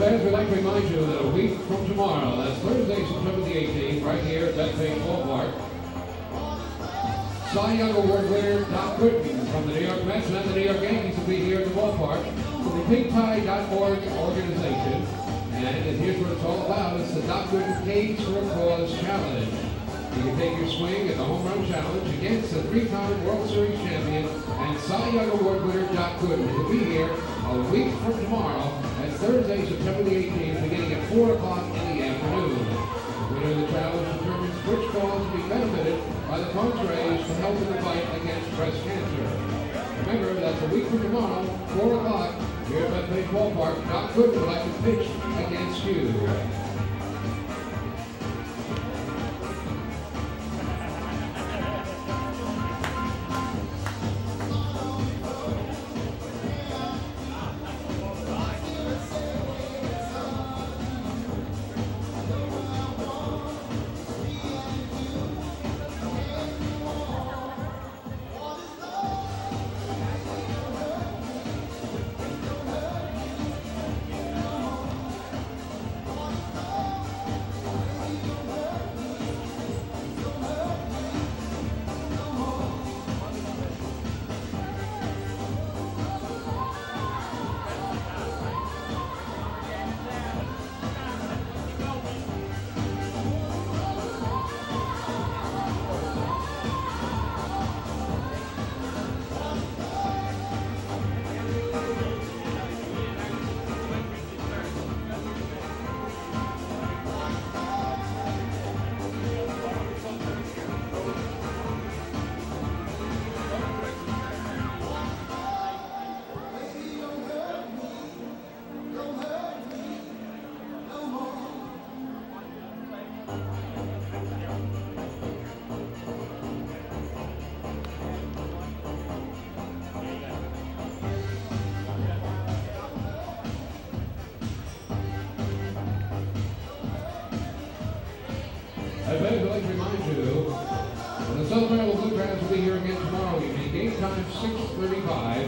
fans, we'd like to remind you that a week from tomorrow, that's Thursday, September the 18th, right here at Bethpage Ballpark, Cy Young Award winner Doc Gooden from the New York Mets and the New York Yankees will be here at the ballpark from the PigTie.org organization. And here's what it's all about. It's the Doc Gooden Caves for a Cause Challenge. You can take your swing at the Home Run Challenge against the three-time World Series champion and Cy Young Award winner Doc Gooden. He'll be here a week from tomorrow at Thursday, September the 18th, beginning at 4 o'clock in the afternoon. The winner of the challenge determines which cause will be benefited by the funds raised to help in the fight against breast cancer. Remember, that's a week from tomorrow, 4 o'clock, here at Bethpage Ballpark. Doc Gooden would like to pitch against you. I'd like to remind you, the Southern Maryland Blue Crabs will be here again tomorrow evening. Game time 6:35.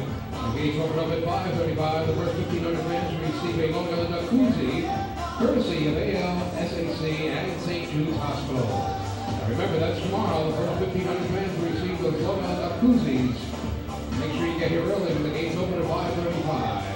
The gates open up at 5:35. The first 1,500 fans will receive a Long Island Duck koozie, courtesy of ALSAC and St. Jude's Hospital. Now remember, that's tomorrow. The first 1,500 fans will receive those Long Island Duck koozies. Make sure you get here early when the gates open at 5:35.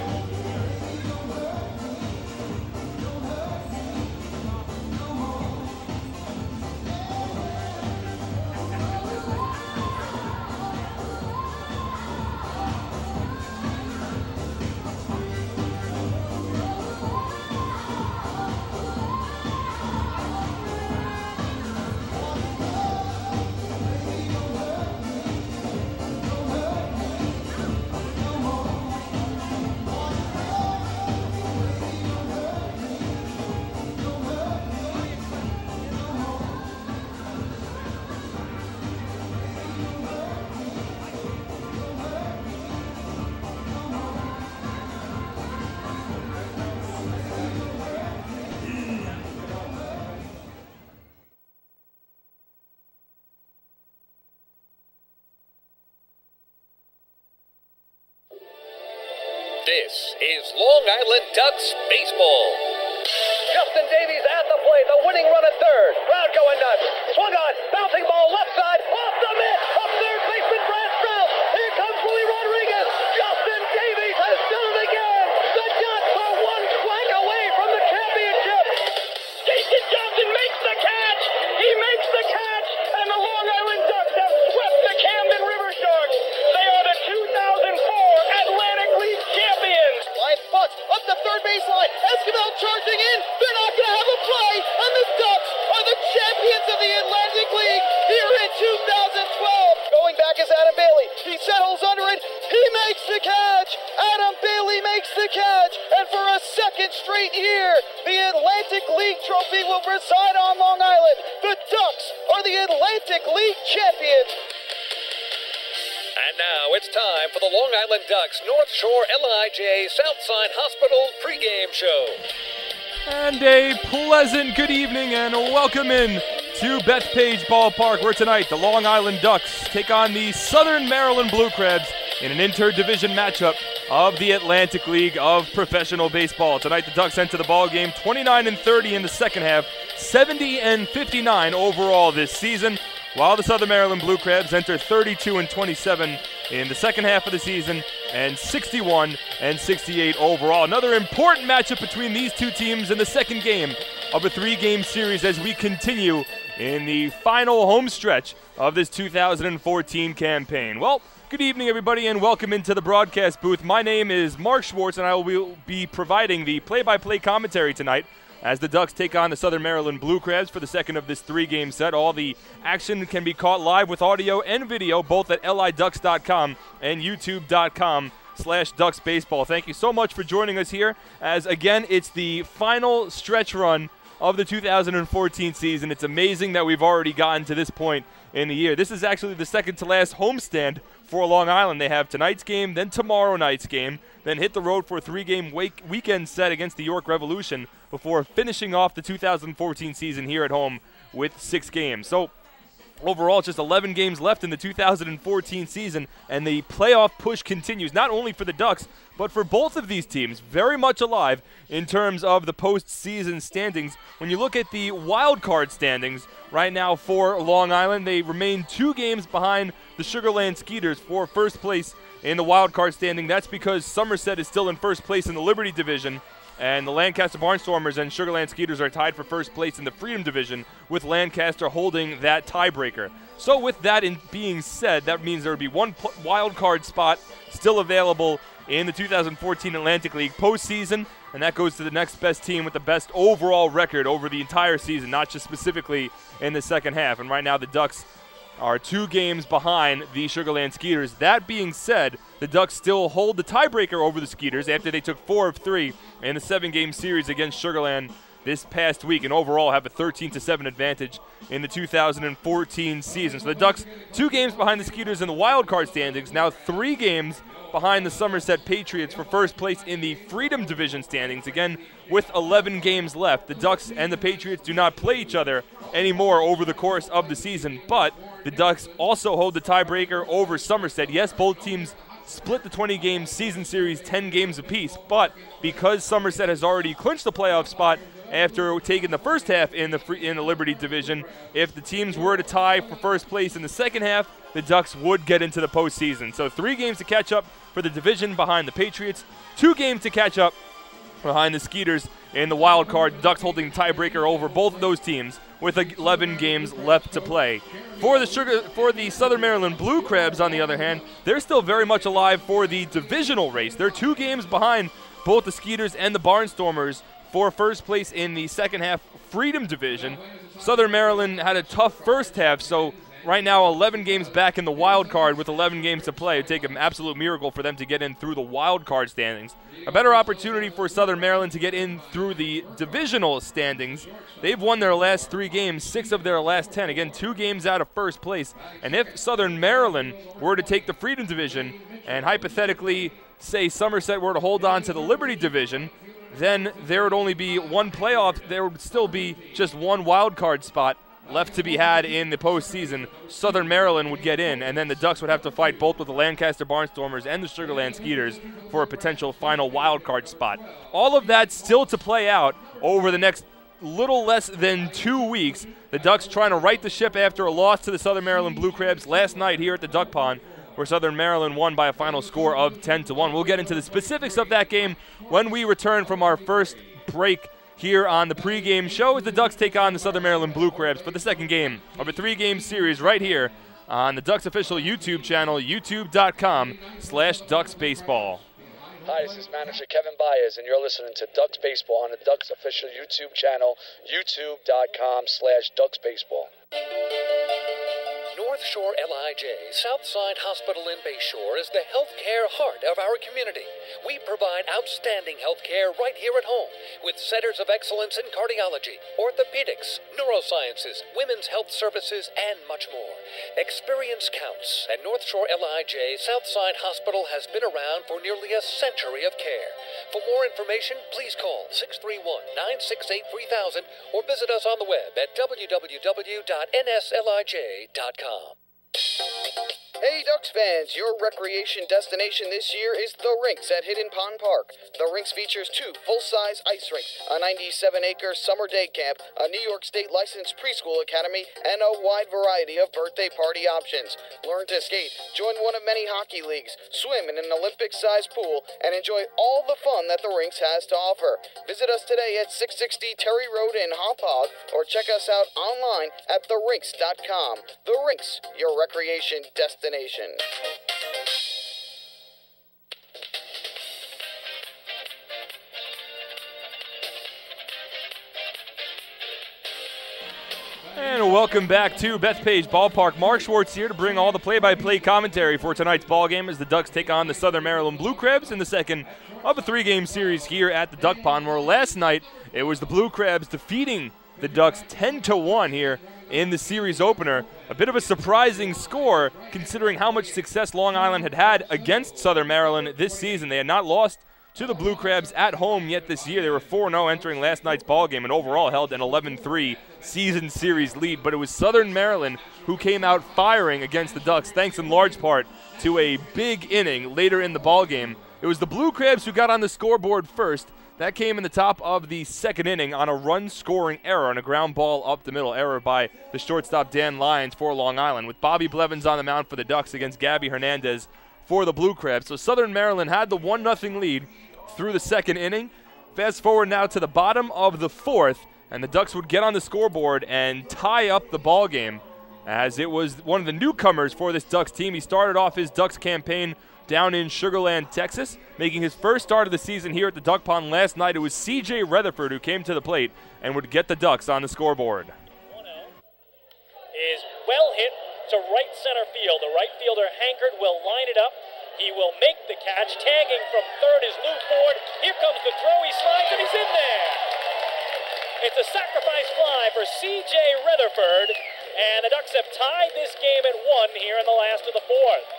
This is Long Island Ducks baseball. Justin Davies at the plate, the winning run at third. Crowd going nuts. Swung on, bouncing ball left side, off the mitt, up third baseman Brad Strauss. Here comes Willie Rodriguez. Justin Davies has done it again. The Ducks are one strike away from the championship. Jason Johnson makes the catch. He makes the catch, and the Long Island Ducks have swept the Camden River Sharks. They are the 2004 Atlantic League champions. Line butt up the third baseline. Esquivel charging in. They're not going to have a play, and the Ducks are the champions of the Atlantic League here in 2012. Going back is Adam Bailey. He settles under it. He makes the catch. Adam Bailey makes the catch, and for a second straight year, the Atlantic League trophy will reside on Long Island. The Ducks are the Atlantic League champions. And now it's time for the Long Island Ducks North Shore LIJ Southside Hospital pregame show. And a pleasant good evening and welcome in to Bethpage Ballpark, where tonight the Long Island Ducks take on the Southern Maryland Blue Crabs in an interdivision matchup of the Atlantic League of Professional Baseball. Tonight, the Ducks enter the ball game 29-30 in the second half, 70-59 overall this season, while the Southern Maryland Blue Crabs enter 32-27 in the second half of the season and 61-68 overall. Another important matchup between these two teams in the second game of a three-game series as we continue in the final home stretch of this 2014 campaign. Well, good evening, everybody, and welcome into the broadcast booth. My name is Mark Schwartz, and I will be providing the play-by-play commentary tonight as the Ducks take on the Southern Maryland Blue Crabs for the second of this three-game set. All the action can be caught live with audio and video, both at liducks.com and youtube.com/ducksbaseball. Thank you so much for joining us here, as, again, it's the final stretch run of the 2014 season. It's amazing that we've already gotten to this point in the year. This is actually the second-to-last homestand for Long Island. They have tonight's game, then tomorrow night's game, then hit the road for a three-game weekend set against the York Revolution before finishing off the 2014 season here at home with 6 games. So overall, just 11 games left in the 2014 season, and the playoff push continues, not only for the Ducks, but for both of these teams, very much alive in terms of the postseason standings. When you look at the wild card standings right now for Long Island, they remain 2 games behind the Sugar Land Skeeters for first place in the wild card standing. That's because Somerset is still in first place in the Liberty Division, and the Lancaster Barnstormers and Sugar Land Skeeters are tied for first place in the Freedom Division, with Lancaster holding that tiebreaker. So with that being said, that means there would be one wild card spot still available in the 2014 Atlantic League postseason, and that goes to the next best team with the best overall record over the entire season, not just specifically in the second half. And right now the Ducks are 2 games behind the Sugar Land Skeeters. That being said, the Ducks still hold the tiebreaker over the Skeeters after they took 4 of 3 in the 7-game series against Sugar Land this past week, and overall have a 13-7 advantage in the 2014 season. So the Ducks 2 games behind the Skeeters in the wild card standings, now 3 games behind the Somerset Patriots for first place in the Freedom Division standings. Again, with 11 games left, the Ducks and the Patriots do not play each other anymore over the course of the season, but the Ducks also hold the tiebreaker over Somerset. Yes, both teams split the 20-game season series 10 games apiece, but because Somerset has already clinched the playoff spot after taking the first half in the Liberty Division, if the teams were to tie for first place in the second half, the Ducks would get into the postseason. So 3 games to catch up for the division behind the Patriots, 2 games to catch up behind the Skeeters in the wild card. Ducks holding the tiebreaker over both of those teams with 11 games left to play. For the Southern Maryland Blue Crabs, on the other hand, they're still very much alive for the divisional race. They're 2 games behind both the Skeeters and the Barnstormers for first place in the second half Freedom Division. Southern Maryland had a tough first half, so right now 11 games back in the wild card with 11 games to play. It would take an absolute miracle for them to get in through the wild card standings. A better opportunity for Southern Maryland to get in through the divisional standings. They've won their last 3 games, 6 of their last 10. Again, 2 games out of first place. And if Southern Maryland were to take the Freedom Division and hypothetically say Somerset were to hold on to the Liberty Division, then there would only be 1 playoff. There would still be just 1 wild card spot left to be had in the postseason. Southern Maryland would get in, and then the Ducks would have to fight both with the Lancaster Barnstormers and the Sugar Land Skeeters for a potential final wild card spot. All of that still to play out over the next little less than 2 weeks. The Ducks trying to right the ship after a loss to the Southern Maryland Blue Crabs last night here at the Duck Pond, where Southern Maryland won by a final score of 10-1. We'll get into the specifics of that game when we return from our first break here on the pregame show as the Ducks take on the Southern Maryland Blue Crabs for the second game of a 3-game series right here on the Ducks official YouTube channel, youtube.com/DucksBaseball. Hi, this is manager Kevin Baez, and you're listening to Ducks Baseball on the Ducks official YouTube channel, youtube.com/DucksBaseball. North Shore LIJ, Southside Hospital in Bayshore, is the healthcare heart of our community. We provide outstanding healthcare right here at home, with centers of excellence in cardiology, orthopedics, neurosciences, women's health services, and much more. Experience counts, and North Shore LIJ Southside Hospital has been around for nearly a century of care. For more information, please call 631-968-3000 or visit us on the web at www.nslij.com. Hey, Ducks fans, your recreation destination this year is The Rinks at Hidden Pond Park. The Rinks features 2 full-size ice rinks, a 97-acre summer day camp, a New York State licensed preschool academy, and a wide variety of birthday party options. Learn to skate, join one of many hockey leagues, swim in an Olympic-sized pool, and enjoy all the fun that The Rinks has to offer. Visit us today at 660 Terry Road in Hauppauge, or check us out online at therinks.com. The Rinks, your recreation destination. And welcome back to Bethpage Ballpark. Mark Schwartz here to bring all the play-by-play commentary for tonight's ball game as the Ducks take on the Southern Maryland Blue Crabs in the second of a 3-game series here at the Duck Pond, where last night it was the Blue Crabs defeating the Ducks 10-1 here in the series opener. A bit of a surprising score considering how much success Long Island had had against Southern Maryland this season. They had not lost to the Blue Crabs at home yet this year. They were 4-0 entering last night's ball game and overall held an 11-3 season series lead. But it was Southern Maryland who came out firing against the Ducks, thanks in large part to a big inning later in the ball game. It was the Blue Crabs who got on the scoreboard first. That came in the top of the second inning on a run-scoring error on a ground ball up the middle, error by the shortstop Dan Lyons for Long Island, with Bobby Blevins on the mound for the Ducks against Gabby Hernandez for the Blue Crabs. So Southern Maryland had the 1-0 lead through the second inning. Fast forward now to the bottom of the fourth, and the Ducks would get on the scoreboard and tie up the ball game, as it was one of the newcomers for this Ducks team. He started off his Ducks campaign down in Sugar Land, Texas, making his first start of the season here at the Duck Pond last night. It was C.J. Rutherford who came to the plate and would get the Ducks on the scoreboard. 1-0 is well hit to right center field. The right fielder, Hankard, will line it up. He will make the catch. Tagging from third is Lou Ford. Here comes the throw. He slides, and he's in there. It's a sacrifice fly for C.J. Rutherford, and the Ducks have tied this game at 1 here in the last of the fourth.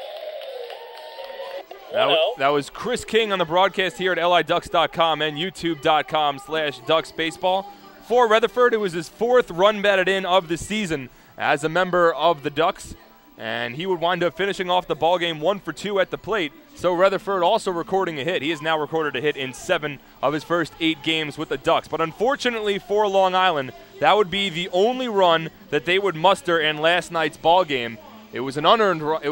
That was Chris King on the broadcast here at liducks.com and youtube.com/ducksbaseball. For Rutherford, it was his 4th run batted in of the season as a member of the Ducks, and he would wind up finishing off the ballgame 1 for 2 at the plate. So Rutherford also recording a hit. He has now recorded a hit in 7 of his first 8 games with the Ducks. But unfortunately for Long Island, that would be the only run that they would muster in last night's ballgame. It was an earned run,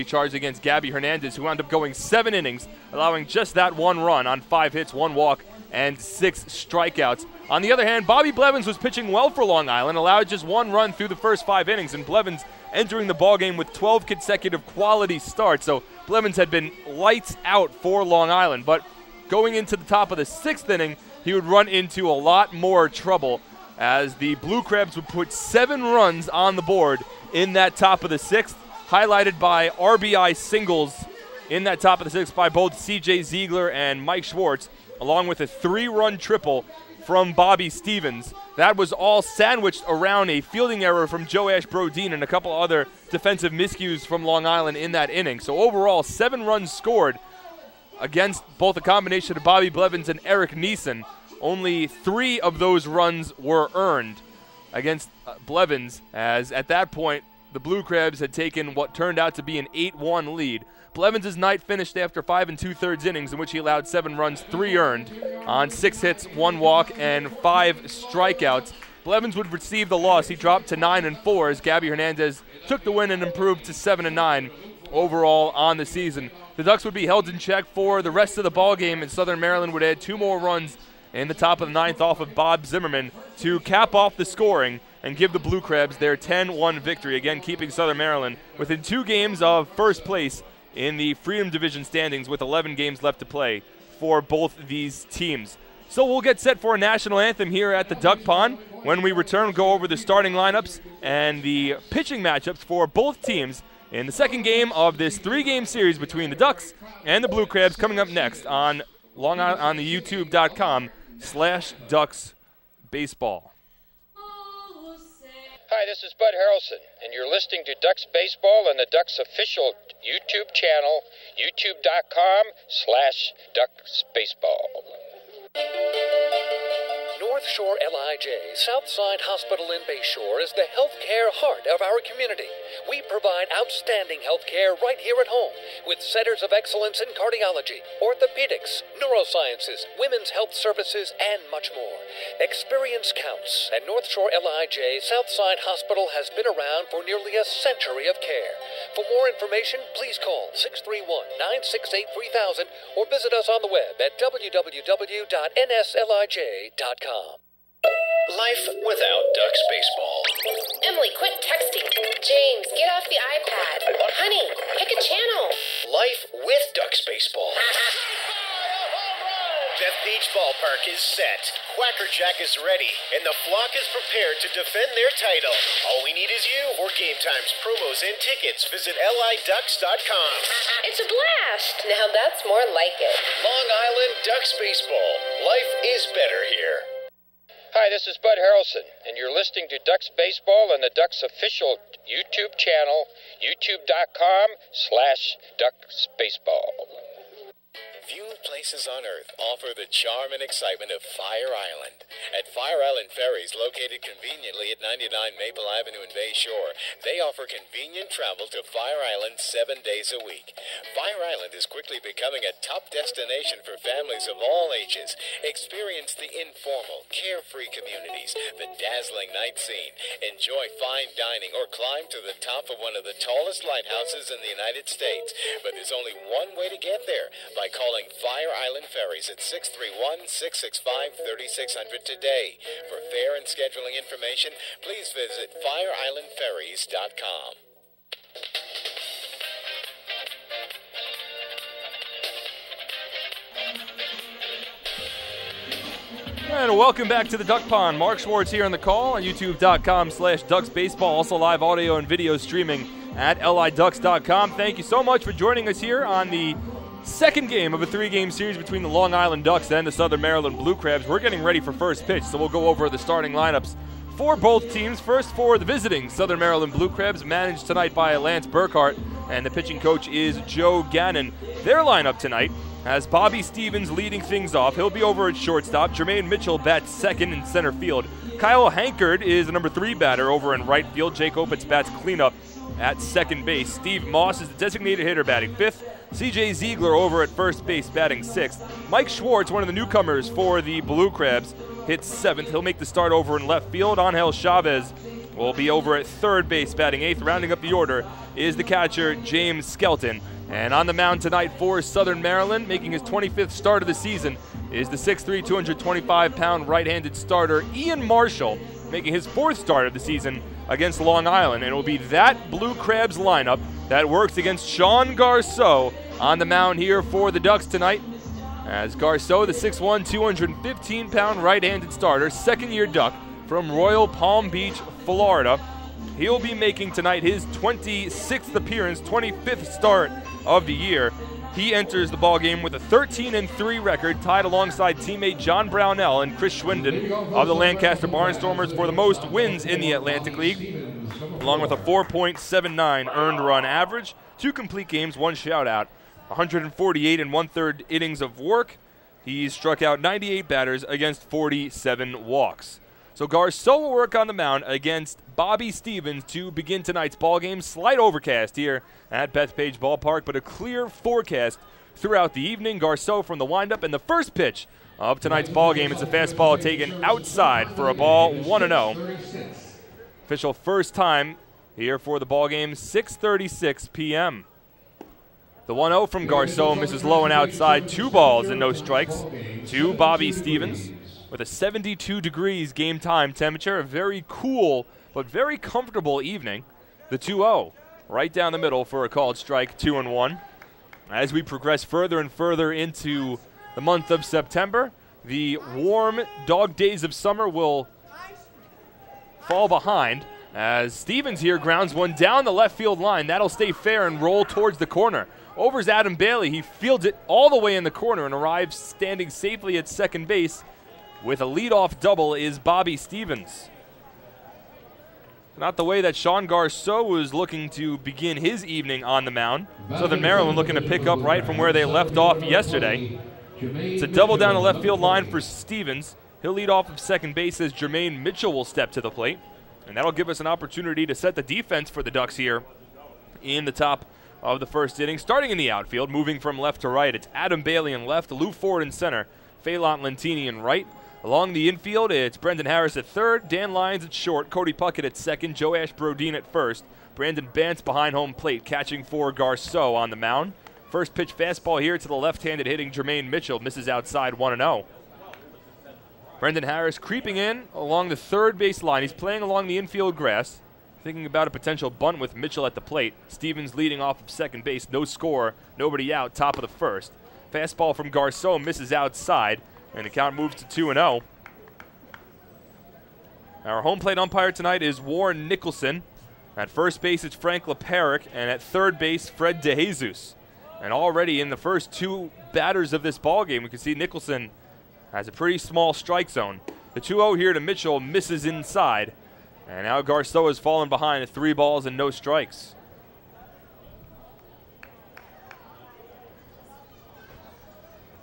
charged against Gabby Hernandez, who wound up going 7 innings, allowing just that 1 run on 5 hits, 1 walk, and 6 strikeouts. On the other hand, Bobby Blevins was pitching well for Long Island, allowed just 1 run through the first 5 innings, and Blevins entering the ballgame with 12 consecutive quality starts. So Blevins had been lights out for Long Island, but going into the top of the 6th inning, he would run into a lot more trouble as the Blue Crabs would put 7 runs on the board in that top of the 6th, highlighted by RBI singles in that top of the 6th by both C.J. Ziegler and Mike Schwartz, along with a 3-run triple from Bobby Stevens. That was all sandwiched around a fielding error from Joash Brodeen and a couple other defensive miscues from Long Island in that inning. So overall, 7 runs scored against both a combination of Bobby Blevins and Eric Neeson. Only 3 of those runs were earned against Blevins, as at that point, the Blue Crabs had taken what turned out to be an 8-1 lead. Blevins' night finished after 5 2/3 innings, in which he allowed 7 runs, 3 earned, on 6 hits, 1 walk, and 5 strikeouts. Blevins would receive the loss. He dropped to 9-4 as Gabby Hernandez took the win and improved to 7-9 overall on the season. The Ducks would be held in check for the rest of the ballgame, and Southern Maryland would add 2 more runs in the top of the 9th off of Bob Zimmerman to cap off the scoring and give the Blue Crabs their 10-1 victory, again keeping Southern Maryland within 2 games of first place in the Freedom Division standings with 11 games left to play for both these teams. So we'll get set for a national anthem here at the Duck Pond. When we return, we'll go over the starting lineups and the pitching matchups for both teams in the second game of this 3-game series between the Ducks and the Blue Crabs, coming up next on the youtube.com/ducksbaseball. Hi, this is Bud Harrelson, and you're listening to Ducks Baseball on the Ducks official YouTube channel, youtube.com/ducksbaseball. New North Shore LIJ Southside Hospital in Bayshore is the healthcare heart of our community. We provide outstanding healthcare right here at home with centers of excellence in cardiology, orthopedics, neurosciences, women's health services, and much more. Experience counts, and North Shore LIJ Southside Hospital has been around for nearly a century of care. For more information, please call 631-968-3000 or visit us on the web at www.nslij.com. Life without Ducks baseball. Emily, quit texting. James, get off the iPad. Honey, pick a channel. Life with Ducks baseball. Beth Beach Ballpark is set. Quacker Jack is ready, and the flock is prepared to defend their title. All we need is you. For game times, promos, and tickets, visit liducks.com. It's a blast. Now that's more like it. Long Island Ducks baseball. Life is better here. Hi, this is Bud Harrelson, and you're listening to Ducks Baseball on the Ducks official YouTube channel, youtube.com/DucksBaseball. Few places on Earth offer the charm and excitement of Fire Island. At Fire Island Ferries, located conveniently at 99 Maple Avenue in Bayshore, they offer convenient travel to Fire Island 7 days a week. Fire Island is quickly becoming a top destination for families of all ages. Experience the informal, carefree communities, the dazzling night scene, enjoy fine dining, or climb to the top of one of the tallest lighthouses in the United States. But there's only one way to get there, by calling Fire Island Ferries at 631-665-3600 today. For fare and scheduling information, please visit FireIslandFerries.com. And welcome back to the Duck Pond. Mark Schwartz here on the call on youtube.com/DucksBaseball. Also live audio and video streaming at liducks.com. Thank you so much for joining us here on the second game of a three-game series between the Long Island Ducks and the Southern Maryland Blue Crabs. We're getting ready for first pitch, so we'll go over the starting lineups for both teams. First, for the visiting Southern Maryland Blue Crabs, managed tonight by Lance Burkhart, and the pitching coach is Joe Gannon. Their lineup tonight has Bobby Stevens leading things off. He'll be over at shortstop. Jermaine Mitchell bats second in center field. Kyle Hankard is the number 3 batter over in right field. Jake Opitz bats cleanup at second base. Steve Moss is the designated hitter batting 5th. C.J. Ziegler over at first base batting 6th. Mike Schwartz, one of the newcomers for the Blue Crabs, hits 7th. He'll make the start over in left field. Angel Chavez will be over at third base batting 8th. Rounding up the order is the catcher James Skelton. And on the mound tonight for Southern Maryland, making his 25th start of the season, is the 6'3", 225-pound right-handed starter Ian Marshall, making his 4th start of the season against Long Island. And it will be that Blue Crabs lineup that works against Sean Garceau on the mound here for the Ducks tonight. As Garceau, the 6'1", 215-pound right-handed starter, second-year Duck from Royal Palm Beach, Florida. He'll be making tonight his 26th appearance, 25th start of the year. He enters the ballgame with a 13-3 record, tied alongside teammate John Brownell and Chris Schwinden of the Lancaster Barnstormers for the most wins in the Atlantic League, along with a 4.79 earned run average, 2 complete games, 1 shutout, 148 1/3 innings of work. He's struck out 98 batters against 47 walks. So Garceau will work on the mound against Bobby Stevens to begin tonight's ballgame. Slight overcast here at Bethpage Ballpark, but a clear forecast throughout the evening. Garceau from the windup, and the first pitch of tonight's ballgame. It's a fastball taken outside for a ball, 1-0. Official first time here for the ballgame, 6:36 p.m. The 1-0 from Garceau misses low and outside, 2 balls and no strikes to Bobby Stevens with a 72 degrees game time temperature. A very cool but very comfortable evening. The 2-0 right down the middle for a called strike, 2-1. As we progress further and further into the month of September, the warm dog days of summer will fall behind as Stevens here grounds one down the left field line. That'll stay fair and roll towards the corner. Over's Adam Bailey. He fields it all the way in the corner and arrives standing safely at second base with a leadoff double is Bobby Stevens. Not the way that Sean Garceau was looking to begin his evening on the mound. Southern Maryland looking to pick up right from where they left off yesterday. It's a double down the left field line for Stevens. He'll lead off of second base as Jermaine Mitchell will step to the plate. And that'll give us an opportunity to set the defense for the Ducks here in the top of the first inning. Starting in the outfield, moving from left to right, it's Adam Bailey in left, Lou Ford in center, Phelan Lentini in right. Along the infield, it's Brendan Harris at third, Dan Lyons at short, Cody Puckett at second, Joash Brodin at first, Brandon Bantz behind home plate, catching for Garceau on the mound. First pitch fastball here to the left-handed hitting Jermaine Mitchell, misses outside 1-0. Brendan Harris creeping in along the third base line. He's playing along the infield grass, thinking about a potential bunt with Mitchell at the plate. Stevens leading off of second base, no score, nobody out, top of the first. Fastball from Garceau misses outside, and the count moves to 2-0. Our home plate umpire tonight is Warren Nicholson. At first base, it's Frank LePeric, and at third base, Fred DeJesus. And already in the first two batters of this ballgame, we can see Nicholson has a pretty small strike zone. The 2-0 here to Mitchell misses inside. And now Garceau has fallen behind at 3 balls and no strikes.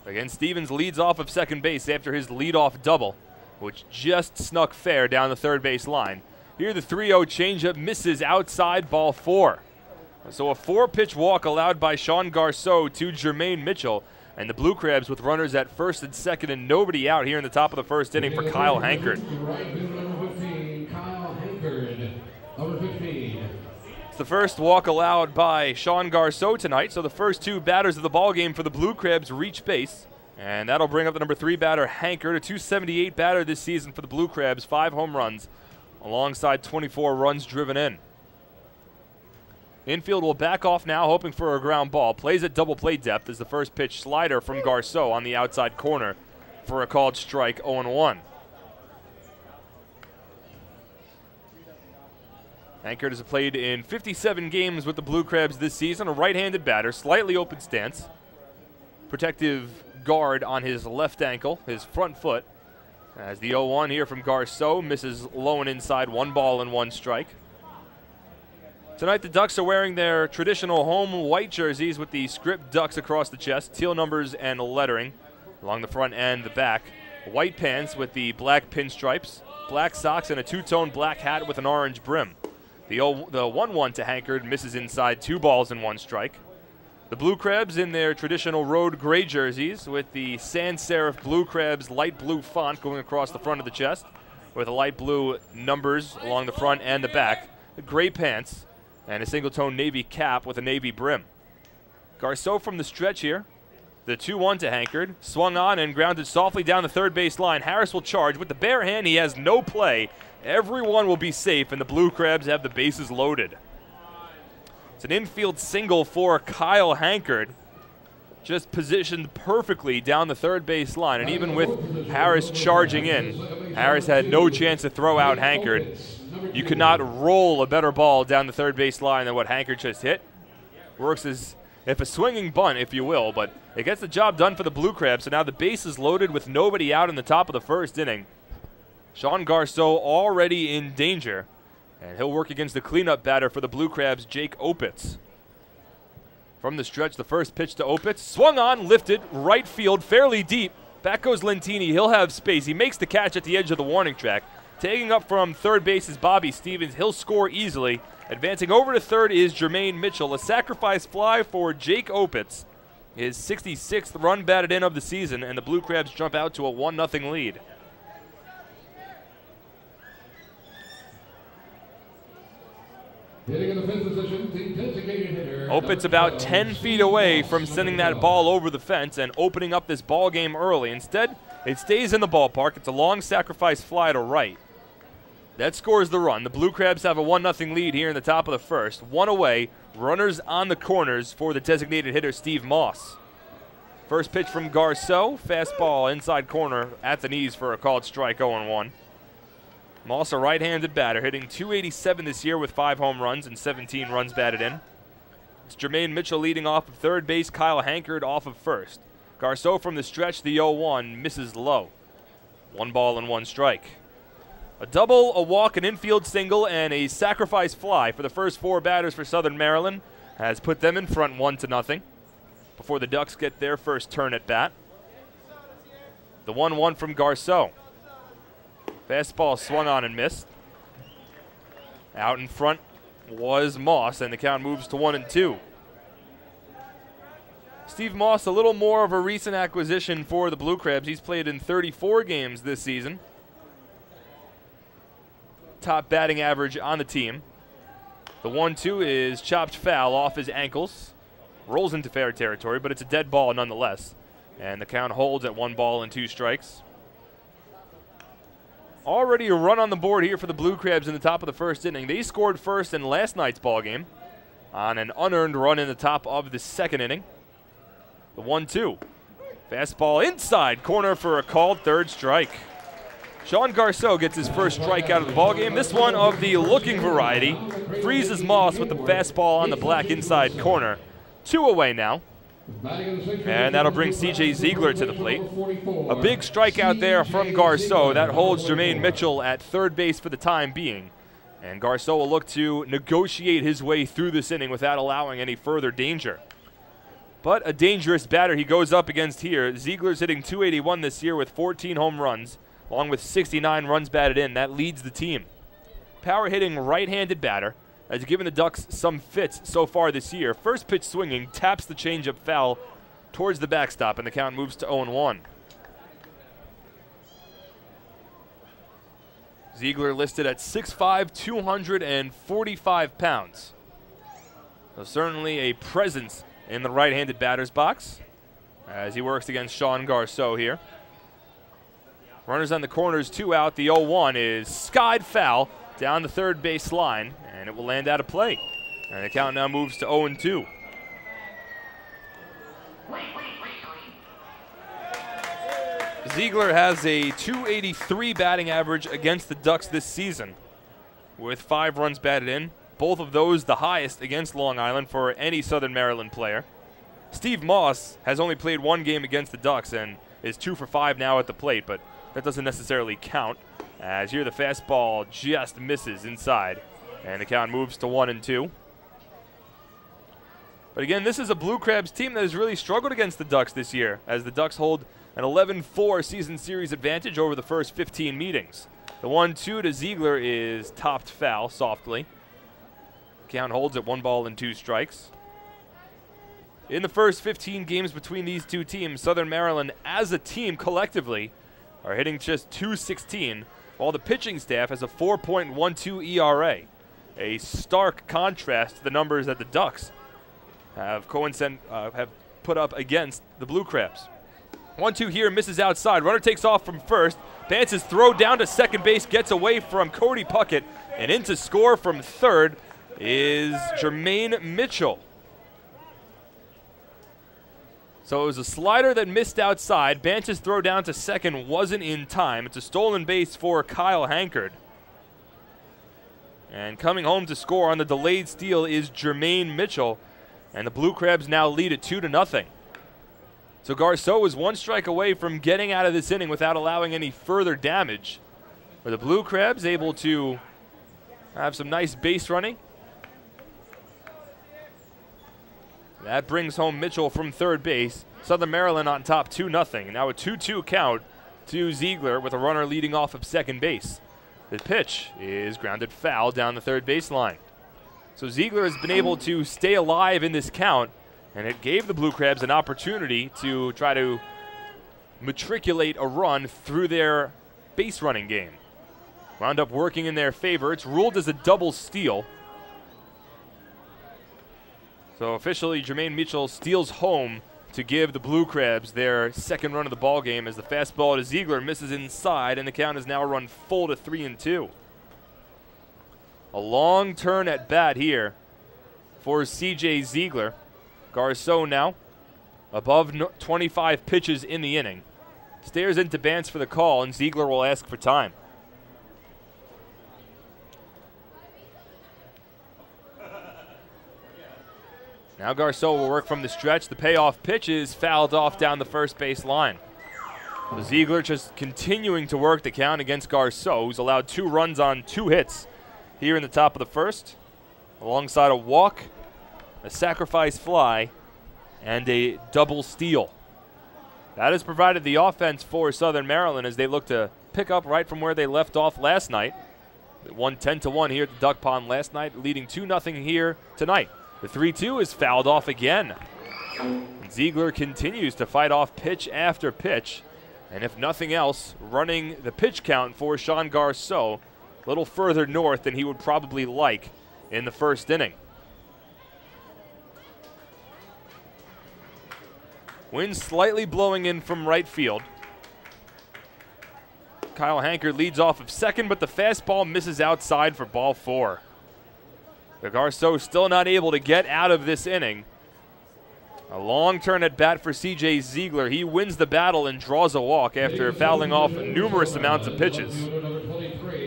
Again, Stevens leads off of second base after his leadoff double, which just snuck fair down the third base line. Here the 3-0 changeup misses outside, ball 4. So a 4-pitch walk allowed by Sean Garceau to Jermaine Mitchell. And the Blue Crabs with runners at first and second and nobody out here in the top of the first inning for Kyle Hankard. It's the first walk allowed by Sean Garceau tonight, so the first 2 batters of the ballgame for the Blue Crabs reach base. And that'll bring up the number 3 batter, Hankard, a .278 batter this season for the Blue Crabs, 5 home runs, alongside 24 runs driven in. Infield will back off now, hoping for a ground ball. Plays at double play depth as the first pitch slider from Garceau on the outside corner for a called strike, 0-1. Hankard has played in 57 games with the Blue Crabs this season. A right-handed batter, slightly open stance. Protective guard on his left ankle, his front foot. As the 0-1 here from Garceau misses low and inside, 1 ball and 1 strike. Tonight the Ducks are wearing their traditional home white jerseys with the script Ducks across the chest, teal numbers and lettering along the front and the back. White pants with the black pinstripes, black socks, and a 2-tone black hat with an orange brim. The 1-1 to Hankard misses inside, 2 balls and 1 strike. The Blue Crabs in their traditional road gray jerseys with the sans serif Blue Crabs light blue font going across the front of the chest with a light blue numbers along the front and the back. The gray pants and a single-tone navy cap with a navy brim. Garceau from the stretch here. The 2-1 to Hankard. Swung on and grounded softly down the third base line. Harris will charge. With the bare hand, he has no play. Everyone will be safe, and the Blue Crabs have the bases loaded. It's an infield single for Kyle Hankard. Just positioned perfectly down the third base line. And even with Harris charging in, Harris had no chance to throw out Hankard. You could not roll a better ball down the third base line than what Hankard just hit. Works as if a swinging bunt, if you will, but it gets the job done for the Blue Crabs. So now the base is loaded with nobody out in the top of the first inning. Sean Garceau already in danger, and he'll work against the cleanup batter for the Blue Crabs, Jake Opitz. From the stretch, the first pitch to Opitz. Swung on, lifted, right field, fairly deep. Back goes Lentini. He'll have space. He makes the catch at the edge of the warning track. Taking up from third base is Bobby Stevens. He'll score easily. Advancing over to third is Jermaine Mitchell. A sacrifice fly for Jake Opitz. His 66th run batted in of the season, and the Blue Crabs jump out to a 1-0 lead. Hitting in the fifth position, the designated hitter. Opitz about 10 feet away from sending that ball over the fence and opening up this ball game early. Instead, it stays in the ballpark. It's a long sacrifice fly to right. That scores the run. The Blue Crabs have a 1-0 lead here in the top of the first. 1 away, runners on the corners for the designated hitter, Steve Moss. First pitch from Garceau, fastball inside corner at the knees for a called strike, 0-1. Moss, a right-handed batter, hitting .287 this year with 5 home runs and 17 runs batted in. It's Jermaine Mitchell leading off of third base, Kyle Hankard off of first. Garceau from the stretch, the 0-1, misses low. 1 ball and 1 strike. A double, a walk, an infield single, and a sacrifice fly for the first 4 batters for Southern Maryland has put them in front 1-0 before the Ducks get their first turn at bat. The 1-1 from Garceau. Fastball swung on and missed. Out in front was Moss, and the count moves to 1-2. Steve Moss, a little more of a recent acquisition for the Blue Crabs. He's played in 34 games this season. Top batting average on the team. The 1-2 is chopped foul off his ankles. Rolls into fair territory, but it's a dead ball nonetheless. And the count holds at 1-2 strikes. Already a run on the board here for the Blue Crabs in the top of the first inning. They scored first in last night's ball game on an unearned run in the top of the second inning. The 1-2. Fastball inside corner for a called third strike. Sean Garceau gets his first strikeout of the ballgame. This one of the looking variety. Freezes Moss with the fastball on the black inside corner. 2 away now. And that'll bring C.J. Ziegler to the plate. A big strikeout there from Garceau. That holds Jermaine Mitchell at third base for the time being. And Garceau will look to negotiate his way through this inning without allowing any further danger. But a dangerous batter he goes up against here. Ziegler's hitting .281 this year with 14 home runs, along with 69 runs batted in. That leads the team. Power hitting right-handed batter has given the Ducks some fits so far this year. First pitch swinging, taps the changeup foul towards the backstop, and the count moves to 0-1. Ziegler listed at 6'5", 245 pounds. So certainly a presence in the right-handed batter's box as he works against Sean Garceau here. Runners on the corners, 2 out. The 0-1 is skied foul down the third base line, and it will land out of play. And the count now moves to 0-2. Ziegler has a .283 batting average against the Ducks this season, with 5 runs batted in. Both of those the highest against Long Island for any Southern Maryland player. Steve Moss has only played 1 game against the Ducks and is 2 for 5 now at the plate, but that doesn't necessarily count, as here the fastball just misses inside, and the count moves to 1-2. But again, this is a Blue Crabs team that has really struggled against the Ducks this year, as the Ducks hold an 11-4 season series advantage over the first 15 meetings. The 1-2 to Ziegler is topped foul softly. Count holds at 1-2 strikes. In the first 15 games between these two teams, Southern Maryland as a team collectively are hitting just .216, while the pitching staff has a 4.12 ERA. A stark contrast to the numbers that the Ducks have put up against the Blue Crabs. 1-2 here, misses outside. Runner takes off from first. Bance's throw down to second base, gets away from Cody Puckett, and in to score from third is Jermaine Mitchell. So it was a slider that missed outside. Bance's throw down to second wasn't in time. It's a stolen base for Kyle Hankard. And coming home to score on the delayed steal is Jermaine Mitchell. And the Blue Crabs now lead at 2-0. So Garceau was 1 strike away from getting out of this inning without allowing any further damage. But the Blue Crabs able to have some nice base running. That brings home Mitchell from third base. Southern Maryland on top 2-0. Now a 2-2 count to Ziegler with a runner leading off of second base. The pitch is grounded foul down the third baseline. So Ziegler has been able to stay alive in this count, and it gave the Blue Crabs an opportunity to try to matriculate a run through their base running game. Wound up working in their favor. It's ruled as a double steal. So officially, Jermaine Mitchell steals home to give the Blue Crabs their second run of the ball game as the fastball to Ziegler misses inside, and the count is now run full to 3-2. A long turn at bat here for C.J. Ziegler. Garceau now above 25 pitches in the inning. Stares into Bance for the call, and Ziegler will ask for time. Now Garceau will work from the stretch. The payoff pitch is fouled off down the first base line. So Ziegler just continuing to work the count against Garceau, who's allowed 2 runs on 2 hits here in the top of the first, alongside a walk, a sacrifice fly, and a double steal. That has provided the offense for Southern Maryland as they look to pick up right from where they left off last night. They won 10-1 here at the Duck Pond last night, leading 2-0 here tonight. The 3-2 is fouled off again. And Ziegler continues to fight off pitch after pitch. And if nothing else, running the pitch count for Sean Garceau a little further north than he would probably like in the first inning. Wind slightly blowing in from right field. Kyle Hankard leads off of second, but the fastball misses outside for ball 4. The Garceau still not able to get out of this inning. A long turn at bat for C.J. Ziegler. He wins the battle and draws a walk after fouling off numerous amounts of pitches.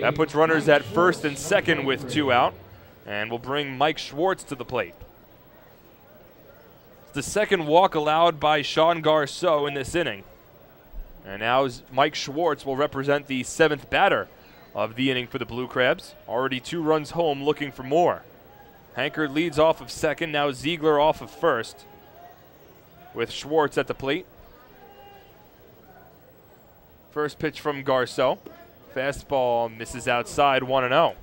That puts runners at first and second with 2 out, and will bring Mike Schwartz to the plate. It's the second walk allowed by Sean Garceau in this inning. And now Mike Schwartz will represent the 7th batter of the inning for the Blue Crabs. Already 2 runs home, looking for more. Hankard leads off of second, now Ziegler off of first, with Schwartz at the plate. First pitch from Garceau. Fastball misses outside, 1-0.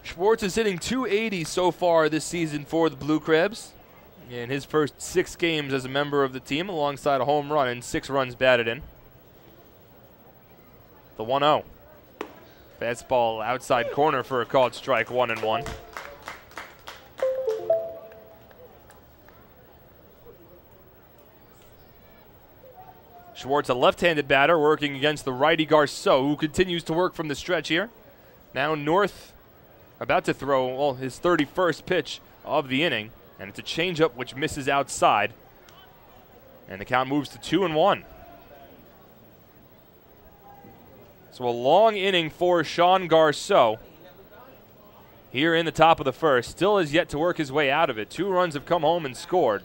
Schwartz is hitting .280 so far this season for the Blue Crabs in his first 6 games as a member of the team, alongside a home run and 6 runs batted in. The 1-0. Fastball outside corner for a called strike, 1-1. Schwartz, a left-handed batter, working against the righty Garceau, who continues to work from the stretch here. Now North about to throw his 31st pitch of the inning, and it's a changeup which misses outside. And the count moves to 2-1. So a long inning for Sean Garceau here in the top of the first. Still has yet to work his way out of it. 2 runs have come home and scored.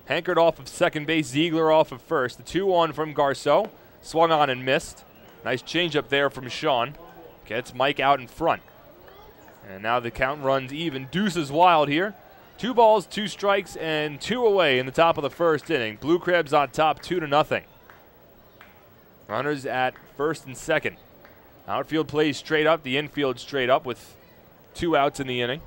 Hankard off of second base, Ziegler off of first. The 2-1 from Garceau. Swung on and missed. Nice changeup there from Sean. Gets Mike out in front. And now the count runs even. Deuces wild here. 2 balls, 2 strikes, and 2 away in the top of the first inning. Blue Crabs on top, 2-0. Runners at first and second. Outfield plays straight up, the infield straight up with 2 outs in the inning.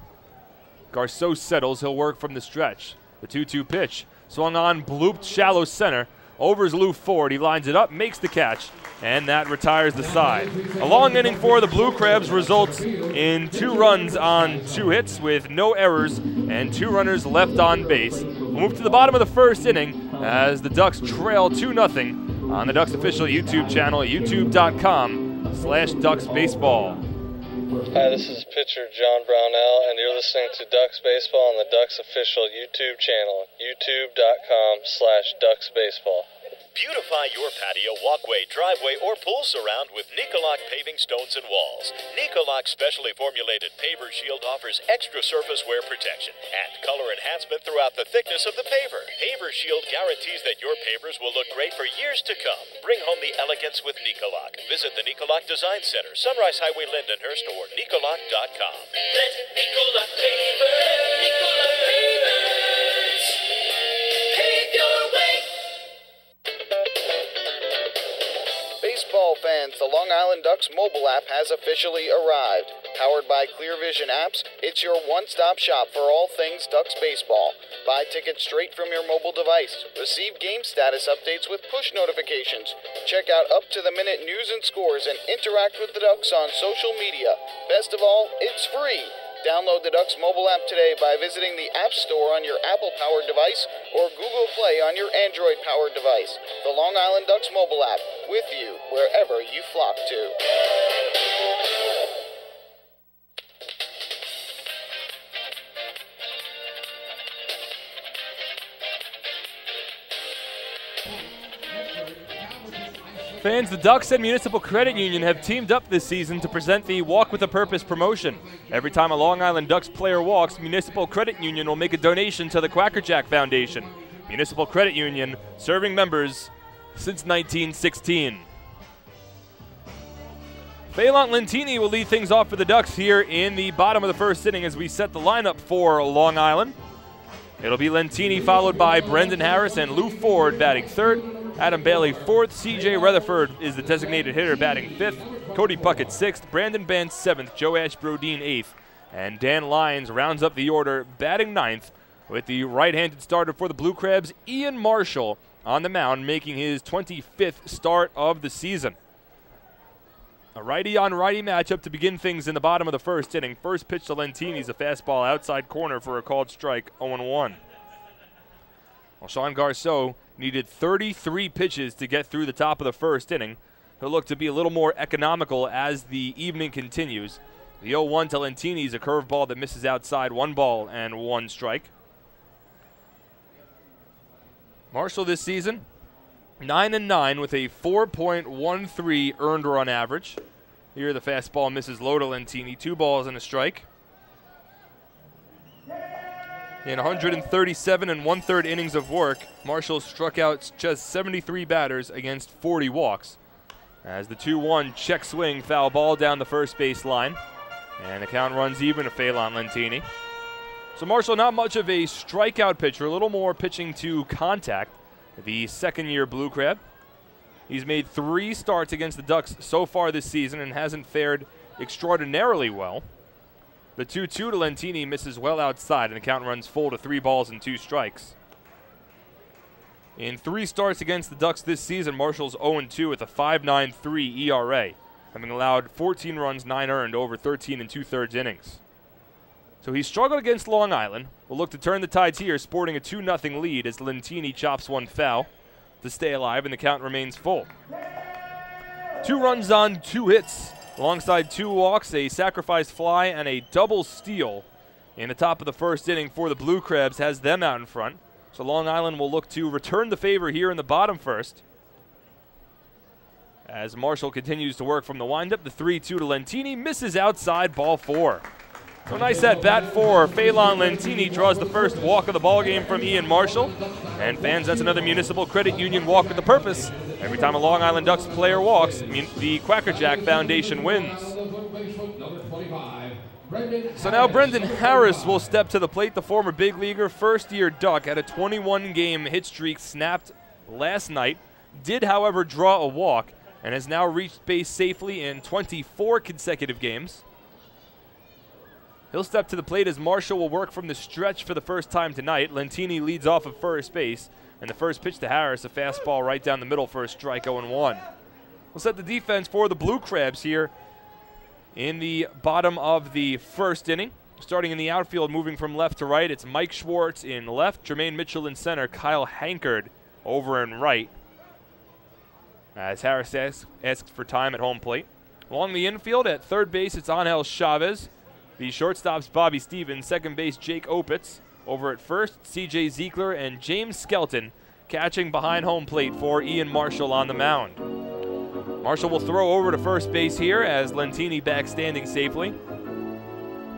Garceau settles, he'll work from the stretch. The 2-2 pitch. Swung on, blooped shallow center. Overs Lou Ford. He lines it up, makes the catch, and that retires the side. A long inning for the Blue Crabs results in 2 runs on 2 hits with no errors and 2 runners left on base. We'll move to the bottom of the first inning as the Ducks trail 2-0 on the Ducks official YouTube channel at youtube.com/DucksBaseball. Hi, this is pitcher John Brownell, and you're listening to Ducks Baseball on the Ducks official YouTube channel, youtube.com/DucksBaseball. Beautify your patio, walkway, driveway, or pool surround with Nicoloc paving stones and walls. Nicoloc's specially formulated paver shield offers extra surface wear protection and color enhancement throughout the thickness of the paver. Paver shield guarantees that your pavers will look great for years to come. Bring home the elegance with Nicoloc. Visit the Nicoloc Design Center, Sunrise Highway, Lindenhurst, or Nicoloc.com. Let Nicoloc pavers, Nicoloc pavers, pave your way. Baseball fans, the Long Island Ducks mobile app has officially arrived. Powered by ClearVision Apps, it's your one-stop shop for all things Ducks baseball. Buy tickets straight from your mobile device. Receive game status updates with push notifications. Check out up-to-the-minute news and scores and interact with the Ducks on social media. Best of all, it's free. Download the Ducks mobile app today by visiting the App Store on your Apple-powered device or Google Play on your Android-powered device. The Long Island Ducks mobile app, with you wherever you flock to. Fans, the Ducks and Municipal Credit Union have teamed up this season to present the Walk with a Purpose promotion. Every time a Long Island Ducks player walks, Municipal Credit Union will make a donation to the Quackerjack Foundation. Municipal Credit Union, serving members since 1916. Phelan Lentini will lead things off for the Ducks here in the bottom of the first inning as we set the lineup for Long Island. It'll be Lentini followed by Brendan Harris and Lou Ford batting third. Adam Bailey 4th. C.J. Rutherford is the designated hitter, batting 5th. Cody Puckett 6th. Brandon Bance 7th. Joe Ash-Brodeen 8th. And Dan Lyons rounds up the order, batting 9th, with the right-handed starter for the Blue Crabs, Ian Marshall, on the mound, making his 25th start of the season. A righty-on-righty matchup to begin things in the bottom of the first inning. First pitch to Lentini's a fastball outside corner for a called strike, 0-1. Well, Sean Garceau needed 33 pitches to get through the top of the first inning. He'll look to be a little more economical as the evening continues. The 0-1 to Lentini's a curveball that misses outside, 1 ball and 1 strike. Marshall this season, 9-9 with a 4.13 earned run average. Here the fastball misses low to Lentini, 2 balls and a strike. In 137 1/3 innings of work, Marshall struck out just 73 batters against 40 walks. As the 2-1 check swing foul ball down the first base line. And the count runs even to Phelan Lentini. So Marshall not much of a strikeout pitcher, a little more pitching to contact. The second-year Blue Crab. He's made 3 starts against the Ducks so far this season and hasn't fared extraordinarily well. The 2-2 to Lentini misses well outside, and the count runs full to 3 balls and 2 strikes. In 3 starts against the Ducks this season, Marshall's 0-2 with a 5.93 ERA, having allowed 14 runs, 9 earned over 13 2/3 innings. So he struggled against Long Island. Will look to turn the tides here, sporting a 2-0 lead as Lentini chops 1 foul to stay alive, and the count remains full. 2 runs on 2 hits, alongside 2 walks, a sacrifice fly, and a double steal in the top of the first inning for the Blue Crabs has them out in front. So Long Island will look to return the favor here in the bottom first. As Marshall continues to work from the windup, the 3-2 to Lentini misses outside, ball 4. So nice at bat for Phelan Lentini, draws the first walk of the ballgame from Ian Marshall. And fans, that's another Municipal Credit Union walk with a purpose. Every time a Long Island Ducks player walks, the Quackerjack Foundation wins. So now Brendan Harris will step to the plate. The former big leaguer, first-year Duck, had a 21-game hit streak snapped last night. Did, however, draw a walk and has now reached base safely in 24 consecutive games. He'll step to the plate as Marshall will work from the stretch for the first time tonight. Lentini leads off of first base, and the first pitch to Harris, a fastball right down the middle for a strike, 0-1. We'll set the defense for the Blue Crabs here in the bottom of the first inning. Starting in the outfield, moving from left to right, it's Mike Schwartz in left, Jermaine Mitchell in center, Kyle Hankard over in right. As Harris asks for time at home plate. Along the infield, at third base, it's Angel Chavez. The shortstop's Bobby Stevens, second base Jake Opitz. Over at first, C.J. Ziegler and James Skelton catching behind home plate for Ian Marshall on the mound. Marshall will throw over to first base here as Lentini back standing safely.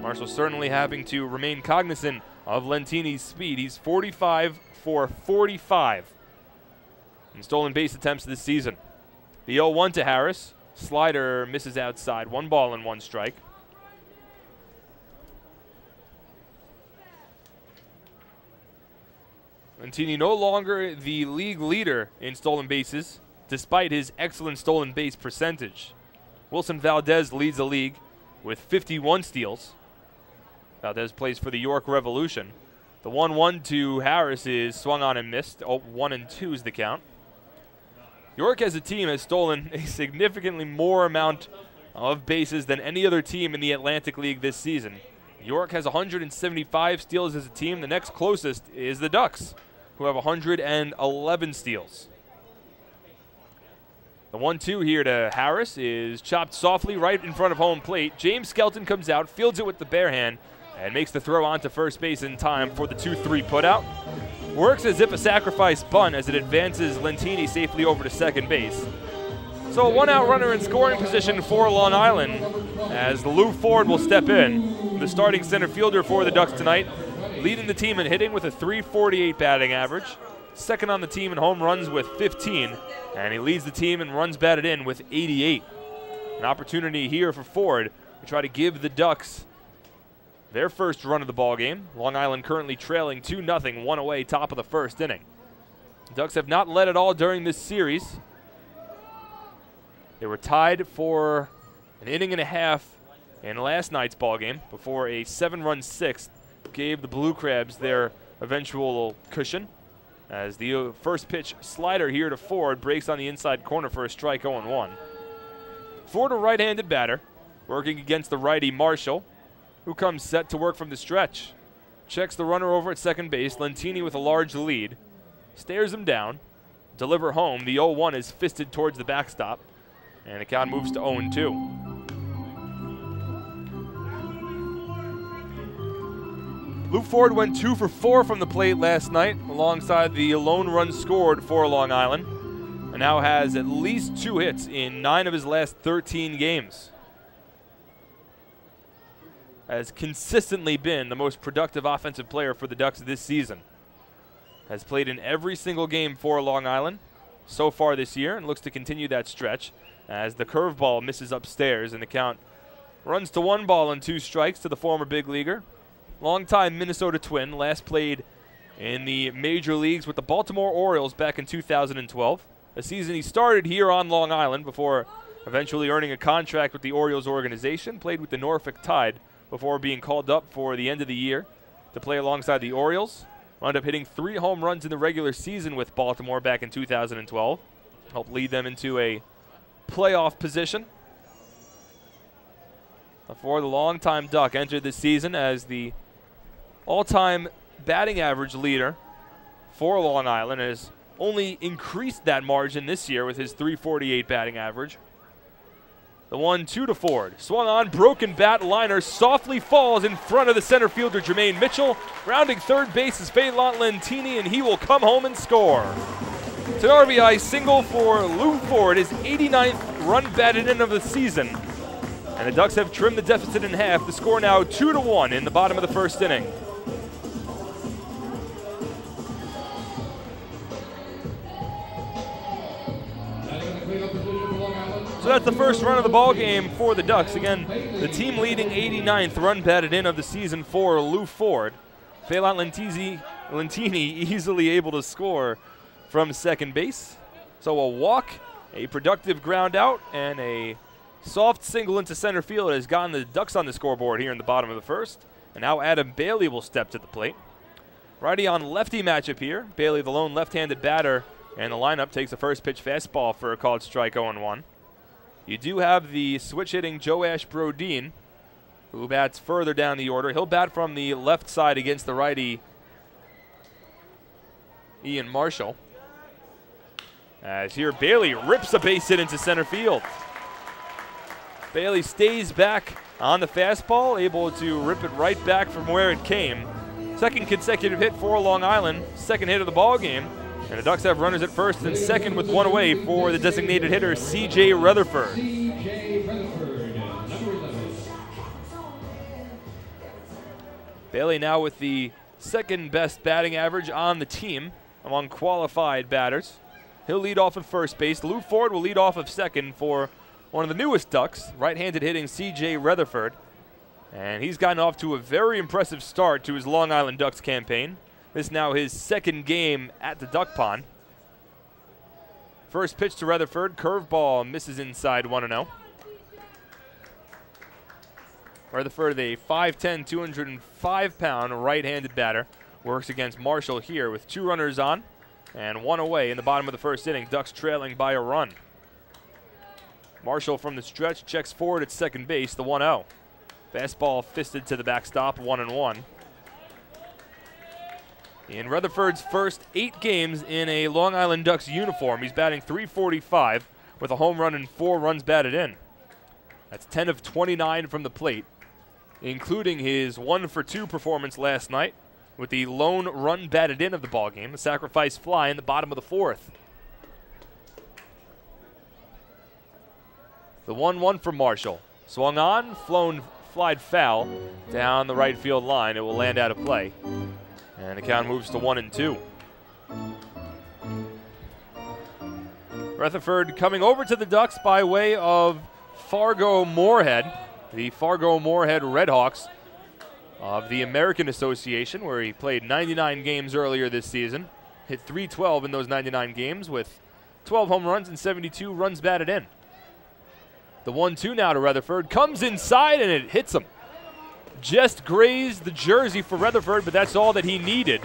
Marshall certainly having to remain cognizant of Lentini's speed. He's 45 for 45 in stolen base attempts this season. The 0-1 to Harris. Slider misses outside, 1 ball and 1 strike. Lentini no longer the league leader in stolen bases, despite his excellent stolen base percentage. Wilson Valdez leads the league with 51 steals. Valdez plays for the York Revolution. The 1-1 to Harris is swung on and missed. 1-2 is the count. York as a team has stolen a significantly more amount of bases than any other team in the Atlantic League this season. York has 175 steals as a team. The next closest is the Ducks, who have 111 steals. The 1-2 here to Harris is chopped softly right in front of home plate. James Skelton comes out, fields it with the bare hand, and makes the throw onto first base in time for the 2-3 putout. Works as if a sacrifice bunt as it advances Lentini safely over to second base. So a 1-out runner in scoring position for Long Island as Lou Ford will step in, the starting center fielder for the Ducks tonight, leading the team in hitting with a .348 batting average, second on the team in home runs with 15, and he leads the team in runs batted in with 88. An opportunity here for Ford to try to give the Ducks their first run of the ball game. Long Island currently trailing 2-0, 1 away, top of the first inning. The Ducks have not led at all during this series. They were tied for an inning and a half in last night's ballgame before a 7-run sixth gave the Blue Crabs their eventual cushion. As the first pitch slider here to Ford breaks on the inside corner for a strike 0-1. Ford, a right-handed batter, working against the righty Marshall, who comes set to work from the stretch. Checks the runner over at second base. Lentini with a large lead. Stares him down. Deliver home. The 0-1 is fisted towards the backstop. And the count moves to 0-2. Lou Ford went 2 for 4 from the plate last night, alongside the lone run scored for Long Island, and now has at least 2 hits in 9 of his last 13 games. Has consistently been the most productive offensive player for the Ducks this season. Has played in every single game for Long Island so far this year and looks to continue that stretch as the curveball misses upstairs and the count runs to 1 ball and 2 strikes to the former big leaguer. Longtime Minnesota Twin, last played in the major leagues with the Baltimore Orioles back in 2012, a season he started here on Long Island before eventually earning a contract with the Orioles organization, played with the Norfolk Tide before being called up for the end of the year to play alongside the Orioles. Wound up hitting 3 home runs in the regular season with Baltimore back in 2012, helped lead them into a playoff position. For the longtime Duck, entered this season as the all-time batting average leader for Long Island, has only increased that margin this year with his .348 batting average. The 1-2 to Ford. Swung on, broken bat, liner softly falls in front of the center fielder Jermaine Mitchell. Rounding third base is Phelan Lentini, and he will come home and score. It's an RBI single for Lou Ford, his 89th run batted in of the season. And the Ducks have trimmed the deficit in half. The score now 2-1 in the bottom of the first inning. So that's the first run of the ball game for the Ducks. Again, the team leading 89th run batted in of the season for Lou Ford. Phelan Lentini easily able to score from second base. So a walk, a productive ground out, and a soft single into center field has gotten the Ducks on the scoreboard here in the bottom of the first. And now Adam Bailey will step to the plate. Righty on lefty matchup here. Bailey, the lone left-handed batter, and the lineup takes a first pitch fastball for a called strike 0-1. You do have the switch-hitting Joash Brodin, who bats further down the order. He'll bat from the left side against the righty Ian Marshall. As here Bailey rips a base hit into center field. Bailey stays back on the fastball, able to rip it right back from where it came. Second consecutive hit for Long Island, second hit of the ball game. And the Ducks have runners at first and second with 1 away for the designated hitter, C.J. Rutherford. Bailey now with the second best batting average on the team among qualified batters. He'll lead off at first base. Lou Ford will lead off of second for one of the newest Ducks, right-handed hitting C.J. Rutherford. And he's gotten off to a very impressive start to his Long Island Ducks campaign. This is now his second game at the Duck Pond. First pitch to Rutherford. Curveball misses inside 1-0. Rutherford, a 5'10", 205-pound right-handed batter, works against Marshall here with 2 runners on and 1 away in the bottom of the first inning. Ducks trailing by a run. Marshall from the stretch checks forward at second base, the 1-0. Fastball fisted to the backstop, 1-1. In Rutherford's first 8 games in a Long Island Ducks uniform, he's batting .345 with a home run and 4 runs batted in. That's 10 of 29 from the plate, including his 1-for-2 performance last night with the lone run batted in of the ballgame, a sacrifice fly in the bottom of the fourth. The 1-1 for Marshall. Swung on, flied foul down the right field line. It will land out of play. And the count moves to 1-2. Rutherford coming over to the Ducks by way of Fargo-Moorhead, the Fargo-Moorhead Redhawks of the American Association, where he played 99 games earlier this season. hit .312 in those 99 games with 12 home runs and 72 runs batted in. The 1-2 now to Rutherford. Comes inside and it hits him. Just grazed the jersey for Rutherford, but that's all that he needed.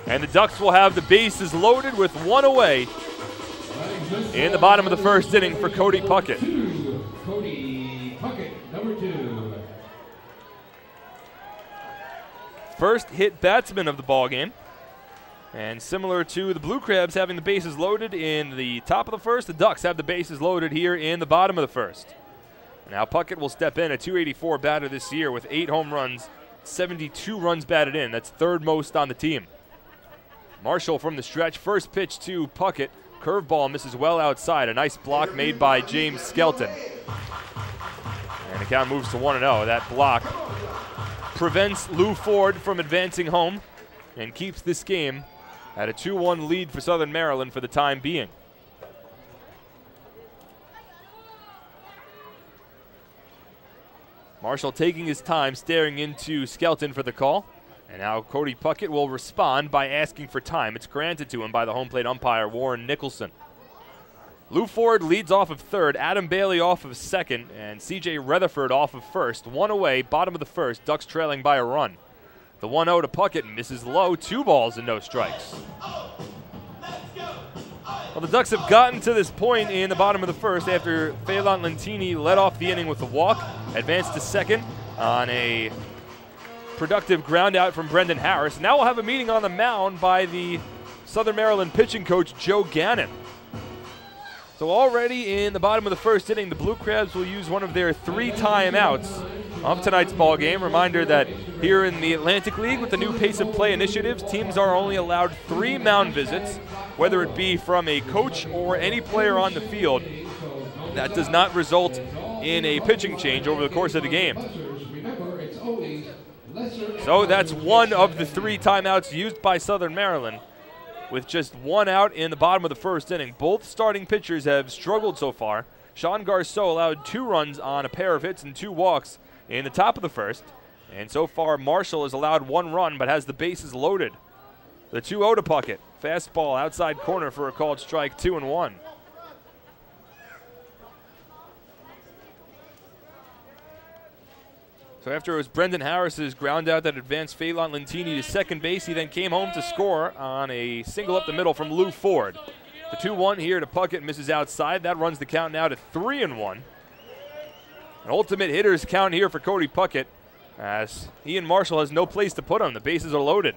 And the Ducks will have the bases loaded with one away in the bottom of the first inning for Cody Puckett. Cody Puckett, number 2. First hit batsman of the ball game. And similar to the Blue Crabs having the bases loaded in the top of the first, the Ducks have the bases loaded here in the bottom of the first. Now Puckett will step in, a .284 batter this year with 8 home runs, 72 runs batted in. That's third most on the team. Marshall from the stretch. First pitch to Puckett. Curveball misses well outside. A nice block made by James Skelton. And the count moves to 1-0. That block prevents Lou Ford from advancing home and keeps this game at a 2-1 lead for Southern Maryland for the time being. Marshall taking his time, staring into Skelton for the call. And now Cody Puckett will respond by asking for time. It's granted to him by the home plate umpire, Warren Nicholson. Lou Ford leads off of third, Adam Bailey off of second, and C.J. Rutherford off of first. One away, bottom of the first, Ducks trailing by a run. The 1-0 to Puckett misses low, 2 balls and no strikes. Well, the Ducks have gotten to this point in the bottom of the first after Phelan Lentini led off the inning with a walk, advanced to second on a productive ground out from Brendan Harris. Now we'll have a meeting on the mound by the Southern Maryland pitching coach, Joe Gannon. So already in the bottom of the first inning, the Blue Crabs will use one of their 3 timeouts of tonight's ball game. Reminder that here in the Atlantic League with the new pace of play initiatives, teams are only allowed 3 mound visits, whether it be from a coach or any player on the field. That does not result in a pitching change over the course of the game. So that's one of the 3 timeouts used by Southern Maryland, with just 1 out in the bottom of the first inning. Both starting pitchers have struggled so far. Sean Garceau allowed 2 runs on a pair of hits and 2 walks in the top of the first. And so far, Marshall has allowed 1 run but has the bases loaded. The 2-0 to Puckett. Fastball outside corner for a called strike, 2-1. So after it was Brendan Harris's ground out that advanced Phelan Lentini to second base, he then came home to score on a single up the middle from Lou Ford. The 2-1 here to Puckett misses outside. That runs the count now to 3-1. An ultimate hitter's count here for Cody Puckett, as Ian Marshall has no place to put him. The bases are loaded.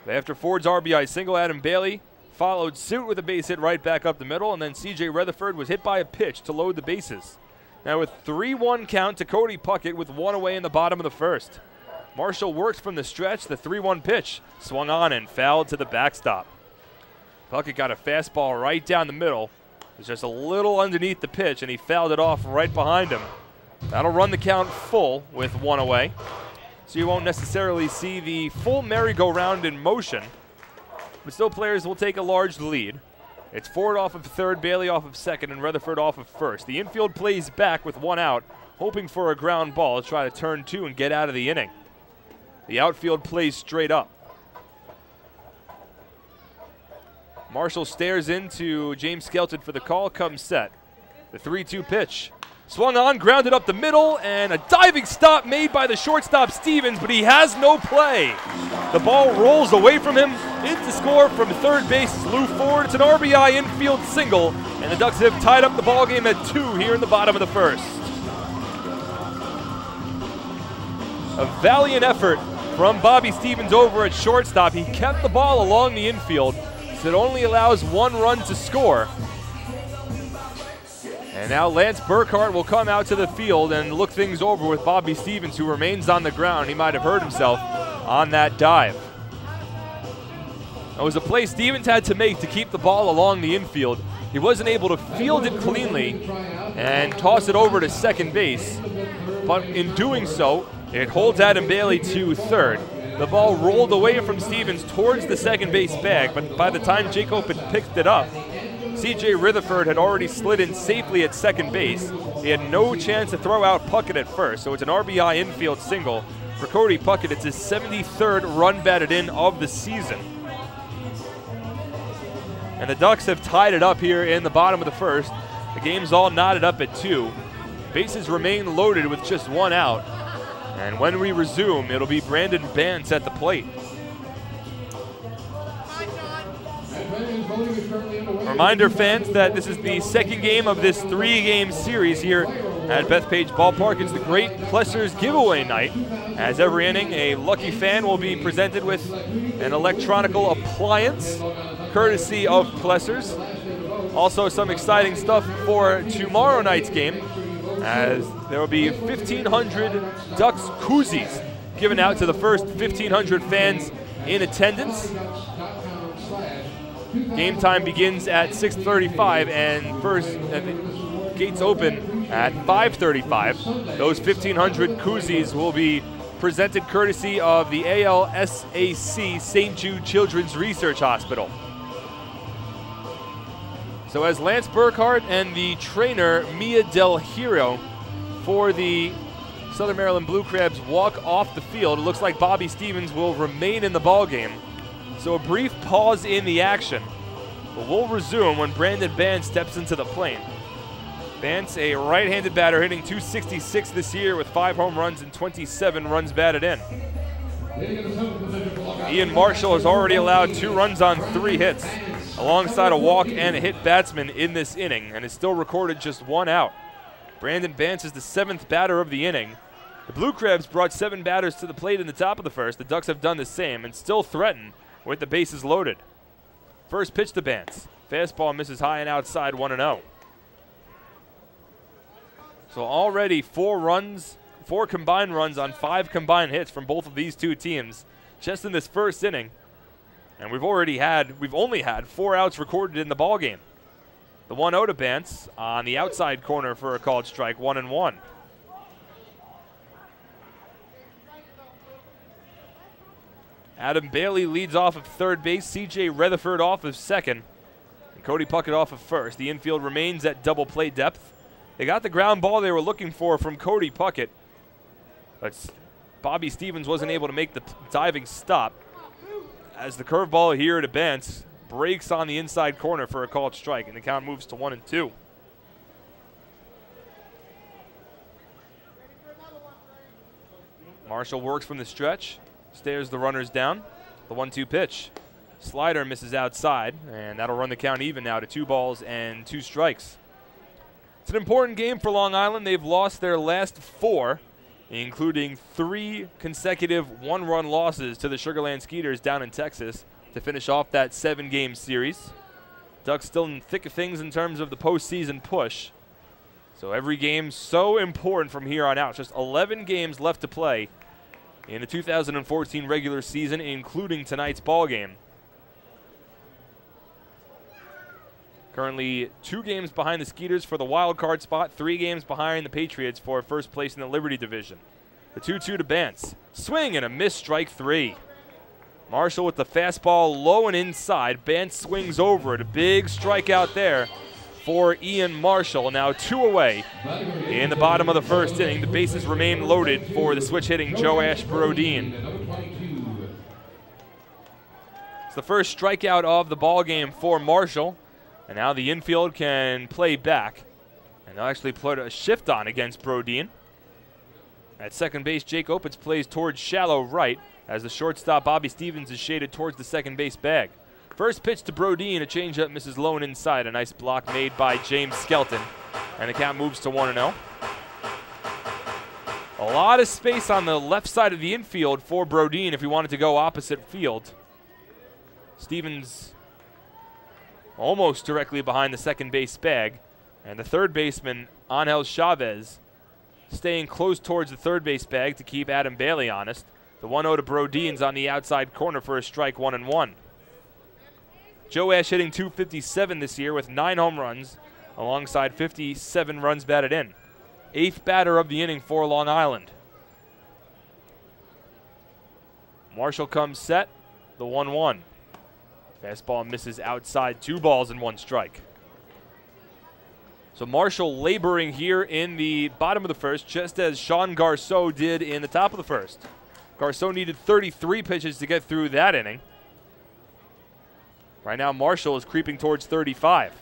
After Ford's RBI single, Adam Bailey followed suit with a base hit right back up the middle, and then C.J. Rutherford was hit by a pitch to load the bases. Now with 3-1 count to Cody Puckett with 1 away in the bottom of the first. Marshall works from the stretch. The 3-1 pitch swung on and fouled to the backstop. Puckett got a fastball right down the middle. It was just a little underneath the pitch, and he fouled it off right behind him. That'll run the count full with 1 away. So you won't necessarily see the full merry-go-round in motion, but still players will take a large lead. It's Ford off of third, Bailey off of second, and Rutherford off of first. The infield plays back with 1 out, hoping for a ground ball to try to turn 2 and get out of the inning. The outfield plays straight up. Marshall stares into James Skelton for the call, comes set. The 3-2 pitch. Swung on, grounded up the middle, and a diving stop made by the shortstop Stevens, but he has no play. The ball rolls away from him. In to score from third base is Lou Ford. It's an RBI infield single, and the Ducks have tied up the ball game at 2 here in the bottom of the first. A valiant effort from Bobby Stevens over at shortstop. He kept the ball along the infield, so it only allows 1 run to score. And now Lance Burkhart will come out to the field and look things over with Bobby Stevens, who remains on the ground. He might have hurt himself on that dive. It was a play Stevens had to make to keep the ball along the infield. He wasn't able to field it cleanly and toss it over to second base. But in doing so, it holds Adam Bailey to third. The ball rolled away from Stevens towards the second base bag, but by the time Jacob had picked it up, C.J. Rutherford had already slid in safely at second base. He had no chance to throw out Puckett at first, so it's an RBI infield single for Cody Puckett. It's his 73rd run batted in of the season. And the Ducks have tied it up here in the bottom of the first. The game's all knotted up at 2. Bases remain loaded with just 1 out. And when we resume, it'll be Brandon Bance at the plate. Reminder, fans, that this is the second game of this 3-game series here at Bethpage Ballpark. It's the Great Plessers giveaway night. As every inning, a lucky fan will be presented with an electronical appliance, courtesy of Plessers. Also, some exciting stuff for tomorrow night's game, as there will be 1,500 Ducks koozies given out to the first 1,500 fans in attendance. Game time begins at 6:35 and gates open at 5:35. Those 1,500 koozies will be presented courtesy of the ALSAC St. Jude Children's Research Hospital. So as Lance Burkhardt and the trainer Mia Del Hero for the Southern Maryland Blue Crabs walk off the field, it looks like Bobby Stevens will remain in the ballgame. So a brief pause in the action, but we'll resume when Brandon Bance steps into the plane. Bance, a right-handed batter, hitting .266 this year with 5 home runs and 27 runs batted in. Ian Marshall has already allowed 2 runs on 3 hits, alongside a walk and a hit batsman in this inning, and has still recorded just 1 out. Brandon Bance is the 7th batter of the inning. The Blue Crabs brought 7 batters to the plate in the top of the first. The Ducks have done the same and still threaten with the bases loaded. First pitch to Bance. Fastball misses high and outside, 1-0. So already 4 combined runs on 5 combined hits from both of these two teams just in this first inning. And we've only had 4 outs recorded in the ballgame. The 1-0 to Bance on the outside corner for a called strike, 1-1. Adam Bailey leads off of third base. C.J. Rutherford off of second. And Cody Puckett off of first. The infield remains at double play depth. They got the ground ball they were looking for from Cody Puckett, but Bobby Stevens wasn't able to make the diving stop, as the curveball here to Bance breaks on the inside corner for a called strike, and the count moves to 1-2. Marshall works from the stretch, stares the runners down. The 1-2 pitch. Slider misses outside, and that'll run the count even now to 2 balls and 2 strikes. It's an important game for Long Island. They've lost their last 4, including 3 consecutive 1-run losses to the Sugar Land Skeeters down in Texas to finish off that 7-game series. Ducks still in the thick of things in terms of the postseason push. So every game so important from here on out. Just 11 games left to play in the 2014 regular season, including tonight's ball game. Currently 2 games behind the Skeeters for the wild card spot, 3 games behind the Patriots for first place in the Liberty Division. The 2-2 to Bance. Swing and a miss, strike 3. Marshall with the fastball low and inside. Bance swings over it. A big strikeout there for Ian Marshall. Now 2 away in the bottom of the first inning. The bases remain loaded for the switch-hitting Joash Brodin. It's the first strikeout of the ball game for Marshall. And now the infield can play back. And they'll actually put a shift on against Brodin. At second base, Jake Opitz plays towards shallow right as the shortstop Bobby Stevens is shaded towards the second base bag. First pitch to Brodin, a changeup misses low and inside. A nice block made by James Skelton. And the count moves to 1-0. A lot of space on the left side of the infield for Brodin if he wanted to go opposite field. Stevens almost directly behind the second base bag. And the third baseman, Angel Chavez, staying close towards the third base bag to keep Adam Bailey honest. The 1-0 to Brodin's on the outside corner for a strike, 1-1. Joash hitting .257 this year with 9 home runs alongside 57 runs batted in. 8th batter of the inning for Long Island. Marshall comes set, the 1-1. Fastball misses outside, 2 balls and 1 strike. So Marshall laboring here in the bottom of the first, just as Sean Garceau did in the top of the first. Garceau needed 33 pitches to get through that inning. Right now, Marshall is creeping towards 35.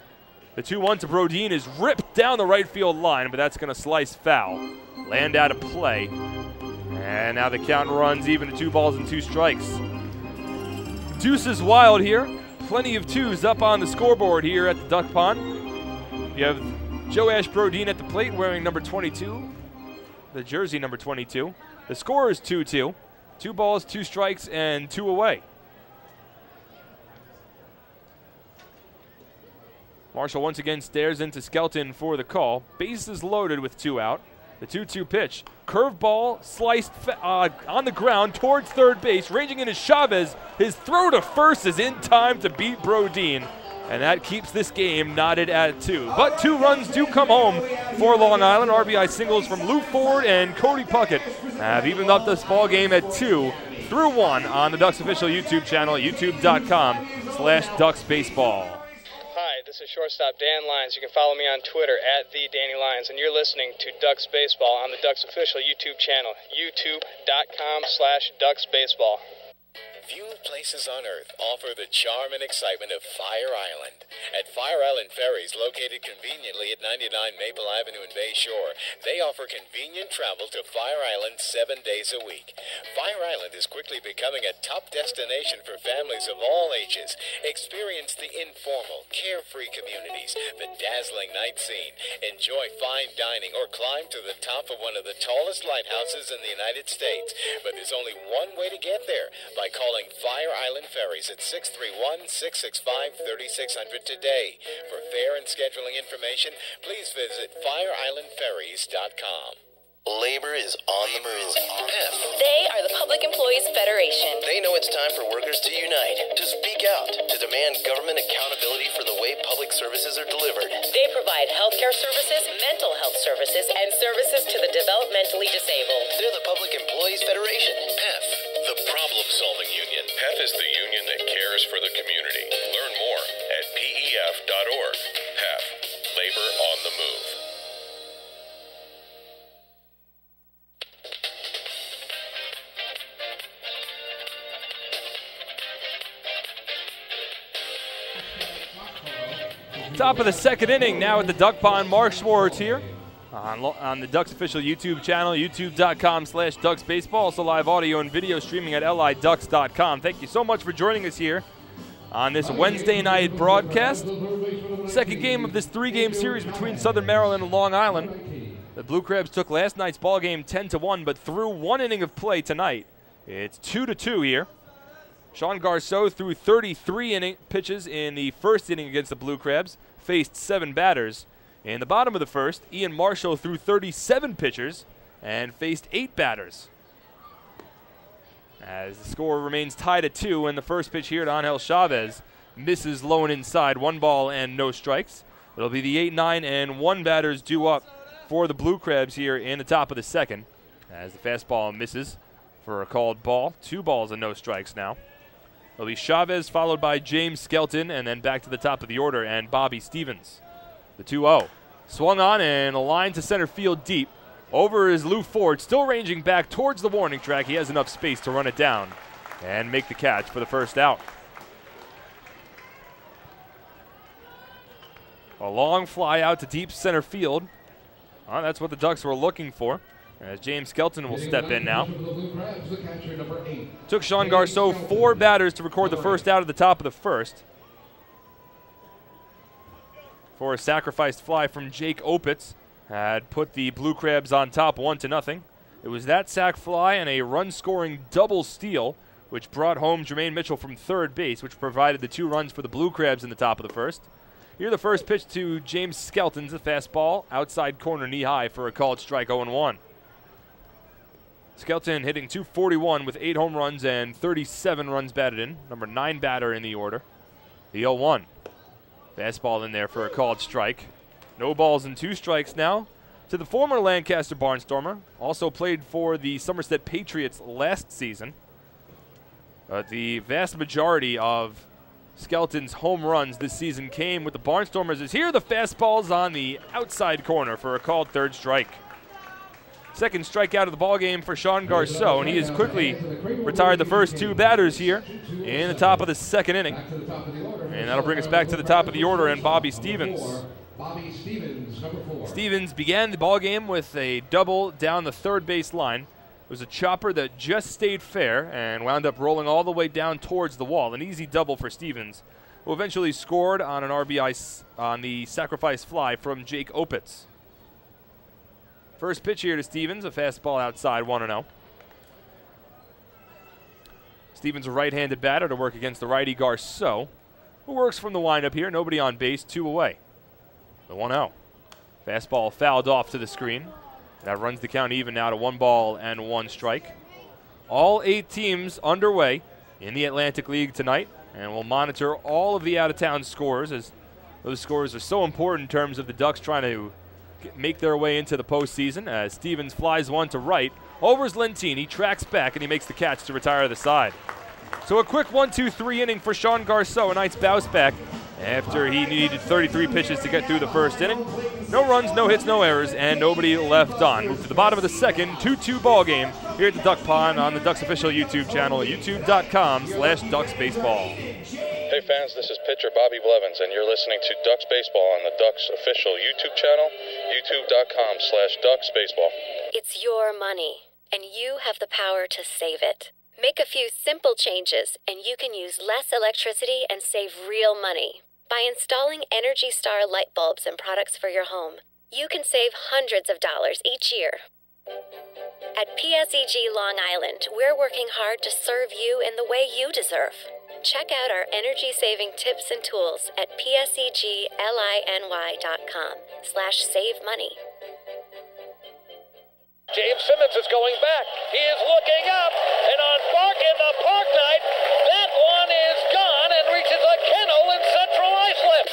The 2-1 to Brodeen is ripped down the right field line, but that's going to slice foul. Land out of play. And now the count runs even to 2 balls and 2 strikes. Deuce is wild here. Plenty of 2s up on the scoreboard here at the Duck Pond. You have Joash Brodeen at the plate wearing number 22, the jersey number 22. The score is 2-2. 2 balls, 2 strikes, and 2 away. Marshall once again stares into Skelton for the call. Bases loaded with 2 out. The 2-2 pitch. Curveball sliced on the ground towards third base. Ranging in is Chavez. His throw to first is in time to beat Brodeen. And that keeps this game knotted at 2. But 2 runs do come home for Long Island. RBI singles from Lou Ford and Cody Puckett have evened up this ball game at 2 through 1 on the Ducks official YouTube channel at youtube.com/DucksBaseball. Hi, this is shortstop Dan Lyons. You can follow me on Twitter at @TheDannyLyons, and you're listening to Ducks Baseball on the Ducks official YouTube channel, youtube.com/DucksBaseball. Few places on Earth offer the charm and excitement of Fire Island. At Fire Island Ferries, located conveniently at 99 Maple Avenue in Bay Shore, they offer convenient travel to Fire Island 7 days a week. Fire Island is quickly becoming a top destination for families of all ages. Experience the informal, carefree communities, the dazzling night scene, enjoy fine dining, or climb to the top of one of the tallest lighthouses in the United States. But there's only one way to get there, by calling Fire Island Ferries at 631-665-3600 today. For fare and scheduling information, please visit FireIslandFerries.com. Labor is on the move. They are the Public Employees Federation. They know it's time for workers to unite, to speak out, to demand government accountability for the way public services are delivered. They provide healthcare services, mental health services, and services to the developmentally disabled. They're the Public Employees Federation, PEF. The problem-solving union. PEF is the union that cares for the community. Learn more at PEF.org. PEF. Labor on the move. Top of the second inning now at the Duck Pond. Mark Schwartz here on the Ducks official YouTube channel, youtube.com/DucksBaseball. Also live audio and video streaming at liducks.com. Thank you so much for joining us here on this Wednesday night broadcast. Second game of this 3-game series between Southern Maryland and Long Island. The Blue Crabs took last night's ball game 10-1, but through 1 inning of play tonight, it's 2-2 here. Sean Garceau threw 33 pitches in the first inning against the Blue Crabs, faced 7 batters. In the bottom of the first, Ian Marshall threw 37 pitchers and faced 8 batters. As the score remains tied at 2, and the first pitch here to Angel Chavez misses low and inside, 1 ball and no strikes. It'll be the 8, 9, and 1 batters due up for the Blue Crabs here in the top of the second, as the fastball misses for a called ball. 2 balls and no strikes now. It'll be Chavez followed by James Skelton, and then back to the top of the order, and Bobby Stevens. The 2-0. Swung on and a line to center field deep. Over is Lou Ford, still ranging back towards the warning track. He has enough space to run it down and make the catch for the first out. A long fly out to deep center field. That's what the Ducks were looking for, as James Skelton will step in now. Took Sean Garceau 4 batters to record the first out at the top of the first. For a sacrificed fly from Jake Opitz had put the Blue Crabs on top 1-0. It was that sac fly and a run-scoring double steal which brought home Jermaine Mitchell from third base, which provided the 2 runs for the Blue Crabs in the top of the first. Here the first pitch to James Skelton's a fastball, outside corner knee-high for a called strike, 0-1. Skelton hitting .241 with 8 home runs and 37 runs batted in, number 9 batter in the order. The 0-1. Fastball in there for a called strike. No balls and 2 strikes now to the former Lancaster Barnstormer. Also played for the Somerset Patriots last season. The vast majority of Skelton's home runs this season came with the Barnstormers. As here the fastball's on the outside corner for a called third strike. Second strikeout of the ballgame for Sean Garceau, and he has quickly retired the first 2 batters here in the top of the second inning. And that'll bring us back to the top of the order and Bobby Stevens. Bobby Stevens, number 4. Stevens began the ball game with a double down the third base line. It was a chopper that just stayed fair and wound up rolling all the way down towards the wall. An easy double for Stevens, who eventually scored on an RBI on the sacrifice fly from Jake Opitz. First pitch here to Stevens, a fastball outside, 1-0. Stevens, a right-handed batter to work against the righty Garceau, who works from the windup here. Nobody on base, 2 away. The 1-0. Fastball fouled off to the screen. That runs the count even now to 1-1 strike. All 8 teams underway in the Atlantic League tonight, and we'll monitor all of the out-of-town scores, as those scores are so important in terms of the Ducks trying to make their way into the postseason. As Stevens flies one to right, overs Lentini, tracks back, and he makes the catch to retire the side. So a quick 1-2-3 inning for Sean Garceau, a nice bounce back after he needed 33 pitches to get through the first inning. No runs, no hits, no errors, and nobody left on. Move to the bottom of the second, 2-2 ball game here at the Duck Pond on the Ducks official YouTube channel, youtube.com/DucksBaseball. Hey fans, this is pitcher Bobby Blevins, and you're listening to Ducks Baseball on the Ducks official YouTube channel, youtube.com/DucksBaseball. It's your money, and you have the power to save it. Make a few simple changes, and you can use less electricity and save real money. By installing Energy Star light bulbs and products for your home, you can save hundreds of dollars each year. At PSEG Long Island, we're working hard to serve you in the way you deserve. Check out our energy-saving tips and tools at psegLINY.com/save money. James Simmons is going back. He is looking up, and on Bark in the Park Night, that one is gone and reaches a kennel in Central Islip.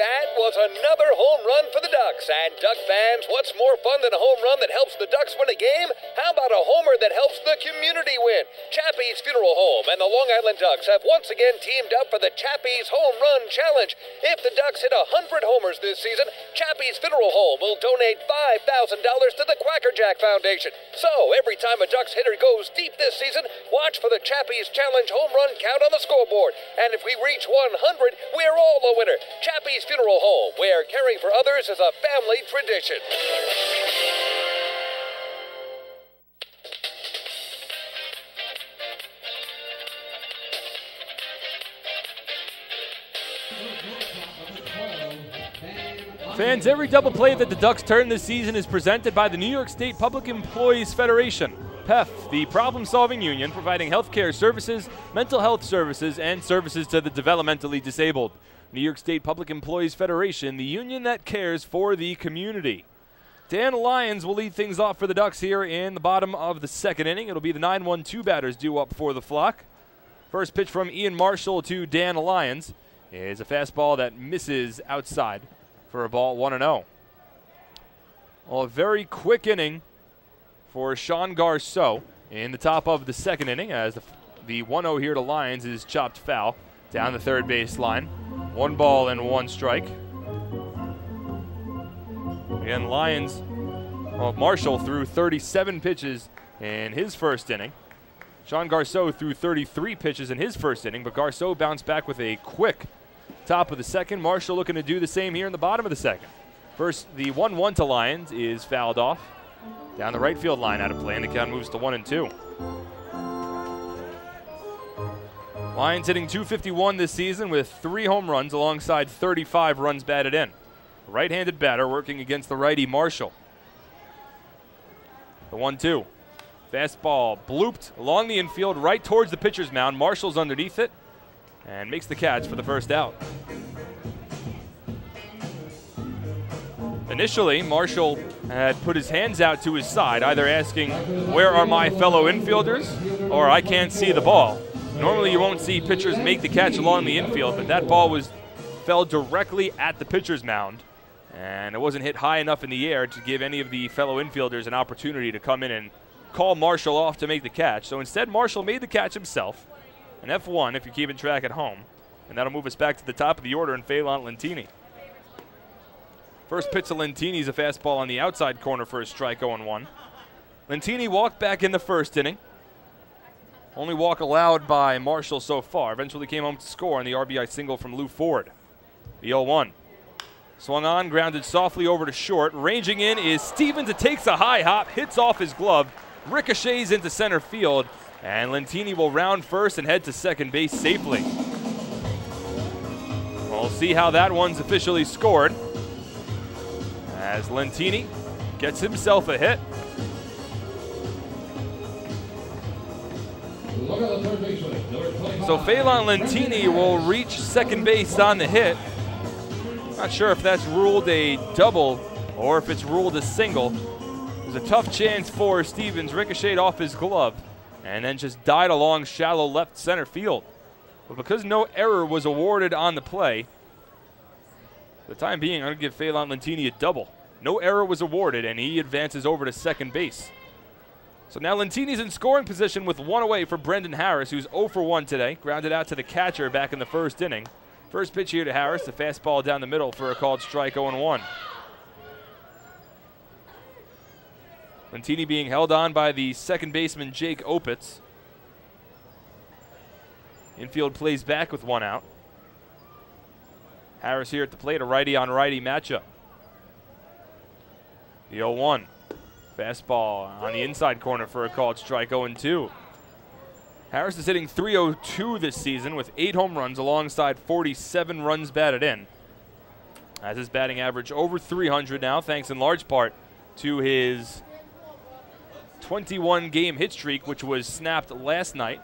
That was another home run for the Ducks. And Duck fans, what's more fun than a home run that helps the Ducks win a game? How about a homer that helps the community win? Chappie's Funeral Home and the Long Island Ducks have once again teamed up for the Chappie's Home Run Challenge. If the Ducks hit 100 homers this season, Chappie's Funeral Home will donate $5,000 to the Quackerjack Foundation. So every time a Ducks hitter goes deep this season, watch for the Chappie's Challenge home run count on the scoreboard. And if we reach 100, we're all a winner. Chappie's Funeral Home, where caring for others is a family tradition. Fans, every double play that the Ducks turn this season is presented by the New York State Public Employees Federation, PEF, the problem-solving union providing health care services, mental health services, and services to the developmentally disabled. New York State Public Employees Federation, the union that cares for the community. Dan Lyons will lead things off for the Ducks here in the bottom of the second inning. It'll be the 9-1-2 batters due up for the flock. First pitch from Ian Marshall to Dan Lyons is a fastball that misses outside for a ball, 1-0. Well, a very quick inning for Sean Garceau in the top of the second inning, as the 1-0 here to Lyons is chopped foul down the third base line. 1-1 strike. Again, Marshall threw 37 pitches in his first inning. Sean Garceau threw 33 pitches in his first inning, but Garceau bounced back with a quick top of the second. Marshall looking to do the same here in the bottom of the second. First, the 1-1 to Lyons is fouled off down the right field line out of play, and the count moves to 1-2. Lyons hitting .251 this season with 3 home runs alongside 35 runs batted in. Right-handed batter working against the righty Marshall. The 1-2. Fastball blooped along the infield right towards the pitcher's mound. Marshall's underneath it and makes the catch for the first out. Initially, Marshall had put his hands out to his side, either asking, "Where are my fellow infielders?" or "I can't see the ball." Normally you won't see pitchers make the catch along the infield, but that ball fell directly at the pitcher's mound, and it wasn't hit high enough in the air to give any of the fellow infielders an opportunity to come in and call Marshall off to make the catch. So instead, Marshall made the catch himself, an F1 if you're keeping track at home, and that'll move us back to the top of the order in Phelan Lentini. First pitch to Lentini is a fastball on the outside corner for a strike, 0-1. Lentini walked back in the first inning. Only walk allowed by Marshall so far. Eventually came home to score on the RBI single from Lou Ford. The 0-1. Swung on, grounded softly over to short. Ranging in is Stevens. It takes a high hop, hits off his glove, ricochets into center field, and Lentini will round first and head to second base safely. We'll see how that one's officially scored as Lentini gets himself a hit. So Phelan Lentini will reach second base on the hit. Not sure if that's ruled a double or if it's ruled a single. There's a tough chance for Stevens, ricocheted off his glove and then just died along shallow left center field. But because no error was awarded on the play, for the time being, I'm going to give Phelan Lentini a double. No error was awarded, and he advances over to second base. So now Lentini's in scoring position with one away for Brendan Harris, who's 0 for 1 today. Grounded out to the catcher back in the first inning. First pitch here to Harris, the fastball down the middle for a called strike, 0-1. Lentini being held on by the second baseman Jake Opitz. Infield plays back with one out. Harris here at the plate, a righty on righty matchup. The 0-1. Fastball on the inside corner for a called strike, 0-2. Harris is hitting .302 this season with 8 home runs alongside 47 runs batted in. Has his batting average over 300 now, thanks in large part to his 21-game hit streak, which was snapped last night.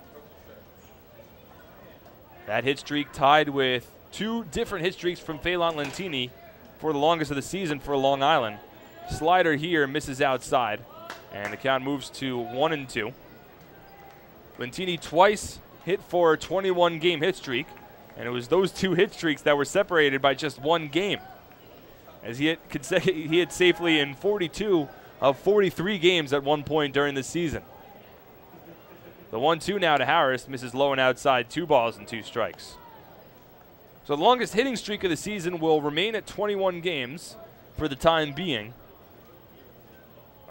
That hit streak tied with 2 different hit streaks from Phelan Lentini for the longest of the season for Long Island. Slider here misses outside, and the count moves to 1-2. Lentini twice hit for a 21-game hit streak, and it was those 2 hit streaks that were separated by just 1 game, as he hit safely in 42 of 43 games at one point during the season. The 1-2 now to Harris, misses low and outside, 2 balls and 2 strikes. So the longest hitting streak of the season will remain at 21 games for the time being.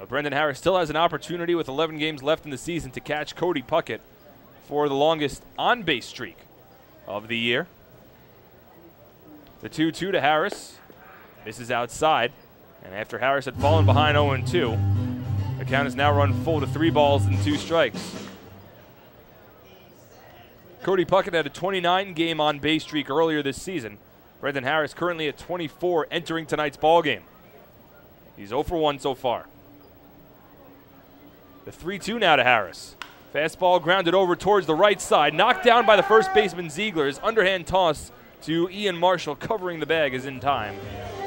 Brendan Harris still has an opportunity with 11 games left in the season to catch Cody Puckett for the longest on-base streak of the year. The 2-2 to Harris. Misses outside. And after Harris had fallen behind 0-2, the count has now run full to 3 balls and 2 strikes. Cody Puckett had a 29-game on-base streak earlier this season. Brendan Harris currently at 24 entering tonight's ballgame. He's 0 for 1 so far. The 3-2 now to Harris. Fastball grounded over towards the right side. Knocked down by the first baseman Ziegler. His underhand toss to Ian Marshall covering the bag is in time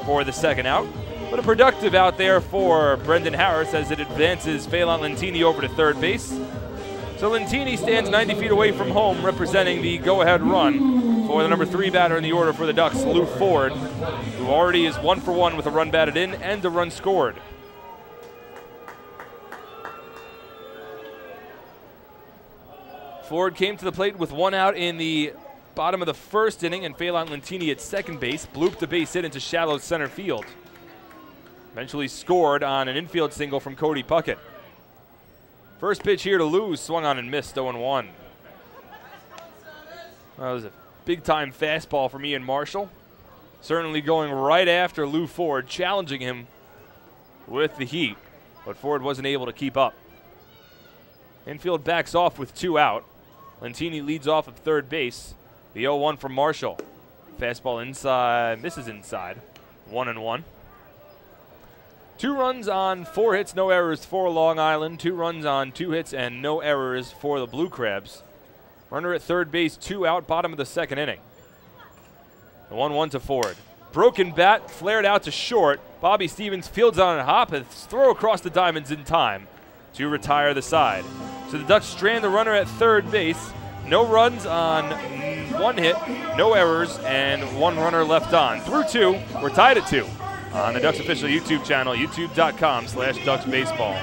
for the second out. But a productive out there for Brendan Harris as it advances Phelan Lentini over to third base. So Lentini stands 90 feet away from home, representing the go-ahead run for the number 3 batter in the order for the Ducks, Lou Ford, who already is 1 for 1 with a run batted in and a run scored. Ford came to the plate with 1 out in the bottom of the first inning, and Phelan Lentini at second base blooped the base hit into shallow center field. Eventually scored on an infield single from Cody Puckett. First pitch here to Lou, swung on and missed, 0-1. That was a big-time fastball from Ian Marshall. Certainly going right after Lou Ford, challenging him with the heat, but Ford wasn't able to keep up. Infield backs off with 2 out. Lentini leads off at third base. The 0-1 from Marshall. Fastball inside, misses inside. 1-1. 2 runs on 4 hits, no errors for Long Island. 2 runs on 2 hits and no errors for the Blue Crabs. Runner at third base, 2 out, bottom of the second inning. The 1-1 to Ford. Broken bat, flared out to short. Bobby Stevens fields on a hop and throw across the diamonds in time to retire the side. So the Ducks strand the runner at third base. No runs on 1 hit, no errors, and 1 runner left on. Through 2, we're tied at 2 on the Ducks official YouTube channel, youtube.com/DucksBaseball.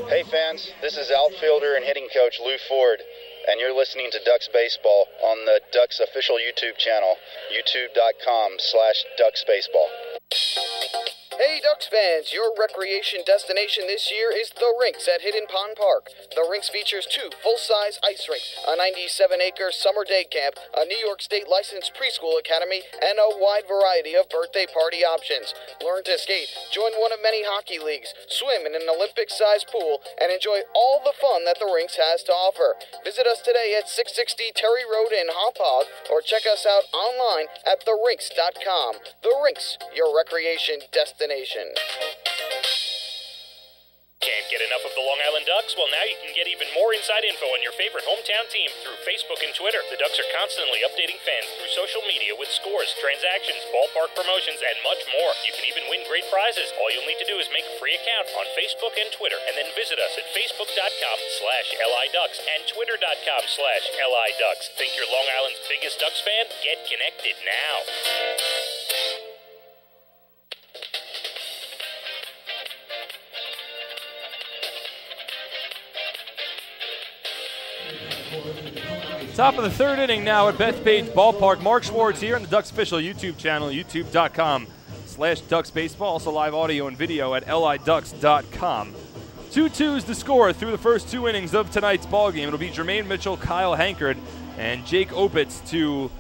Hey fans, this is outfielder and hitting coach Lou Ford, and you're listening to Ducks Baseball on the Ducks official YouTube channel, youtube.com/DucksBaseball. Hey Ducks fans, your recreation destination this year is The Rinks at Hidden Pond Park. The Rinks features 2 full-size ice rinks, a 97-acre summer day camp, a New York State licensed preschool academy, and a wide variety of birthday party options. Learn to skate, join one of many hockey leagues, swim in an Olympic-sized pool, and enjoy all the fun that The Rinks has to offer. Visit us today at 660 Terry Road in Hauppauge, or check us out online at therinks.com. The Rinks, your recreation destination. Can't get enough of the Long Island Ducks? Well, now you can get even more inside info on your favorite hometown team through Facebook and Twitter. The Ducks are constantly updating fans through social media with scores, transactions, ballpark promotions, and much more. You can even win great prizes. All you'll need to do is make a free account on Facebook and Twitter, and then visit us at facebook.com/LIDucks and twitter.com/LIDucks. Think you're Long Island's biggest Ducks fan? Get connected now. Top of the third inning now at Bethpage Ballpark. Mark Schwartz here on the Ducks official YouTube channel, youtube.com/Ducks Baseball. Also live audio and video at liducks.com. 2-2 is the score through the first 2 innings of tonight's ballgame. It'll be Jermaine Mitchell, Kyle Hankard, and Jake Opitz to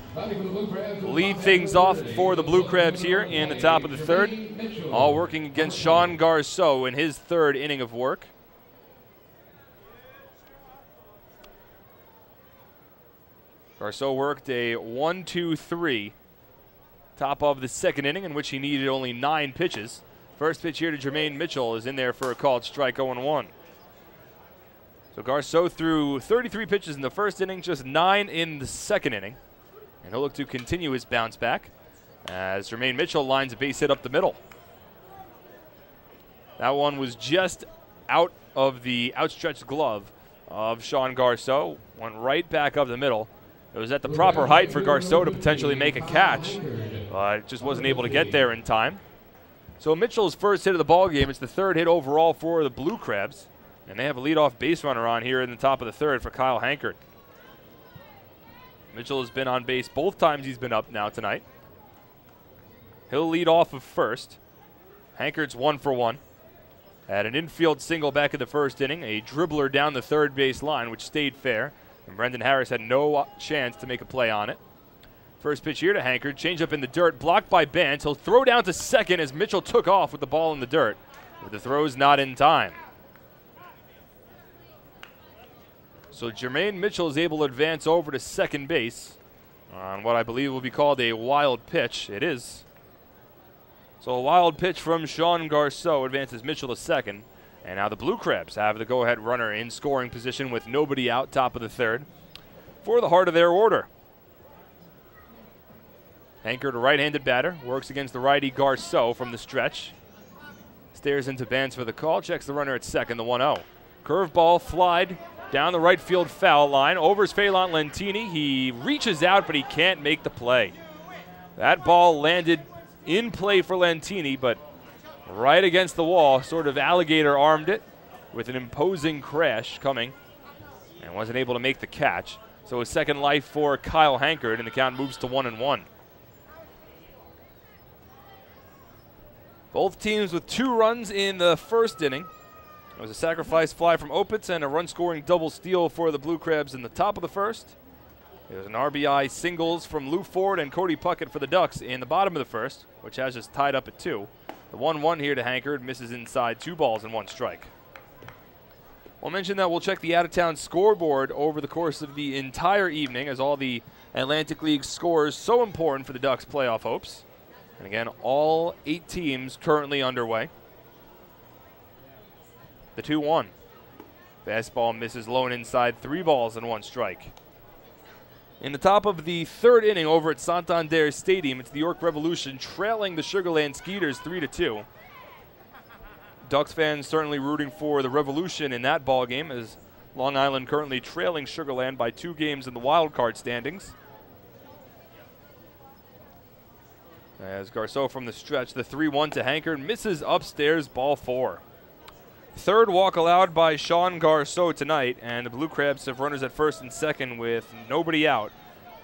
lead things off for the Blue Crabs here in the top of the third. All working against Sean Garceau in his third inning of work. Garceau worked a 1-2-3 top of the second inning in which he needed only 9 pitches. First pitch here to Jermaine Mitchell is in there for a called strike 0-1. So Garceau threw 33 pitches in the first inning, just 9 in the second inning. And he'll look to continue his bounce back as Jermaine Mitchell lines a base hit up the middle. That one was just out of the outstretched glove of Sean Garceau. Went right back up the middle. It was at the proper height for Garceau to potentially make a catch, but just wasn't able to get there in time. So Mitchell's first hit of the ball game. It's the third hit overall for the Blue Crabs, and they have a leadoff base runner on here in the top of the third for Kyle Hankard. Mitchell has been on base both times he's been up now tonight. He'll lead off of first. Hankard's 1 for 1. Had an infield single back in the first inning, a dribbler down the third base line, which stayed fair. And Brendan Harris had no chance to make a play on it. First pitch here to Hankard. Change up in the dirt, blocked by Bance. He'll throw down to second as Mitchell took off with the ball in the dirt. But the throw's not in time. So Jermaine Mitchell is able to advance over to second base on what I believe will be called a wild pitch. It is. So a wild pitch from Sean Garceau advances Mitchell to second. And now the Blue Crabs have the go-ahead runner in scoring position with nobody out, top of the third, for the heart of their order. Hankard, a right-handed batter, works against the righty Garceau from the stretch. Stares into Bance for the call, checks the runner at second, the 1-0. Curveball flied down the right field foul line, overs Phelan Lentini. He reaches out, but he can't make the play. That ball landed in play for Lentini, but right against the wall, sort of alligator armed it with an imposing crash coming and wasn't able to make the catch. So a second life for Kyle Hankard, and the count moves to 1-1. Both teams with 2 runs in the first inning. It was a sacrifice fly from Opitz and a run-scoring double steal for the Blue Crabs in the top of the first. It was an RBI singles from Lou Ford and Cody Puckett for the Ducks in the bottom of the first, which has us tied up at 2. The 1-1 here to Hankard, misses inside, 2 balls and 1 strike. We'll mention that we'll check the out-of-town scoreboard over the course of the entire evening, as all the Atlantic League scores so important for the Ducks' playoff hopes. And again, all 8 teams currently underway. The 2-1. Fastball misses low and inside, 3 balls and 1 strike. In the top of the third inning over at Santander Stadium, it's the York Revolution trailing the Sugar Land Skeeters 3-2. Ducks fans certainly rooting for the Revolution in that ball game, as Long Island currently trailing Sugar Land by 2 games in the wild card standings. As Garceau from the stretch, the 3-1 to Hankard, misses upstairs, ball 4. Third walk allowed by Sean Garceau tonight, and the Blue Crabs have runners at first and second with nobody out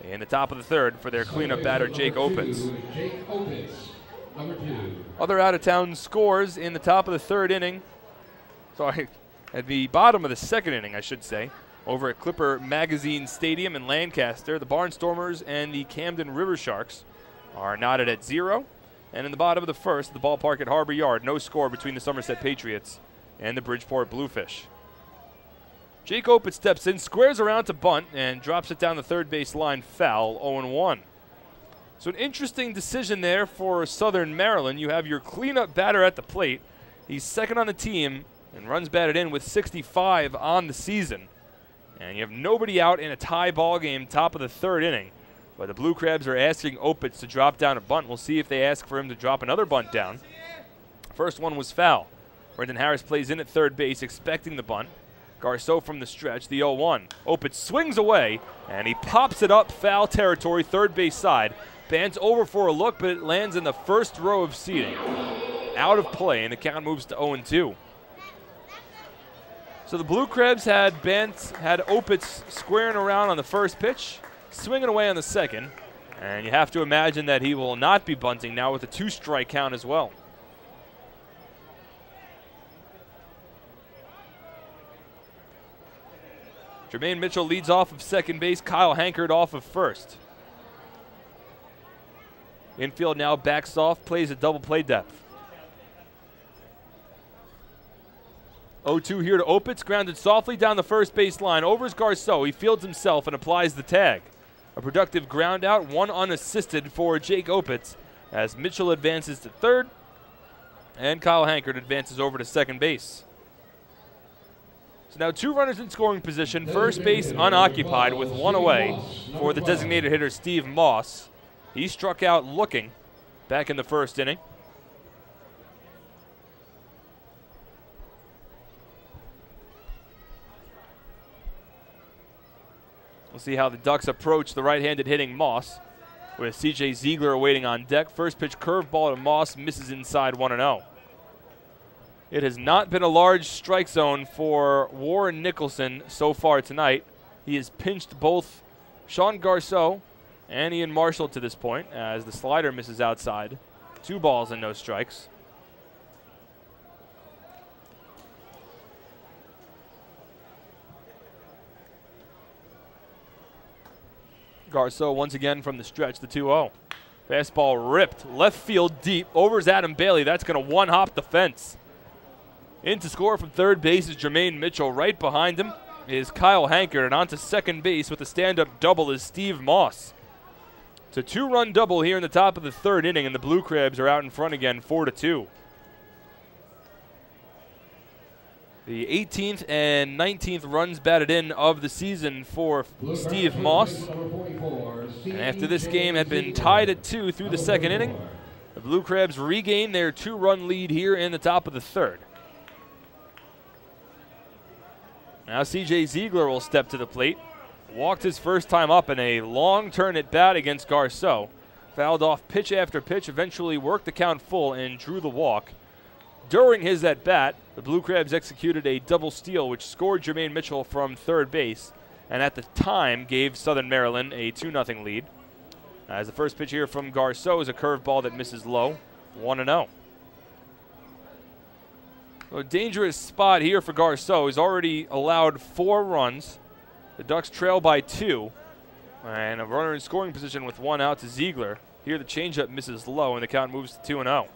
in the top of the third for their cleanup batter, Jake Opitz. number 2. Other out-of-town scores in the top of the third inning. Sorry, at the bottom of the second inning, I should say. Over at Clipper Magazine Stadium in Lancaster, the Barnstormers and the Camden River Sharks are knotted at 0. And in the bottom of the first, the ballpark at Harbor Yard, no score between the Somerset Patriots and the Bridgeport Bluefish. Jake Opitz steps in, squares around to bunt, and drops it down the third base line foul, 0-1. So an interesting decision there for Southern Maryland. You have your cleanup batter at the plate. He's second on the team and runs batted in with 65 on the season. And you have nobody out in a tie ball game, top of the third inning. But the Blue Crabs are asking Opitz to drop down a bunt. We'll see if they ask for him to drop another bunt down. First one was foul. Brendan Harris plays in at third base, expecting the bunt. Garceau from the stretch, the 0-1. Opitz swings away, and he pops it up foul territory, third base side. Bants over for a look, but it lands in the first row of seating. Out of play, and the count moves to 0-2. So the Blue Crabs had Opitz squaring around on the first pitch, swinging away on the second, and you have to imagine that he will not be bunting now with a 2-strike count as well. Jermaine Mitchell leads off of second base, Kyle Hankard off of first. Infield now backs off, plays a double play depth. 0-2 here to Opitz, grounded softly down the first base line. Overs Garceau, he fields himself and applies the tag. A productive ground out, one unassisted for Jake Opitz as Mitchell advances to third and Kyle Hankard advances over to second base. So now 2 runners in scoring position, first base unoccupied with 1 away for the designated hitter Steve Moss. He struck out looking back in the first inning. We'll see how the Ducks approach the right-handed hitting Moss with C.J. Ziegler awaiting on deck. First pitch curveball to Moss, misses inside 1-0. It has not been a large strike zone for Warren Nicholson so far tonight. He has pinched both Sean Garceau and Ian Marshall to this point as the slider misses outside. 2 balls and no strikes. Garceau once again from the stretch, the 2-0. Fastball ripped left field deep. Overs Adam Bailey. That's going to one-hop the fence. In to score from third base is Jermaine Mitchell. Right behind him is Kyle Hankard. And on to second base with a stand-up double is Steve Moss. It's a 2-run double here in the top of the third inning, and the Blue Crabs are out in front again, 4-2. The 18th and 19th runs batted in of the season for Steve Moss. And after this game had been tied at 2 through the second inning, the Blue Crabs regain their 2-run lead here in the top of the third. Now C.J. Ziegler will step to the plate. Walked his first time up in a long turn at bat against Garceau. Fouled off pitch after pitch, eventually worked the count full and drew the walk. During his at-bat, the Blue Crabs executed a double steal which scored Jermaine Mitchell from third base and at the time gave Southern Maryland a 2-0 lead. As the first pitch here from Garceau is a curveball that misses low, 1-0. So a dangerous spot here for Garceau. He's already allowed 4 runs. The Ducks trail by 2. And a runner in scoring position with 1 out to Ziegler. Here the changeup misses low and the count moves to 2-0.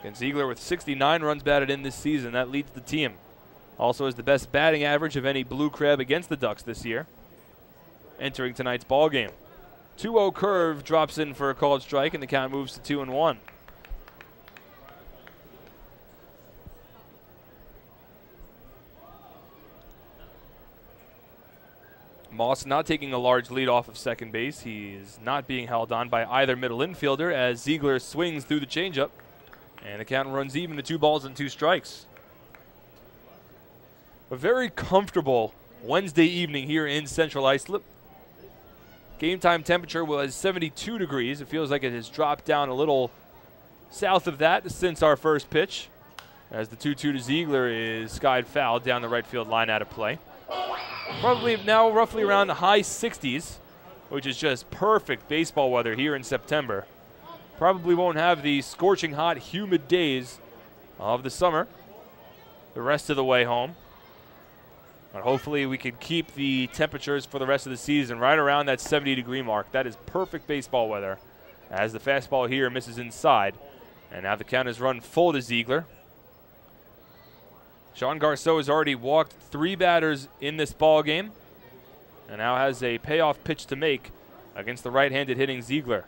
And Ziegler with 69 runs batted in this season. That leads the team. Also has the best batting average of any Blue Crab against the Ducks this year. Entering tonight's ball game. 2-0 curve drops in for a called strike, and the count moves to 2-1. Moss not taking a large lead off of second base. He is not being held on by either middle infielder as Ziegler swings through the changeup. And the count runs even to 2 balls and 2 strikes. A very comfortable Wednesday evening here in Central Islip. Game time temperature was 72 degrees. It feels like it has dropped down a little south of that since our first pitch, as the 2-2 to Ziegler is skied foul down the right field line out of play. Probably now roughly around the high 60s, which is just perfect baseball weather here in September. probably won't have the scorching hot, humid days of the summer the rest of the way home. But hopefully we can keep the temperatures for the rest of the season right around that 70-degree mark. That is perfect baseball weather as the fastball here misses inside. And now the count is run full to Ziegler. Sean Garceau has already walked 3 batters in this ball game and now has a payoff pitch to make against the right-handed hitting Ziegler.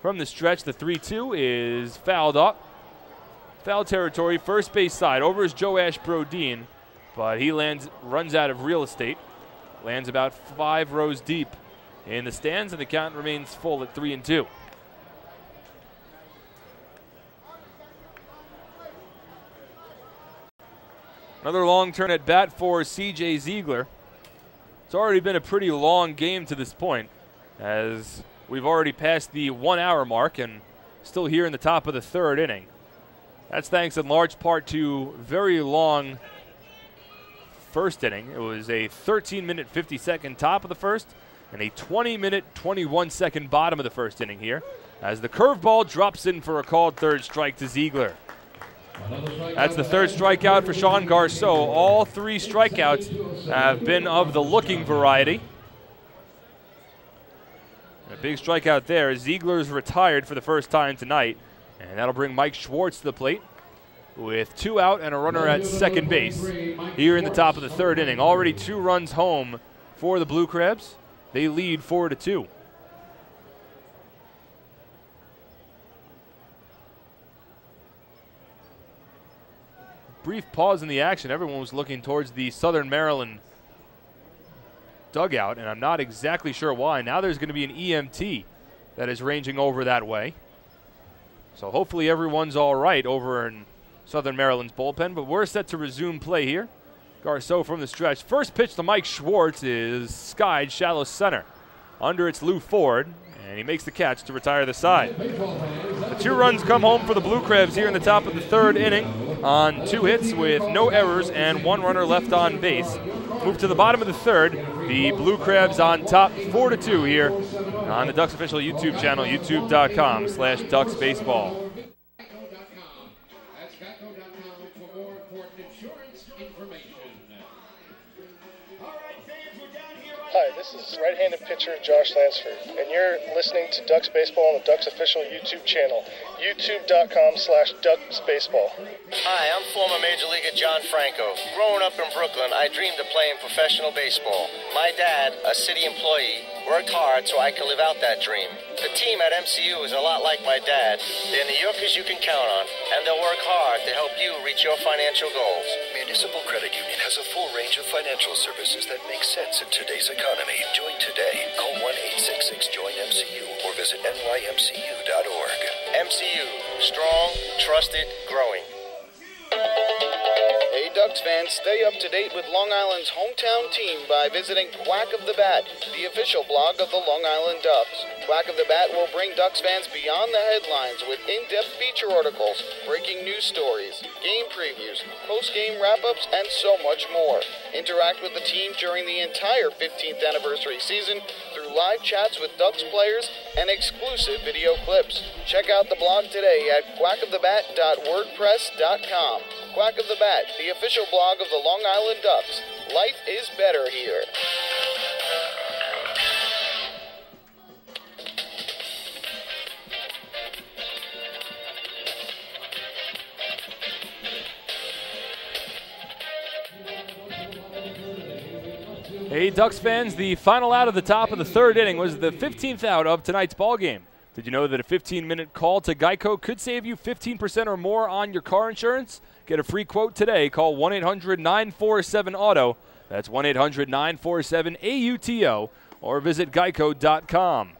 From the stretch, the 3-2 is fouled up. Foul territory, first base side. Over is Joash Brodin, but he runs out of real estate. Lands about 5 rows deep in the stands, and the count remains full at 3-2. Another long turn at bat for C.J. Ziegler. It's already been a pretty long game to this point, as we've already passed the 1-hour mark and still here in the top of the 3rd inning. That's thanks in large part to very long first inning. It was a 13-minute, 50-second top of the first and a 20-minute, 21-second bottom of the first inning here, as the curveball drops in for a called 3rd strike to Ziegler. That's the 3rd strikeout for Sean Garceau. All 3 strikeouts have been of the looking variety. And a big strikeout there. Ziegler's retired for the first time tonight, and that'll bring Mike Schwartz to the plate with 2 out and a runner at second base here in the top of the 3rd inning. Already 2 runs home for the Blue Crabs. They lead 4-2. Brief pause in the action. Everyone was looking towards the Southern Maryland dugout, and I'm not exactly sure why. Now there's going to be an EMT that is ranging over that way. So hopefully everyone's all right over in Southern Maryland's bullpen, but we're set to resume play here. Garceau from the stretch. First pitch to Mike Schwartz is skied shallow center. Under it's Lou Ford, and he makes the catch to retire the side. The 2 runs come home for the Blue Crabs here in the top of the 3rd inning on 2 hits with no errors and 1 runner left on base. Move to the bottom of the 3rd. The Blue Crabs on top 4-2 here on the Ducks official YouTube channel, youtube.com/DucksBaseball. Hi, this is right-handed pitcher Josh Lansford, and you're listening to Ducks Baseball on the Ducks official YouTube channel, youtube.com/DucksBaseball. Hi, I'm former Major Leaguer John Franco. Growing up in Brooklyn, I dreamed of playing professional baseball. My dad, a city employee, worked hard so I could live out that dream. The team at MCU is a lot like my dad. They're New Yorkers you can count on, and they'll work hard to help you reach your financial goals. Municipal Credit Union has a full range of financial services that make sense in today's economy. Join today. Call 1-866-JOIN-MCU or visit nymcu.org. MCU, strong, trusted, growing. Hey Ducks fans, stay up to date with Long Island's hometown team by visiting Quack of the Bat, the official blog of the Long Island Ducks. Quack of the Bat will bring Ducks fans beyond the headlines with in-depth feature articles, breaking news stories, game previews, post-game wrap-ups, and so much more. Interact with the team during the entire 15th anniversary season through live chats with Ducks players and exclusive video clips. Check out the blog today at quackofthebat.wordpress.com. Quack of the Bat, the official blog of the Long Island Ducks. Life is better here. Hey, Ducks fans, the final out of the top of the 3rd inning was the 15th out of tonight's ballgame. Did you know that a 15-minute call to Geico could save you 15% or more on your car insurance? Get a free quote today. Call 1-800-947-AUTO. That's 1-800-947-AUTO. Or visit geico.com.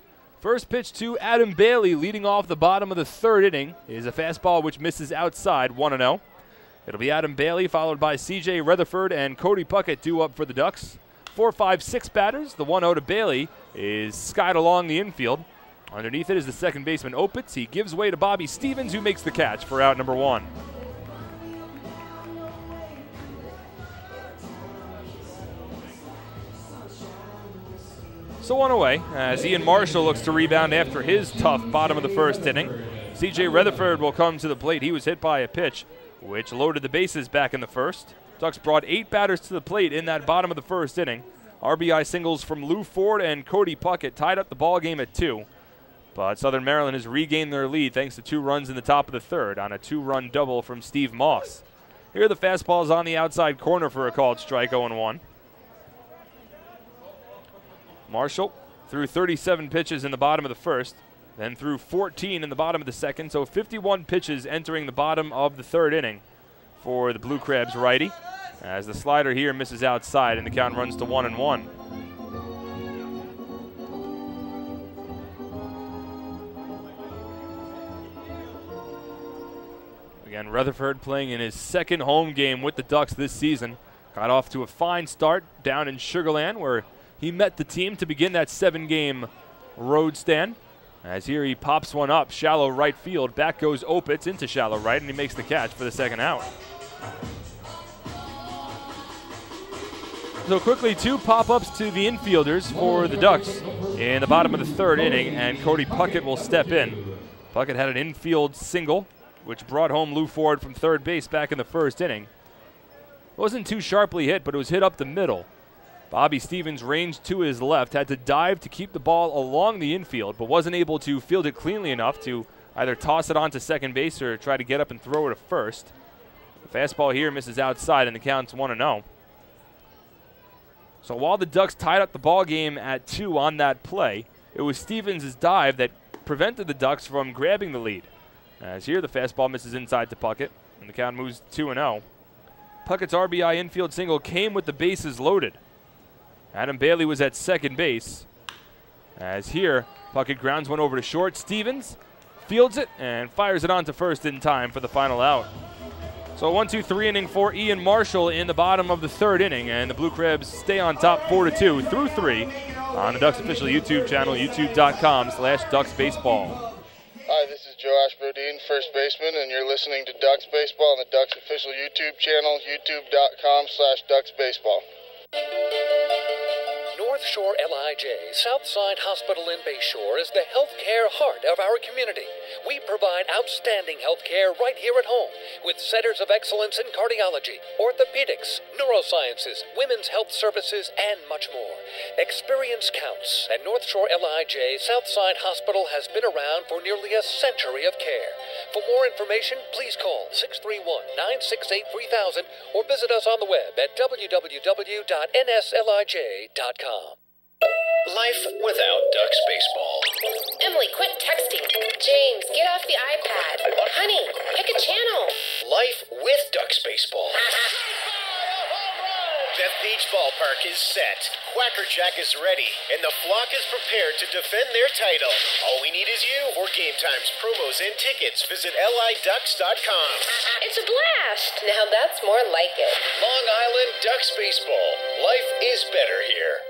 First pitch to Adam Bailey, leading off the bottom of the 3rd inning, is a fastball which misses outside, 1-0. It'll be Adam Bailey, followed by C.J. Rutherford and Cody Puckett due up for the Ducks. 4, 5, 6 batters. The 1-0 to Bailey is skied along the infield. Underneath it is the second baseman Opitz. He gives way to Bobby Stevens, who makes the catch for out number 1. So 1 away as Ian Marshall looks to rebound after his tough bottom of the 1st inning. C.J. Rutherford will come to the plate. He was hit by a pitch, which loaded the bases back in the first. Ducks brought 8 batters to the plate in that bottom of the first inning. RBI singles from Lou Ford and Cody Puckett tied up the ball game at 2. But Southern Maryland has regained their lead thanks to 2 runs in the top of the third on a 2-run double from Steve Moss. Here the fastball is on the outside corner for a called strike, 0-1. Marshall threw 37 pitches in the bottom of the first, then threw 14 in the bottom of the second, so 51 pitches entering the bottom of the third inning for the Blue Crabs righty, as the slider here misses outside and the count runs to 1-1. Again, Rutherford playing in his second home game with the Ducks this season. Got off to a fine start down in Sugar Land, where he met the team to begin that 7-game road stand. As here he pops one up, shallow right field. Back goes Opitz into shallow right, and he makes the catch for the second out. So quickly, 2 pop-ups to the infielders for the Ducks in the bottom of the third inning, and Cody Puckett will step in. Puckett had an infield single, which brought home Lou Ford from third base back in the first inning. It wasn't too sharply hit, but it was hit up the middle. Bobby Stevens ranged to his left, had to dive to keep the ball along the infield, but wasn't able to field it cleanly enough to either toss it onto second base or try to get up and throw it to first. The fastball here misses outside, and the count's 1-0. So while the Ducks tied up the ball game at 2 on that play, it was Stevens' dive that prevented the Ducks from grabbing the lead. As here, the fastball misses inside to Puckett, and the count moves 2-0. Puckett's RBI infield single came with the bases loaded. Adam Bailey was at second base. As here, Puckett grounds one over to short. Stevens fields it and fires it on to first in time for the final out. So a 1-2-3 inning for Ian Marshall in the bottom of the third inning, and the Blue Crabs stay on top 4-2 through 3 on the Ducks official YouTube channel, youtube.com/DucksBaseball. Hi, this is Josh Bodine, first baseman, and you're listening to Ducks Baseball on the Ducks official YouTube channel, youtube.com/DucksBaseball. North Shore LIJ Southside Hospital in Bayshore is the healthcare heart of our community. We provide outstanding healthcare right here at home with centers of excellence in cardiology, orthopedics, neurosciences, women's health services, and much more. Experience counts, and North Shore LIJ Southside Hospital has been around for nearly a century of care. For more information, please call 631-968-3000 or visit us on the web at www.nslij.com. Life without Ducks Baseball. Emily, quit texting. James, get off the iPad. Honey, pick a channel. Life with Ducks Baseball. Bethpage Ballpark is set. Quackerjack is ready, and the flock is prepared to defend their title. All we need is you. For game times, promos, and tickets, visit liducks.com. It's a blast. Now that's more like it. Long Island Ducks Baseball. Life is better here.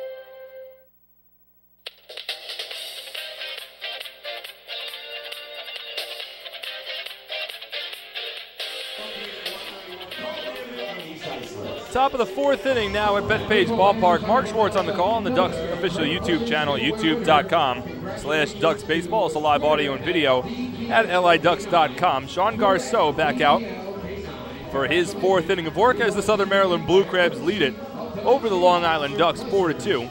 Top of the fourth inning now at Bethpage Ballpark. Mark Schwartz on the call on the Ducks official YouTube channel, youtube.com/DucksBaseball. It's a live audio and video at liducks.com. Sean Garceau back out for his fourth inning of work as the Southern Maryland Blue Crabs lead it over the Long Island Ducks 4-2.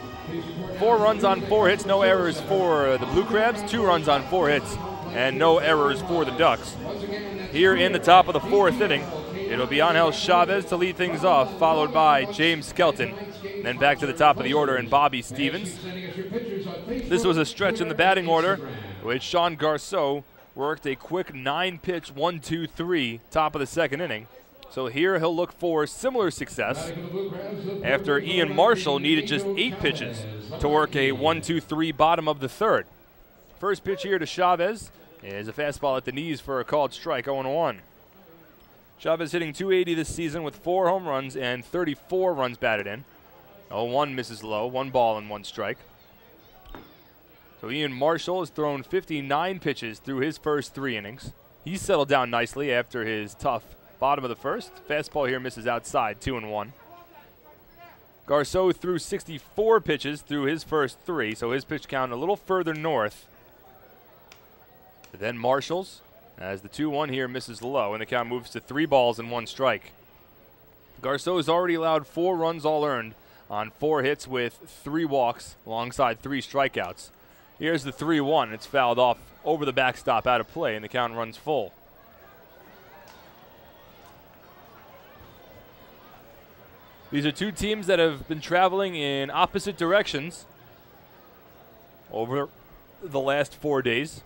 4 runs on 4 hits, no errors for the Blue Crabs. 2 runs on 4 hits and no errors for the Ducks. Here in the top of the fourth inning, it'll be Angel Chavez to lead things off, followed by James Skelton. Then back to the top of the order and Bobby Stevens. This was a stretch in the batting order, which Sean Garceau worked a quick 9-pitch 1-2-3 top of the second inning. So here he'll look for similar success after Ian Marshall needed just 8 pitches to work a 1-2-3 bottom of the third. First pitch here to Chavez is a fastball at the knees for a called strike, 0-1. Chavez hitting .280 this season with 4 home runs and 34 runs batted in. 0-1 misses low, 1 ball and 1 strike. So Ian Marshall has thrown 59 pitches through his first 3 innings. He's settled down nicely after his tough bottom of the first. Fastball here misses outside, 2-1. Garceau threw 64 pitches through his first 3, so his pitch count a little further north than Marshall's. as the 2-1 here misses low, and the count moves to 3 balls and 1 strike. Garceau has already allowed 4 runs all earned on 4 hits with 3 walks alongside 3 strikeouts. Here's the 3-1. It's fouled off over the backstop out of play, and the count runs full. These are 2 teams that have been traveling in opposite directions over the last 4 days.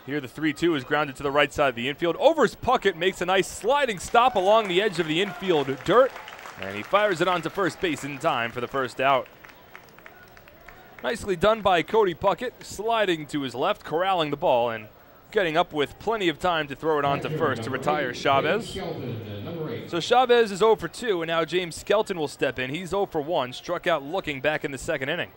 Here the 3-2 is grounded to the right side of the infield. Overs Puckett makes a nice sliding stop along the edge of the infield dirt, and he fires it onto first base in time for the first out. Nicely done by Cody Puckett, sliding to his left, corralling the ball, and getting up with plenty of time to throw it onto first to retire Chavez. So Chavez is 0 for 2, and now James Skelton will step in. He's 0 for 1, struck out looking back in the second inning.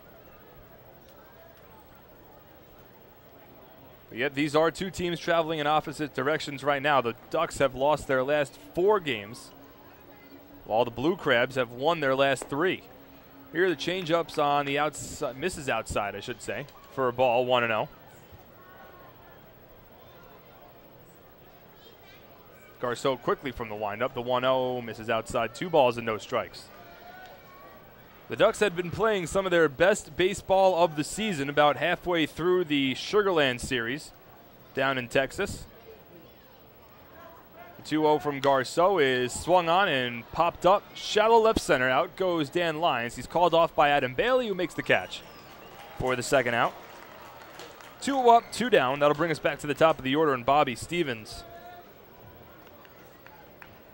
But yet these are 2 teams traveling in opposite directions right now. The Ducks have lost their last 4 games, while the Blue Crabs have won their last 3. Here are the change-ups on the outside, misses outside, I should say, for a ball, 1-0. Garceau quickly from the windup. The 1-0 misses outside, 2 balls and no strikes. The Ducks had been playing some of their best baseball of the season about halfway through the Sugar Land series down in Texas. The 2-0 from Garceau is swung on and popped up. Shallow left center. Out goes Dan Lyons. He's called off by Adam Bailey, who makes the catch for the second out. 2 up, 2 down. That'll bring us back to the top of the order, and Bobby Stevens.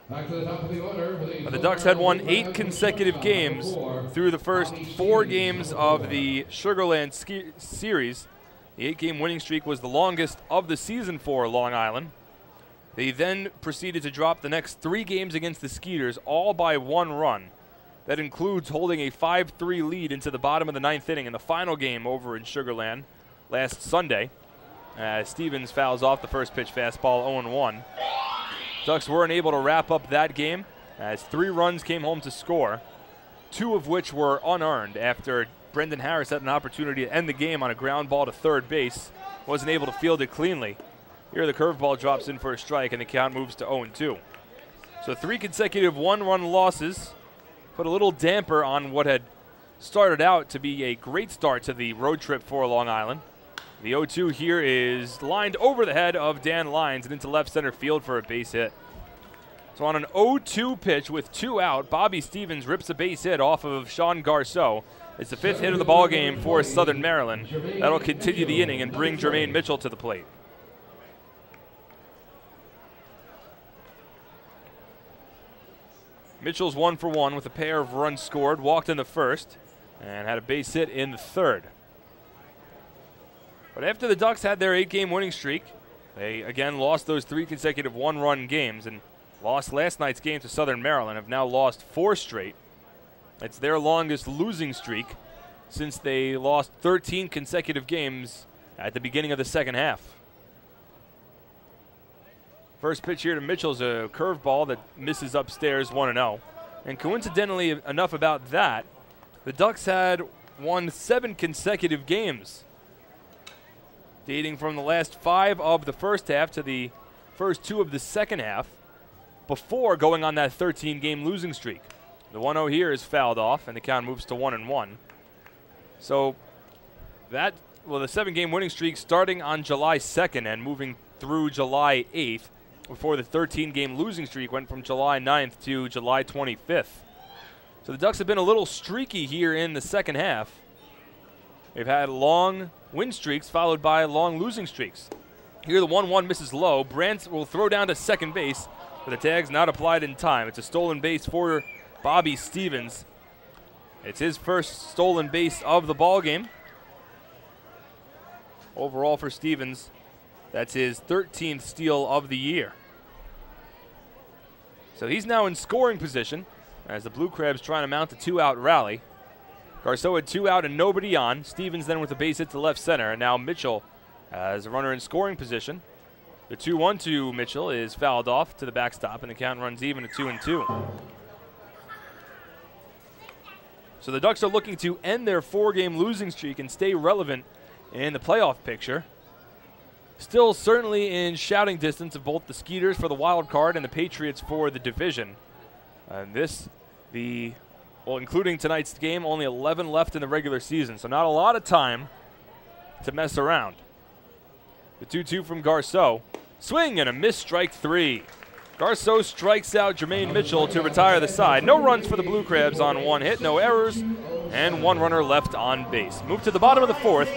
Back to the top of the order. But the Ducks had won 8 consecutive games through the first 4 games of the Sugar Land series. The 8-game winning streak was the longest of the season for Long Island. They then proceeded to drop the next 3 games against the Skeeters, all by 1 run. That includes holding a 5-3 lead into the bottom of the 9th inning in the final game over in Sugar Land last Sunday. Stevens fouls off the first pitch fastball, 0-1. Ducks weren't able to wrap up that game as 3 runs came home to score, 2 of which were unearned after Brendan Harris had an opportunity to end the game on a ground ball to third base, wasn't able to field it cleanly. Here the curveball drops in for a strike and the count moves to 0-2. So 3 consecutive 1-run losses put a little damper on what had started out to be a great start to the road trip for Long Island. The 0-2 here is lined over the head of Dan Lyons and into left center field for a base hit. So on an 0-2 pitch with 2 out, Bobby Stevens rips a base hit off of Sean Garceau. It's the 5th hit of the ball game for Southern Maryland. That'll continue the inning and bring Jermaine Mitchell to the plate. Mitchell's 1 for 1 with a pair of runs scored, walked in the first, and had a base hit in the third. But after the Ducks had their 8-game winning streak, they again lost those 3 consecutive 1-run games and lost last night's game to Southern Maryland, have now lost 4 straight. It's their longest losing streak since they lost 13 consecutive games at the beginning of the second half. First pitch here to Mitchell's a curveball that misses upstairs, 1-0. And coincidentally enough about that, the Ducks had won 7 consecutive games, dating from the last 5 of the first half to the first 2 of the second half, before going on that 13-game losing streak. The 1-0 here is fouled off, and the count moves to 1-1. So that, well, the 7-game winning streak starting on July 2nd and moving through July 8th, before the 13-game losing streak went from July 9th to July 25th. So the Ducks have been a little streaky here in the second half. They've had long win streaks followed by long losing streaks. Here the 1-1 misses low. Brandt will throw down to second base, but the tag's not applied in time. It's a stolen base for Bobby Stevens. It's his first stolen base of the ball game. Overall for Stevens, that's his 13th steal of the year. So he's now in scoring position as the Blue Crabs trying to mount a 2-out rally. Garceau had 2 out and nobody on. Stevens then with a base hit to left center, and now Mitchell as a runner in scoring position. The 2-1 to Mitchell is fouled off to the backstop, and the count runs even at 2-2. So the Ducks are looking to end their 4-game losing streak and stay relevant in the playoff picture. still certainly in shouting distance of both the Skeeters for the wild card and the Patriots for the division. And including tonight's game, only 11 left in the regular season, so not a lot of time to mess around. The 2-2 from Garceau. Swing and a missed strike 3. Garceau strikes out Jermaine Mitchell to retire the side. No runs for the Blue Crabs on 1 hit, no errors, and 1 runner left on base. Move to the bottom of the 4th.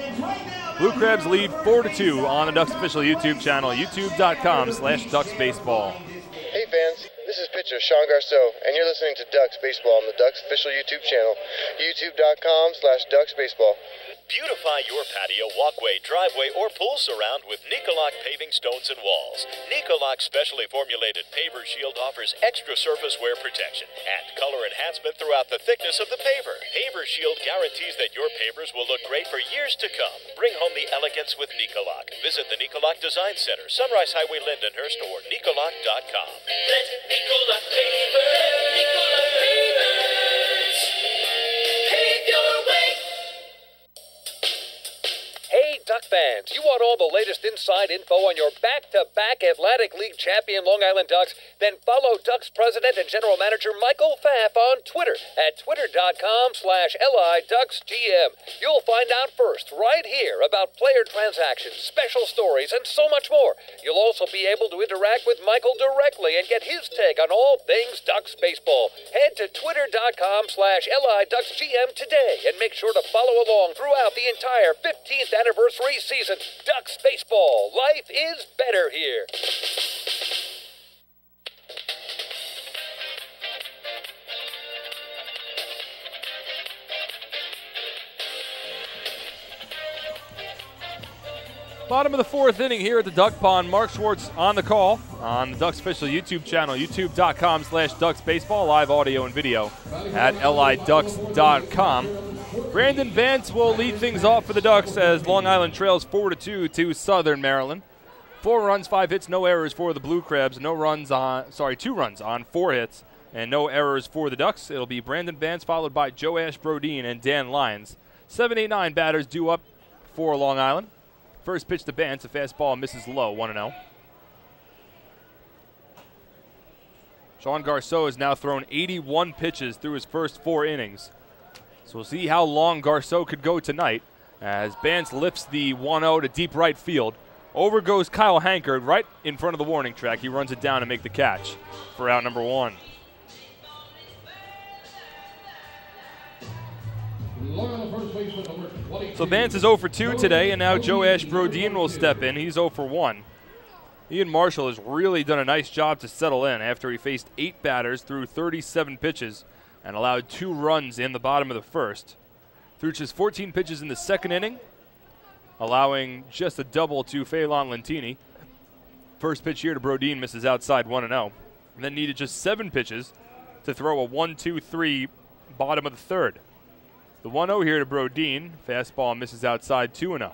Blue Crabs lead 4-2 on the Ducks official YouTube channel, youtube.com/DucksBaseball. Hey fans, this is pitcher Sean Garceau, and you're listening to Ducks Baseball on the Ducks official YouTube channel, youtube.com/DucksBaseball. Beautify your patio, walkway, driveway, or pool surround with Nicolak paving stones and walls. Nicolak's specially formulated paver shield offers extra surface wear protection and color enhancement throughout the thickness of the paver. Paver shield guarantees that your pavers will look great for years to come. Bring home the elegance with Nicolak. Visit the Nicolak Design Center, Sunrise Highway, Lindenhurst, or Nicolak.com. Let Nicolak Pavers, Nicolak Pavers, pave your way. Hey, Duck fans, you want all the latest inside info on your back-to-back Atlantic League champion Long Island Ducks? Then follow Ducks president and general manager Michael Pfaff on Twitter at twitter.com/LIDucksGM. You'll find out first right here about player transactions, special stories, and so much more. You'll also be able to interact with Michael directly and get his take on all things Ducks baseball. Head to twitter.com/LIDucksGM today and make sure to follow along throughout the entire 15th anniversary season. Ducks baseball. Life is better here. Bottom of the 4th inning here at the Duck Pond. Mark Schwartz on the call on the Ducks official YouTube channel, youtube.com/DucksBaseball, live audio and video at LIDucks.com. Brandon Vance will lead things off for the Ducks as Long Island trails 4-2 to Southern Maryland. 4 runs, 5 hits, no errors for the Blue Crabs. 2 runs on 4 hits, and no errors for the Ducks. It'll be Brandon Vance followed by Joash Brodeen and Dan Lyons. 7-8-9 batters due up for Long Island. First pitch to Vance, a fastball misses low, 1-0. Sean Garceau has now thrown 81 pitches through his first 4 innings. So we'll see how long Garceau could go tonight as Vance lifts the 1-0 to deep right field. Over goes Kyle Hankard right in front of the warning track. He runs it down to make the catch for out number 1. So Vance is 0 for 2 today, and now Joash Brodeen will step in. He's 0 for 1. Ian Marshall has really done a nice job to settle in after he faced 8 batters through 37 pitches and allowed 2 runs in the bottom of the first. Threw just 14 pitches in the second inning, allowing just a double to Phelan Lentini. First pitch here to Brodeen misses outside 1-0. And then needed just 7 pitches to throw a 1-2-3 bottom of the third. The 1-0 here to Brodeen. Fastball misses outside 2-0.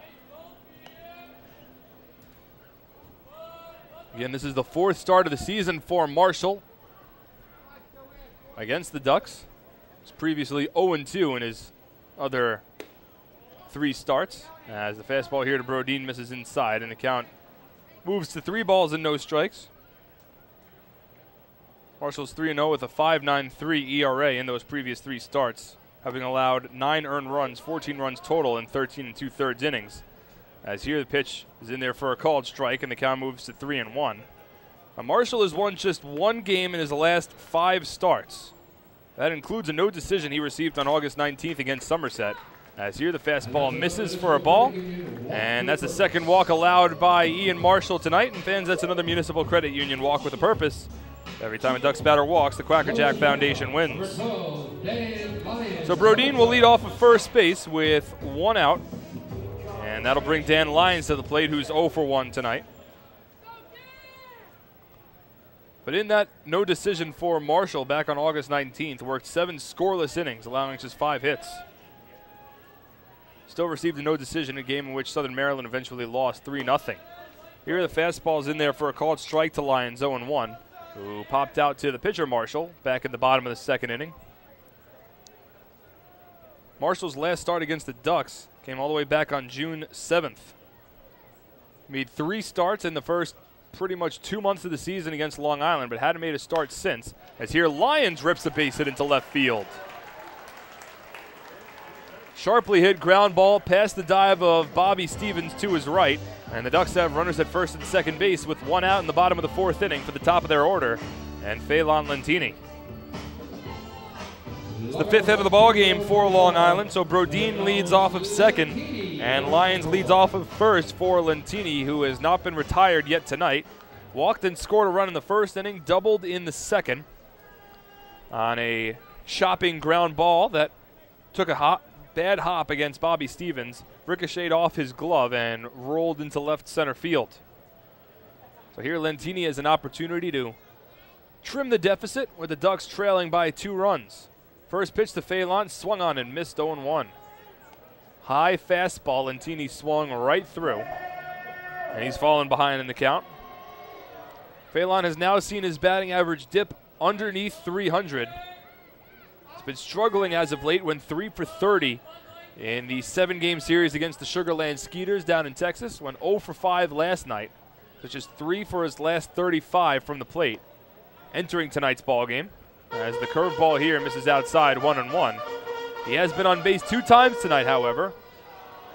Again, this is the 4th start of the season for Marshall against the Ducks. He was previously 0-2 in his other 3 starts. As the fastball here to Brodeen misses inside, and the count moves to 3 balls and no strikes. Marshall's 3-0 with a 5.93 ERA in those previous 3 starts, having allowed 9 earned runs, 14 runs total in 13 2/3 innings. As here the pitch is in there for a called strike, and the count moves to 3-1. Now Marshall has won just 1 game in his last 5 starts. That includes a no decision he received on August 19th against Somerset. As here the fastball misses for a ball, and that's a second walk allowed by Ian Marshall tonight. And fans, that's another Municipal Credit Union walk with a purpose. Every time a Ducks batter walks, the Quackerjack Foundation wins. So Brodeen will lead off of first base with 1 out, and that'll bring Dan Lyons to the plate, who's 0 for 1 tonight. But in that no decision for Marshall back on August 19th, worked 7 scoreless innings, allowing just 5 hits. Still received a no decision in a game in which Southern Maryland eventually lost 3-0. Here the fastball's in there for a called strike to Lyons, 0-1, who popped out to the pitcher Marshall back at the bottom of the second inning. Marshall's last start against the Ducks came all the way back on June 7th. Made 3 starts in the first pretty much 2 months of the season against Long Island, but hadn't made a start since. As here, Lyons rips a base hit into left field. Sharply hit ground ball past the dive of Bobby Stevens to his right, and the Ducks have runners at first and second base with 1 out in the bottom of the 4th inning for the top of their order, and Phelan Lentini. It's the 5th hit of the ball game for Long Island, so Brodin leads off of second, and Lyons leads off of first for Lentini, who has not been retired yet tonight. Walked and scored a run in the 1st inning, doubled in the 2nd on a chopping ground ball that took a bad hop against Bobby Stevens, ricocheted off his glove and rolled into left center field. So here Lentini has an opportunity to trim the deficit with the Ducks trailing by 2 runs. First pitch to Phelan, swung on and missed 0-1. High fastball, Lentini swung right through, and he's fallen behind in the count. Phelan has now seen his batting average dip underneath 300. He's been struggling as of late, went 3 for 30 in the 7-game series against the Sugar Land Skeeters down in Texas. Went 0 for 5 last night, so just 3 for his last 35 from the plate. Entering tonight's ball game, as the curveball here misses outside 1-1. He has been on base 2 times tonight, however.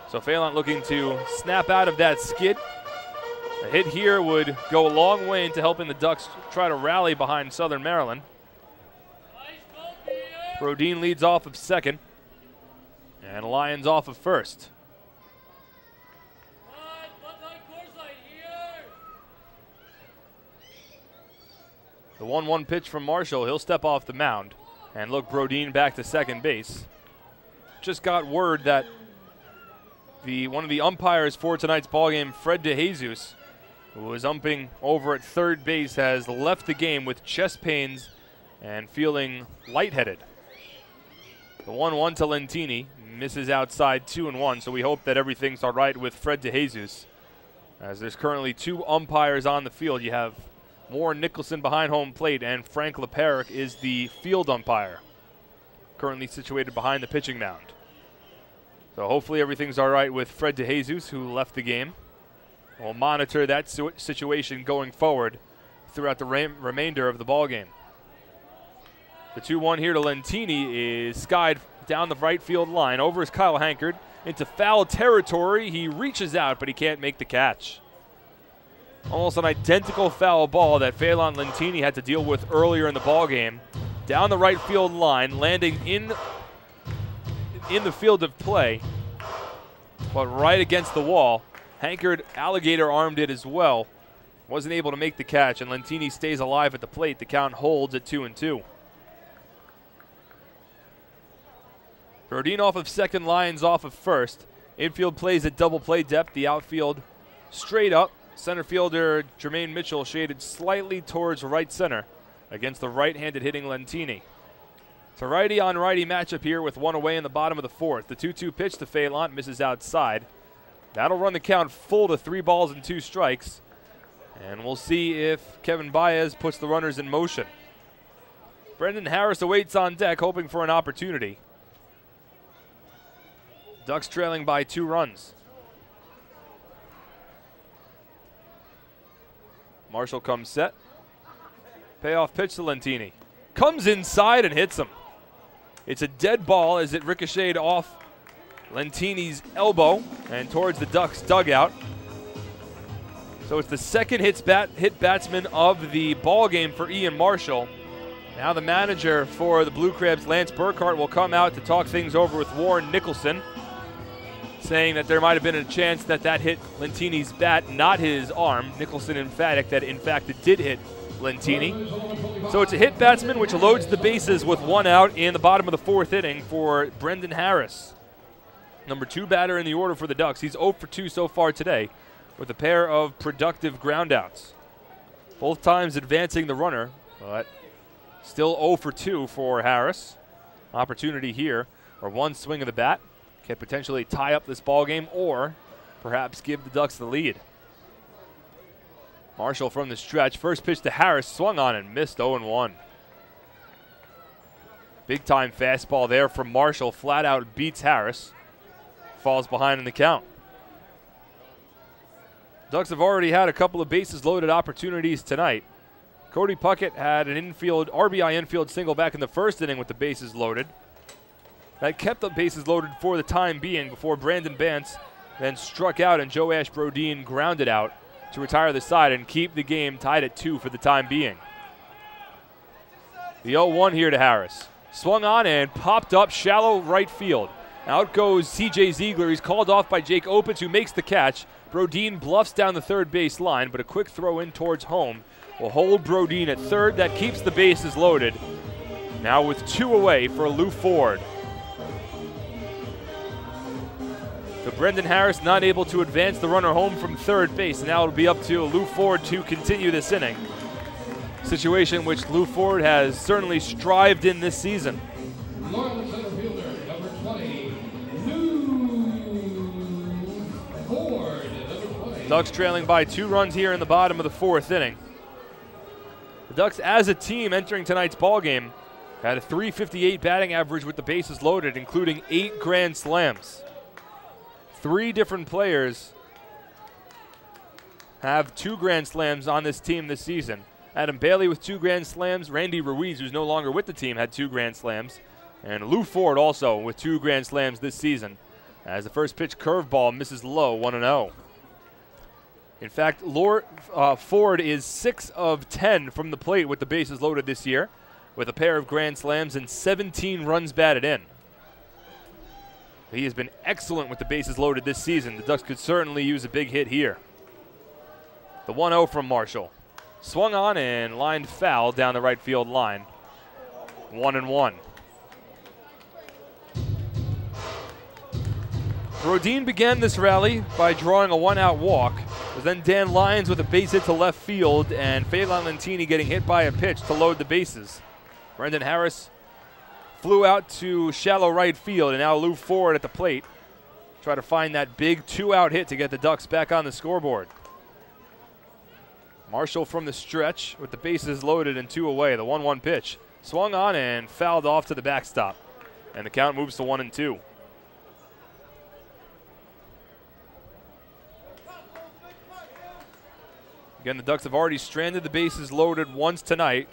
So Phelan looking to snap out of that skid. A hit here would go a long way into helping the Ducks try to rally behind Southern Maryland. Brodin leads off of second, and Lyons off of first. The 1-1 pitch from Marshall. He'll step off the mound and look Brodin back to second base. Just got word that one of the umpires for tonight's ballgame, Fred DeJesus, who was umping over at third base, has left the game with chest pains and feeling lightheaded. The 1-1 to Lentini misses outside 2-1, so we hope that everything's all right with Fred DeJesus. As there's currently 2 umpires on the field. You have Warren Nicholson behind home plate, and Frank LePeric is the field umpire, currently situated behind the pitching mound. So hopefully everything's all right with Fred DeJesus, who left the game. We'll monitor that situation going forward throughout the remainder of the ballgame. The 2-1 here to Lentini is skied down the right field line. Over is Kyle Hankard into foul territory. He reaches out, but he can't make the catch. Almost an identical foul ball that Phelan Lentini had to deal with earlier in the ballgame. Down the right field line, landing in the field of play, but right against the wall. Hankard alligator armed it as well. Wasn't able to make the catch, and Lentini stays alive at the plate. The count holds at 2-2. Brodin off of second, Lyons off of first. Infield plays at double play depth. The outfield straight up. Center fielder Jermaine Mitchell shaded slightly towards right center against the right-handed hitting Lentini. It's a righty-on-righty matchup here with 1 away in the bottom of the 4th. The 2-2 pitch to Phelan misses outside. That'll run the count full to 3 balls and 2 strikes. And we'll see if Kevin Baez puts the runners in motion. Brendan Harris awaits on deck, hoping for an opportunity. Ducks trailing by 2 runs. Marshall comes set. Payoff pitch to Lentini. Comes inside and hits him. It's a dead ball as it ricocheted off Lentini's elbow and towards the Ducks dugout. So it's the second hit batsman of the ball game for Ian Marshall. Now the manager for the Blue Crabs, Lance Burkhart, will come out to talk things over with Warren Nicholson, saying that there might have been a chance that hit Lentini's bat, not his arm. Nicholson emphatic that, in fact, it did hit Lentini. So it's a hit batsman, which loads the bases with 1 out in the bottom of the 4th inning for Brendan Harris. Number 2 batter in the order for the Ducks. He's 0 for 2 so far today with a pair of productive groundouts. Both times advancing the runner, but still 0 for 2 for Harris. Opportunity here, or 1 swing of the bat can potentially tie up this ball game or perhaps give the Ducks the lead. Marshall from the stretch. First pitch to Harris, swung on and missed 0-1. Big time fastball there from Marshall. Flat out beats Harris. Falls behind in the count. Ducks have already had a couple of bases loaded opportunities tonight. Cody Puckett had an RBI infield single back in the first inning with the bases loaded. That kept the bases loaded for the time being before Brandon Bance then struck out and Joe Ash Brodin grounded out to retire the side and keep the game tied at 2 for the time being. The 0-1 here to Harris. Swung on and popped up shallow right field. Out goes C.J. Ziegler. He's called off by Jake Opitz, who makes the catch. Brodin bluffs down the third base line, but a quick throw in towards home will hold Brodin at third. That keeps the bases loaded. Now with 2 away for Lou Ford. So Brendan Harris not able to advance the runner home from third base. And now it'll be up to Lou Ford to continue this inning. Situation which Lou Ford has certainly strived in this season. Loyal center fielder, number 20, Lou Ford. Number 20. Ducks trailing by 2 runs here in the bottom of the 4th inning. The Ducks as a team entering tonight's ballgame had a .358 batting average with the bases loaded, including 8 grand slams. 3 different players have 2 grand slams on this team this season. Adam Bailey with 2 grand slams. Randy Ruiz, who's no longer with the team, had 2 grand slams. And Lou Ford also with 2 grand slams this season. As the first pitch curveball misses low, 1-0. In fact, Ford is 6 of 10 from the plate with the bases loaded this year, with a pair of grand slams and 17 runs batted in. He has been excellent with the bases loaded this season. The Ducks could certainly use a big hit here. The 1-0 from Marshall. Swung on and lined foul down the right field line. 1-1. Brodin began this rally by drawing a 1-out walk. It was then Dan Lyons with a base hit to left field and Phelan Lentini getting hit by a pitch to load the bases. Brendan Harris flew out to shallow right field, and now Lou Ford at the plate. Try to find that big 2-out hit to get the Ducks back on the scoreboard. Marshall from the stretch with the bases loaded and 2 away. The 1-1 pitch. Swung on and fouled off to the backstop. And the count moves to 1-2. Again, the Ducks have already stranded the bases loaded once tonight.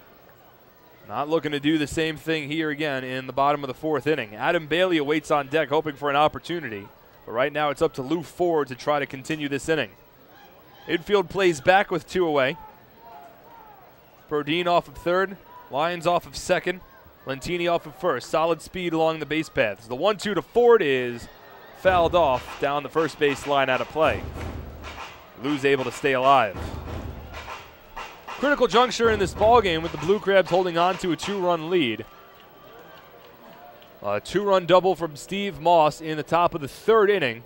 Not looking to do the same thing here again in the bottom of the 4th inning. Adam Bailey awaits on deck hoping for an opportunity. But right now it's up to Lou Ford to try to continue this inning. Infield plays back with 2 away. Brodin off of third. Lyons off of second. Lentini off of first. Solid speed along the base paths. The 1-2 to Ford is fouled off down the first base line out of play. Lou's able to stay alive. Critical juncture in this ballgame with the Blue Crabs holding on to a 2-run lead. A 2-run double from Steve Moss in the top of the 3rd inning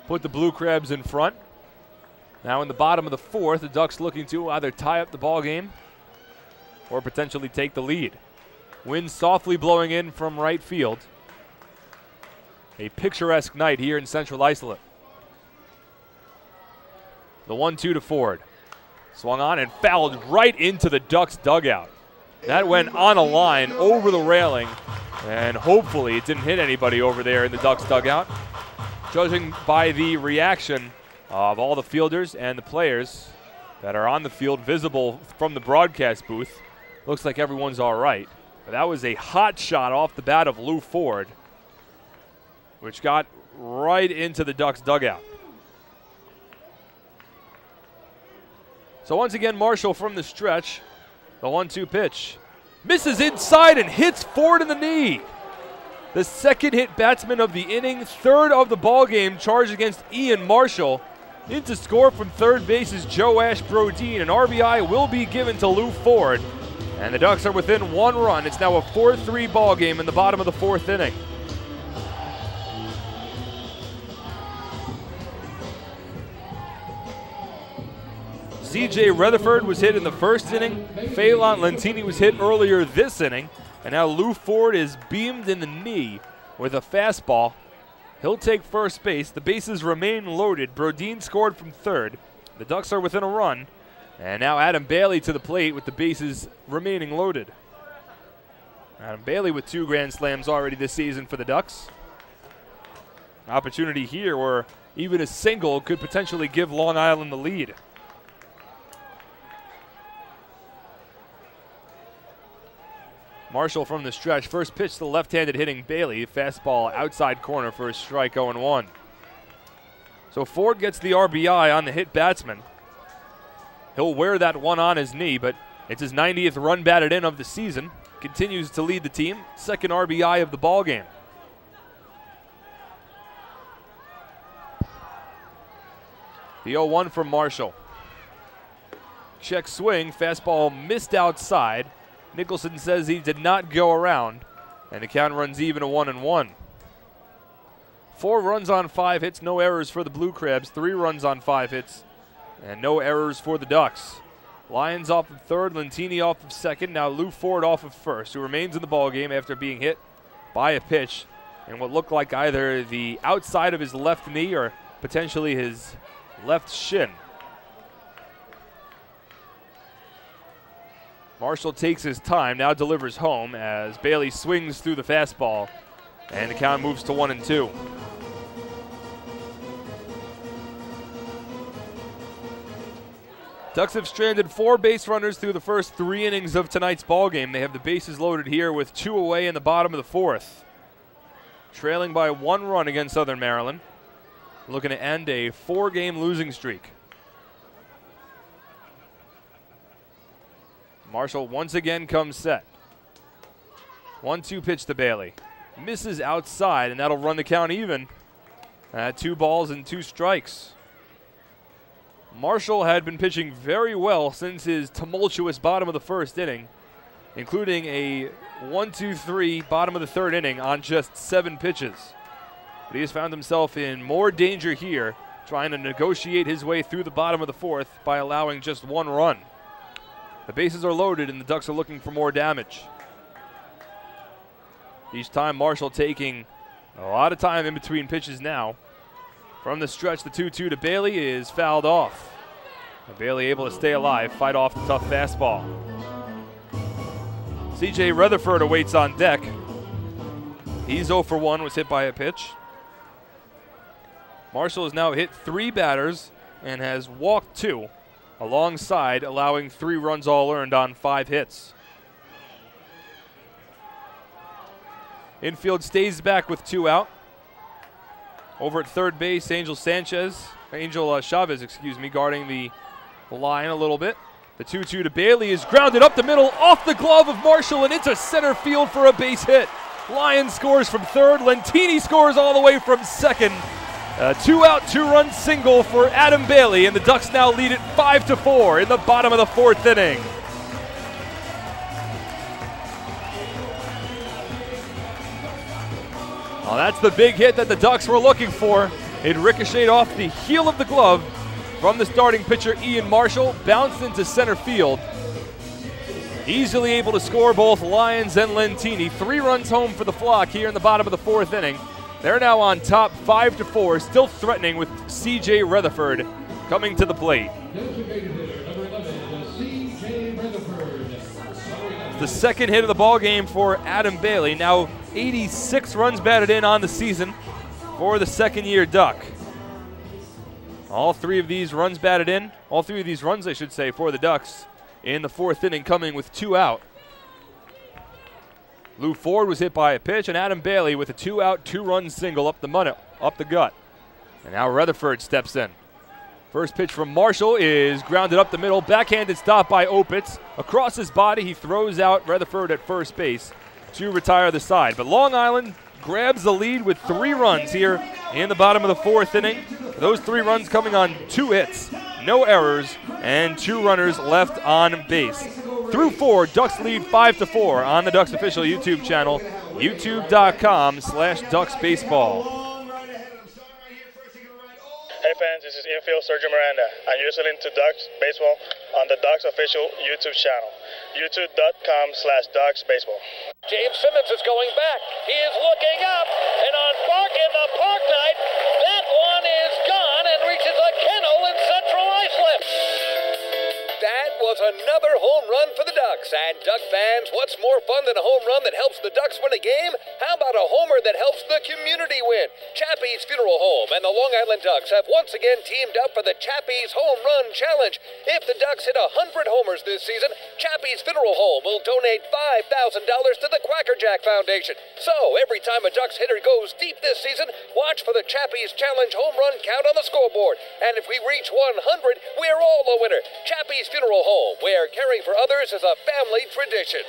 put the Blue Crabs in front. Now in the bottom of the 4th, the Ducks looking to either tie up the ball game or potentially take the lead. Wind softly blowing in from right field. A picturesque night here in Central Islip. The 1-2 to Ford. Swung on and fouled right into the Ducks dugout. That went on a line over the railing, and hopefully it didn't hit anybody over there in the Ducks dugout. Judging by the reaction of all the fielders and the players that are on the field visible from the broadcast booth, looks like everyone's all right. But that was a hot shot off the bat of Lou Ford, which got right into the Ducks dugout. So once again, Marshall from the stretch. The 1-2 pitch. Misses inside and hits Ford in the knee. The second hit batsman of the inning, 3rd of the ballgame, charged against Ian Marshall. In to score from third base is Joe Ash Brodin. An RBI will be given to Lou Ford. And the Ducks are within 1 run. It's now a 4-3 ball game in the bottom of the 4th inning. C.J. Rutherford was hit in the 1st inning. Phelan Lentini was hit earlier this inning. And now Lou Ford is beamed in the knee with a fastball. He'll take first base. The bases remain loaded. Brodin scored from 3rd. The Ducks are within a run. And now Adam Bailey to the plate with the bases remaining loaded. Adam Bailey with 2 grand slams already this season for the Ducks. Opportunity here where even a single could potentially give Long Island the lead. Marshall from the stretch. First pitch to the left-handed hitting Bailey. Fastball outside corner for a strike, 0-1. So Ford gets the RBI on the hit batsman. He'll wear that one on his knee, but it's his 90th run batted in of the season. Continues to lead the team. Second RBI of the ball game. The 0-1 from Marshall. Check swing. Fastball missed outside. Nicholson says he did not go around, and the count runs even at 1-1. 4 runs on 5 hits, no errors for the Blue Crabs. 3 runs on 5 hits, and no errors for the Ducks. Lyons off of third, Lentini off of second. Now Lou Ford off of first, who remains in the ballgame after being hit by a pitch in what looked like either the outside of his left knee or potentially his left shin. Marshall takes his time, now delivers home as Bailey swings through the fastball, and the count moves to 1-2. Ducks have stranded 4 base runners through the first 3 innings of tonight's ballgame. They have the bases loaded here with 2 away in the bottom of the 4th. Trailing by 1 run against Southern Maryland. Looking to end a 4-game losing streak. Marshall once again comes set. 1-2 pitch to Bailey. Misses outside, and that'll run the count even at 2 balls and 2 strikes. Marshall had been pitching very well since his tumultuous bottom of the 1st inning, including a 1-2-3 bottom of the 3rd inning on just 7 pitches. But he has found himself in more danger here, trying to negotiate his way through the bottom of the 4th by allowing just 1 run. The bases are loaded and the Ducks are looking for more damage. Each time Marshall taking a lot of time in between pitches now. From the stretch, the 2-2 to Bailey is fouled off. And Bailey able to stay alive, fight off the tough fastball. C.J. Rutherford awaits on deck. He's 0 for 1, was hit by a pitch. Marshall has now hit 3 batters and has walked 2. Alongside allowing 3 runs all earned on 5 hits. Infield stays back with 2 out. Over at third base, Angel Chavez, guarding the line a little bit. The 2-2 to Bailey is grounded up the middle, off the glove of Marshall, and into center field for a base hit. Lyons scores from third. Lentini scores all the way from second. A 2-out, 2-run single for Adam Bailey, and the Ducks now lead it 5-4 in the bottom of the 4th inning. Well, that's the big hit that the Ducks were looking for. It ricocheted off the heel of the glove from the starting pitcher Ian Marshall, bounced into center field. Easily able to score both Lyons and Lentini. 3 runs home for the Flock here in the bottom of the 4th inning. They're now on top 5-4, still threatening with C.J. Rutherford coming to the plate. The second hit of the ball game for Adam Bailey. Now 86 runs batted in on the season for the second-year Duck. All 3 of these runs batted in, all 3 of these runs, I should say, for the Ducks in the 4th inning, coming with 2 out. Lou Ford was hit by a pitch, and Adam Bailey with a 2-out, 2-run single up the gut. And now Rutherford steps in. First pitch from Marshall is grounded up the middle. Backhanded stop by Opitz. Across his body, he throws out Rutherford at first base to retire the side. But Long Island grabs the lead with 3 runs here in the bottom of the 4th inning. Those 3 runs coming on 2 hits, no errors, and 2 runners left on base. Through 4, Ducks lead 5-4 on the Ducks official YouTube channel, youtube.com/DucksBaseball. Hey fans, this is infield Sergio Miranda, and you're listening to Ducks Baseball on the Ducks official YouTube channel, youtube.com/DucksBaseball. James Simmons is going back. He is looking up, and on Bark in the Park Night, that one is gone and reaches a kennel in Central Islip. That was another home run for the Ducks. Ducks. And Duck fans, what's more fun than a home run that helps the Ducks win a game? How about a homer that helps the community win? Chappie's Funeral Home and the Long Island Ducks have once again teamed up for the Chappie's Home Run Challenge. If the Ducks hit 100 homers this season, Chappie's Funeral Home will donate $5,000 to the Quackerjack Foundation. So, every time a Ducks hitter goes deep this season, watch for the Chappie's Challenge home run count on the scoreboard. And if we reach 100, we're all a winner. Chappie's Funeral Home, where caring for others is a family tradition.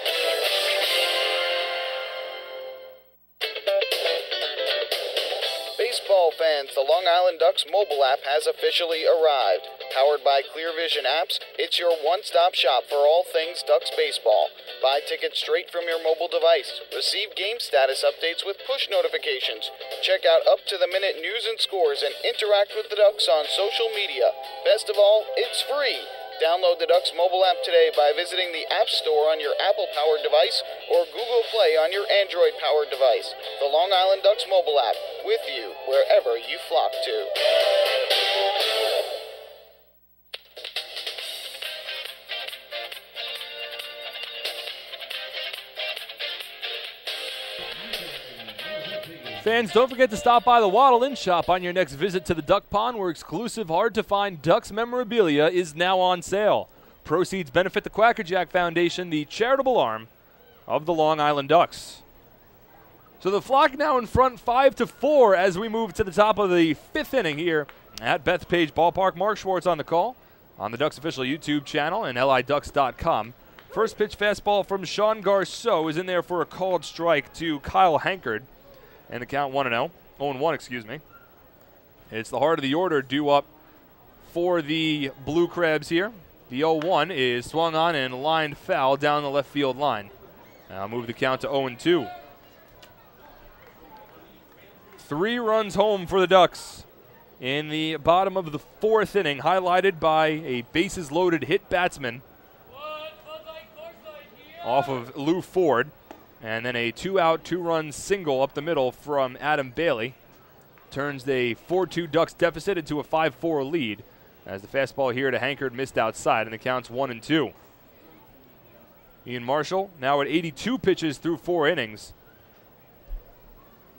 Baseball fans, the Long Island Ducks mobile app has officially arrived. Powered by Clear Vision Apps, it's your one-stop shop for all things Ducks baseball. Buy tickets straight from your mobile device. Receive game status updates with push notifications. Check out up-to-the-minute news and scores and interact with the Ducks on social media. Best of all, it's free. Download the Ducks mobile app today by visiting the App Store on your Apple-powered device or Google Play on your Android-powered device. The Long Island Ducks mobile app, with you wherever you flock to. Fans, don't forget to stop by the Waddle Inn Shop on your next visit to the Duck Pond, where exclusive, hard-to-find Ducks memorabilia is now on sale. Proceeds benefit the Quackerjack Foundation, the charitable arm of the Long Island Ducks. So the Flock now in front 5-4 as we move to the top of the 5th inning here at Bethpage Ballpark. Mark Schwartz on the call on the Ducks official YouTube channel and LIDucks.com. First pitch fastball from Sean Garceau is in there for a called strike to Kyle Hankard. And the count 0-1, excuse me. It's the heart of the order due up for the Blue Crabs here. The 0-1 is swung on and lined foul down the left field line. Now move the count to 0-2. 3 runs home for the Ducks in the bottom of the 4th inning, highlighted by a bases-loaded hit batsman off of Lou Ford. And then a 2-out, 2-run single up the middle from Adam Bailey turns the 4-2 Ducks deficit into a 5-4 lead as the fastball here to Hankard missed outside, and the count's 1-2. Ian Marshall now at 82 pitches through 4 innings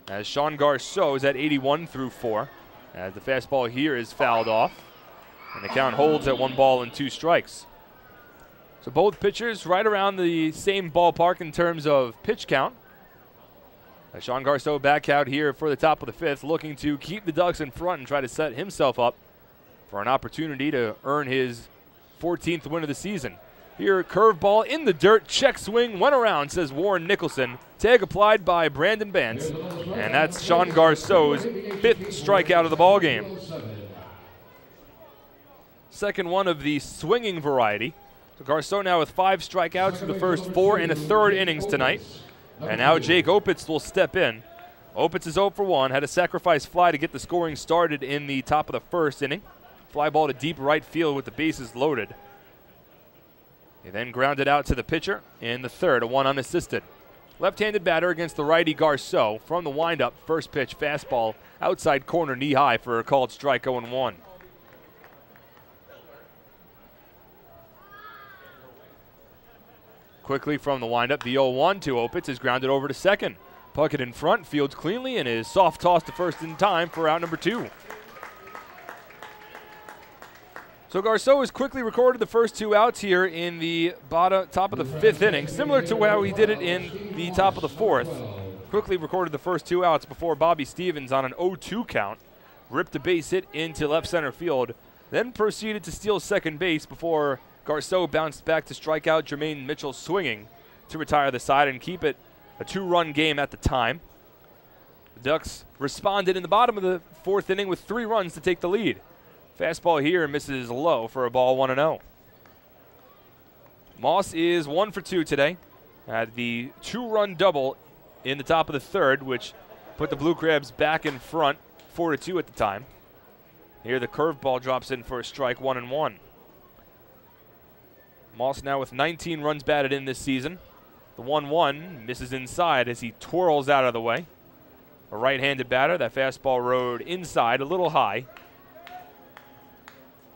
as Sean Garceau is at 81 through 4 as the fastball here is fouled off, and the count holds at 1-2 strikes. So both pitchers right around the same ballpark in terms of pitch count. Sean Garceau back out here for the top of the 5th, looking to keep the Ducks in front and try to set himself up for an opportunity to earn his 14th win of the season. Here, curveball in the dirt, check swing, went around, says Warren Nicholson. Tag applied by Brandon Bantz, and that's Sean Garceau's 5th strikeout of the ballgame. Second one of the swinging variety. So Garceau now with 5 strikeouts through the first 4 and a third innings tonight. And now Jake Opitz will step in. Opitz is 0 for 1, had a sacrifice fly to get the scoring started in the top of the 1st inning. Fly ball to deep right field with the bases loaded. He then grounded out to the pitcher in the 3rd, a 1 unassisted. Left-handed batter against the righty Garceau from the windup. First pitch fastball outside corner knee high for a called strike 0-1. Quickly from the windup, the 0-1 to Opitz is grounded over to second. Puckett in front, fields cleanly, and is soft toss to first in time for out number 2. So Garceau has quickly recorded the first 2 outs here in the top of the 5th inning, similar to how he did it in the top of the 4th. Quickly recorded the first 2 outs before Bobby Stevens on an 0-2 count ripped a base hit into left center field, then proceeded to steal second base before Garceau bounced back to strike out Jermaine Mitchell swinging to retire the side and keep it a 2-run game at the time. The Ducks responded in the bottom of the 4th inning with 3 runs to take the lead. Fastball here misses low for a ball 1-0. Moss is 1 for 2 today. Had the 2-run double in the top of the 3rd, which put the Blue Crabs back in front 4-2 at the time. Here the curveball drops in for a strike 1-1. Moss now with 19 runs batted in this season. The 1-1 misses inside as he twirls out of the way. A right-handed batter. That fastball rode inside, a little high.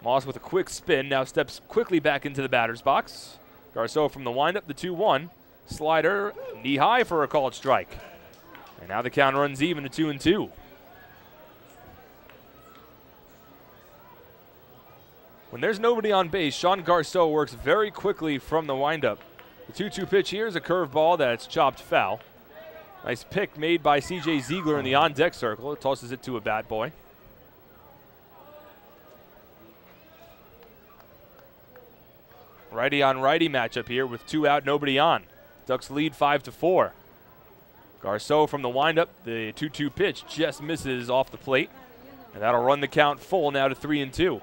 Moss with a quick spin now steps quickly back into the batter's box. Garceau from the windup, the 2-1. Slider knee high for a called strike. And now the count runs even to 2-2. When there's nobody on base, Sean Garceau works very quickly from the windup. The 2-2 pitch here is a curveball that's chopped foul. Nice pick made by C.J. Ziegler in the on-deck circle. It tosses it to a bat boy. Righty on righty matchup here with 2 out, nobody on. Ducks lead 5-4. Garceau from the windup, the 2-2 pitch just misses off the plate. And that'll run the count full now to 3-2.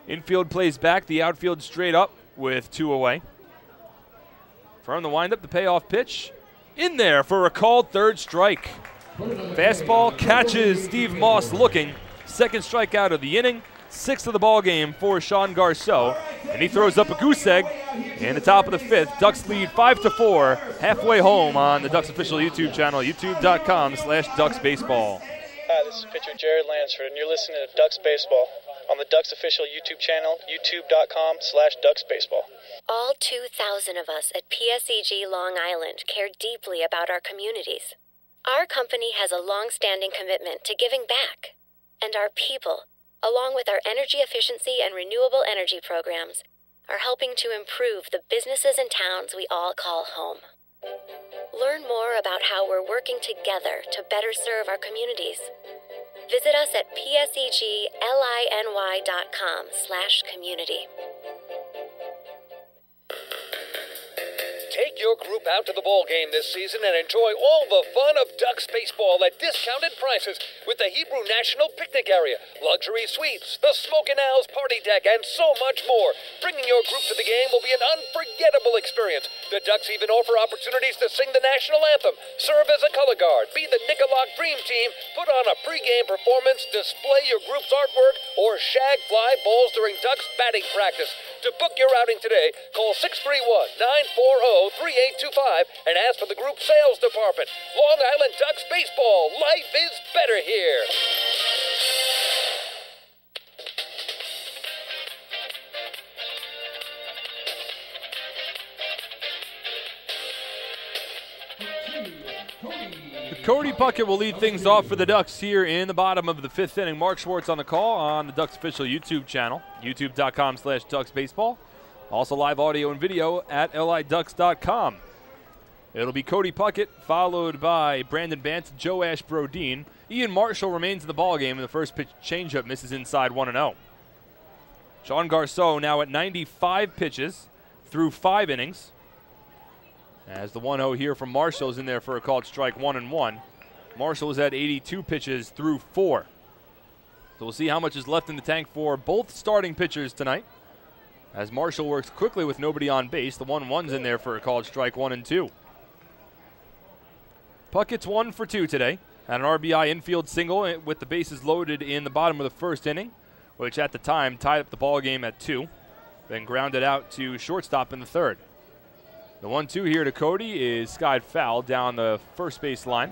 Infield plays back, the outfield straight up with 2 away. From the windup, the payoff pitch in there for a called third strike. Fastball catches Steve Moss looking. Second strikeout of the inning. 6th of the ball game for Sean Garceau. And he throws up a goose egg in the top of the 5th. Ducks lead 5-4, halfway home on the Ducks official YouTube channel, youtube.com/DucksBaseball. Hi, this is pitcher Jared Lansford, and you're listening to Ducks Baseball on the Ducks official YouTube channel, youtube.com/DucksBaseball. All 2,000 of us at PSEG Long Island care deeply about our communities. Our company has a long-standing commitment to giving back. And our people, along with our energy efficiency and renewable energy programs, are helping to improve the businesses and towns we all call home. Learn more about how we're working together to better serve our communities. Visit us at psegLINY.com/community. Take your group out to the ball game this season and enjoy all the fun of Ducks baseball at discounted prices with the Hebrew National Picnic Area, luxury suites, the Smokin' Owls party deck, and so much more. Bringing your group to the game will be an unforgettable experience. The Ducks even offer opportunities to sing the national anthem, serve as a color guard, be the Nicolak Dream Team, put on a pregame performance, display your group's artwork, or shag fly balls during Ducks batting practice. To book your outing today, call 631-940-3825 and ask for the group sales department. Long Island Ducks baseball. Life is better here. Cody Puckett will lead things off for the Ducks here in the bottom of the 5th inning. Mark Schwartz on the call on the Ducks official YouTube channel, youtube.com/DucksBaseball. Also live audio and video at liducks.com. It'll be Cody Puckett, followed by Brandon Bantz, Joe Ash Brodeen. Ian Marshall remains in the ballgame, and the first pitch changeup misses inside 1-0. Sean Garceau now at 95 pitches through 5 innings. As the 1-0 here from Marshall is in there for a called strike 1-1. Marshall is at 82 pitches through 4. So we'll see how much is left in the tank for both starting pitchers tonight. As Marshall works quickly with nobody on base, the 1-1's in there for a called strike 1-2. Puckett's 1 for 2 today. Had an RBI infield single with the bases loaded in the bottom of the first inning, which at the time tied up the ball game at 2. Then grounded out to shortstop in the third. The 1-2 here to Cody is skied foul down the first base line.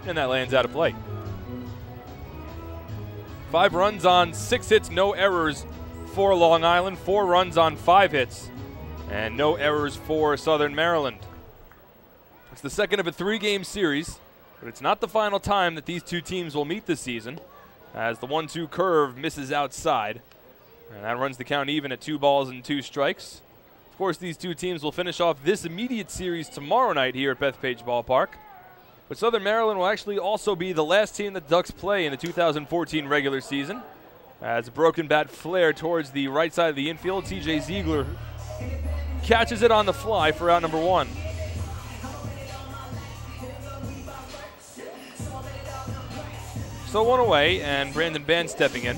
And that lands out of play. 5 runs on 6 hits, no errors for Long Island. 4 runs on 5 hits, and no errors for Southern Maryland. It's the second of a 3-game series, but it's not the final time that these two teams will meet this season, as the 1-2 curve misses outside. And that runs the count even at 2 balls and 2 strikes. Of course, these two teams will finish off this immediate series tomorrow night here at Bethpage Ballpark. But Southern Maryland will actually also be the last team that Ducks play in the 2014 regular season. As a broken bat flare towards the right side of the infield, C.J. Ziegler catches it on the fly for out number 1. So 1 away, and Brandon Bantz stepping in.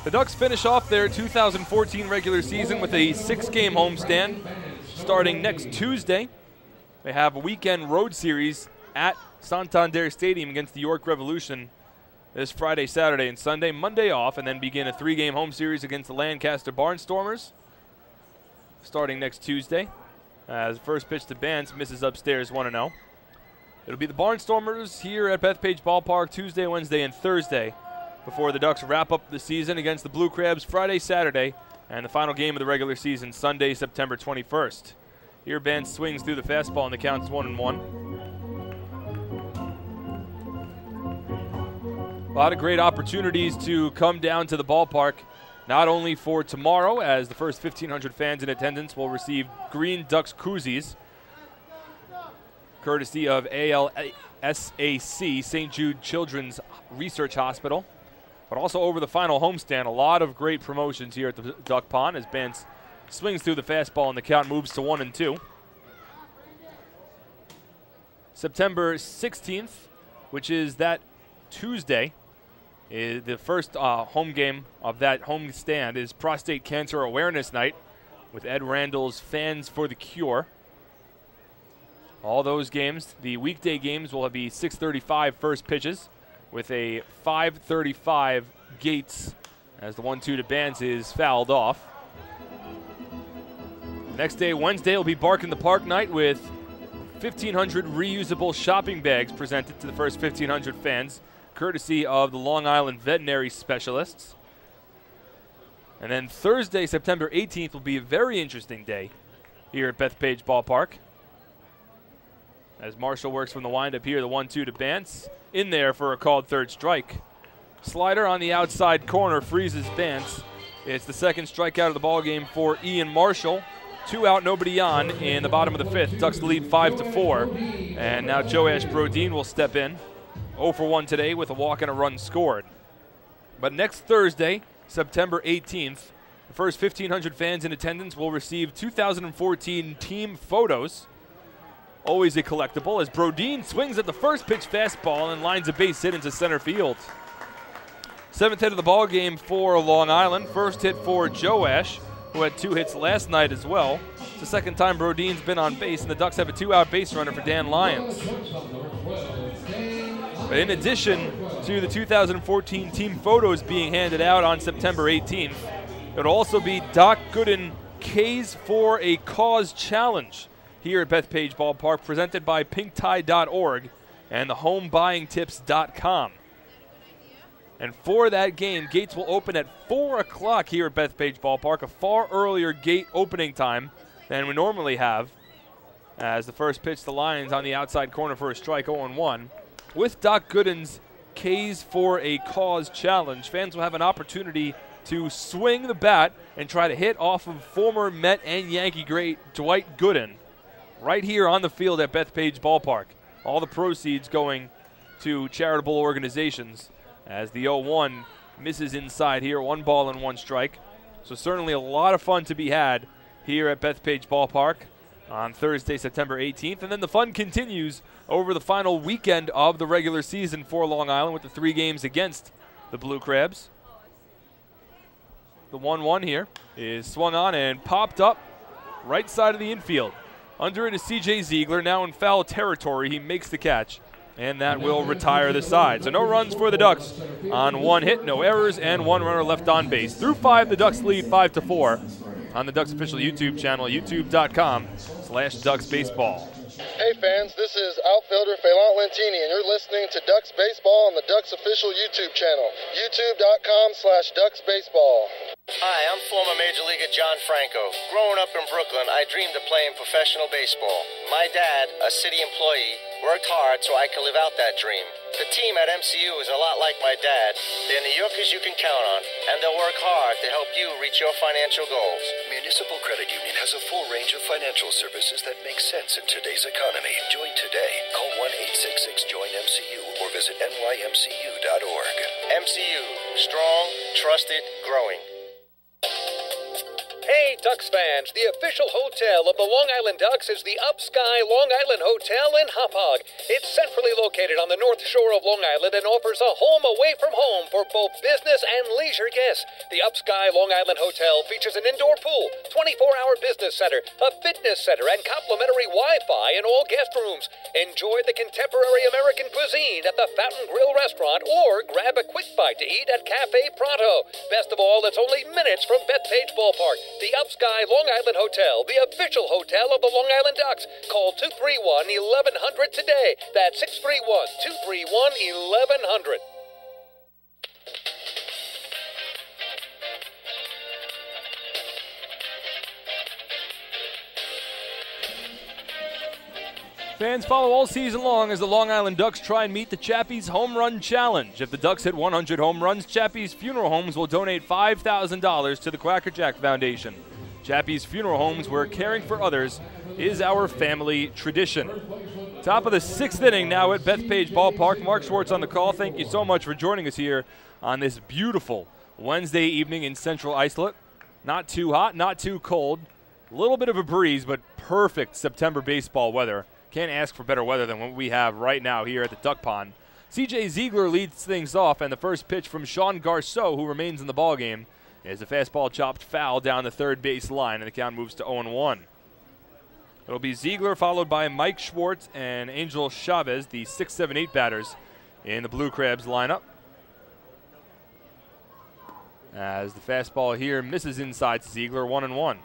The Ducks finish off their 2014 regular season with a 6-game homestand starting next Tuesday. They have a weekend road series at Santander Stadium against the York Revolution this Friday, Saturday, and Sunday. Monday off, and then begin a 3-game home series against the Lancaster Barnstormers starting next Tuesday. As first pitch to Bantz misses upstairs 1-0. It'll be the Barnstormers here at Bethpage Ballpark Tuesday, Wednesday, and Thursday. before the Ducks wrap up the season against the Blue Crabs Friday, Saturday, and the final game of the regular season Sunday, September 21st. Here, Bance swings through the fastball, and the count's 1-1. A lot of great opportunities to come down to the ballpark, not only for tomorrow, as the first 1,500 fans in attendance will receive green Ducks koozies, courtesy of ALSAC, St. Jude Children's Research Hospital, but also over the final homestand. A lot of great promotions here at the Duck Pond as Bance swings through the fastball and the count moves to 1-2. September 16th, which is that Tuesday, the first home game of that home stand is Prostate Cancer Awareness Night with Ed Randall's Fans for the Cure. All those games, the weekday games, will be 6:35 first pitches with a 5:35 Gates as the 1-2 to Bance is fouled off. Next day, Wednesday, will be Bark in the Park night with 1,500 reusable shopping bags presented to the first 1,500 fans, courtesy of the Long Island veterinary specialists. And then Thursday, September 18th, will be a very interesting day here at Bethpage Ballpark. As Marshall works from the windup here, the 1-2 to Bance. In there for a called third strike. Slider on the outside corner freezes Bance. It's the second strikeout of the ballgame for Ian Marshall. 2 out, nobody on in the bottom of the 5th. Ducks lead 5-4. And now Joash Brodin will step in. 0 for 1 today with a walk and a run scored. But next Thursday, September 18th, the first 1,500 fans in attendance will receive 2014 team photos. Always a collectible as Brodin swings at the first pitch fastball and lines a base hit into center field. 7th hit of the ball game for Long Island. First hit for Joash, who had 2 hits last night as well. It's the second time Brodin's been on base, and the Ducks have a 2-out base runner for Dan Lyons. But in addition to the 2014 team photos being handed out on September 18th, it'll also be Doc Gooden K's for a Cause Challenge here at Bethpage Ballpark, presented by pinktie.org and the homebuyingtips.com. And for that game, gates will open at 4 o'clock here at Bethpage Ballpark, a far earlier gate opening time than we normally have, as the first pitch to Lions on the outside corner for a strike, 0-1. With Doc Gooden's K's for a Cause Challenge, fans will have an opportunity to swing the bat and try to hit off of former Met and Yankee great Dwight Gooden right here on the field at Bethpage Ballpark. All the proceeds going to charitable organizations as the 0-1 misses inside here. 1 ball and 1 strike. So certainly a lot of fun to be had here at Bethpage Ballpark on Thursday, September 18th. And then the fun continues over the final weekend of the regular season for Long Island with the 3 games against the Blue Crabs. The 1-1 here is swung on and popped up right side of the infield. Under it is C.J. Ziegler, now in foul territory. He makes the catch, and that will retire the side. So no runs for the Ducks on 1 hit, no errors, and 1 runner left on base. Through 5, the Ducks lead 5-4 on the Ducks official YouTube channel, youtube.com/DucksBaseball. Hey fans, this is outfielder Phelan Lentini, and you're listening to Ducks Baseball on the Ducks official YouTube channel, youtube.com/DucksBaseball. Hi, I'm former Major Leaguer John Franco. Growing up in Brooklyn, I dreamed of playing professional baseball. My dad, a city employee, worked hard so I could live out that dream. The team at MCU is a lot like my dad. They're New Yorkers you can count on, and they'll work hard to help you reach your financial goals. Municipal Credit Union has a full range of financial services that make sense in today's economy. Join today. Call 1-866-JOIN-MCU or visit nymcu.org. MCU, strong, trusted, growing. Hey, Ducks fans, the official hotel of the Long Island Ducks is the Upsky Long Island Hotel in Hauppauge. It's centrally located on the north shore of Long Island and offers a home away from home for both business and leisure guests. The Upsky Long Island Hotel features an indoor pool, 24-hour business center, a fitness center, and complimentary Wi-Fi in all guest rooms. Enjoy the contemporary American cuisine at the Fountain Grill restaurant or grab a quick bite to eat at Cafe Pronto. Best of all, it's only minutes from Bethpage Ballpark. The Upsky Long Island Hotel, the official hotel of the Long Island Ducks. Call 231-1100 today. That's 631-231-1100. Fans follow all season long as the Long Island Ducks try and meet the Chappie's Home Run Challenge. If the Ducks hit 100 home runs, Chappie's Funeral Homes will donate $5,000 to the Quacker Jack Foundation. Chappie's Funeral Homes, where caring for others is our family tradition. Top of the 6th inning now at Bethpage Ballpark. Mark Schwartz on the call. Thank you so much for joining us here on this beautiful Wednesday evening in Central Islip. Not too hot, not too cold. A little bit of a breeze, but perfect September baseball weather. Can't ask for better weather than what we have right now here at the Duck Pond. C.J. Ziegler leads things off, and the first pitch from Sean Garceau, who remains in the ballgame, is a fastball chopped foul down the third base line, and the count moves to 0-1. It'll be Ziegler followed by Mike Schwartz and Angel Chavez, the 6, 7, 8 batters in the Blue Crabs lineup. As the fastball here misses inside to Ziegler, 1-1.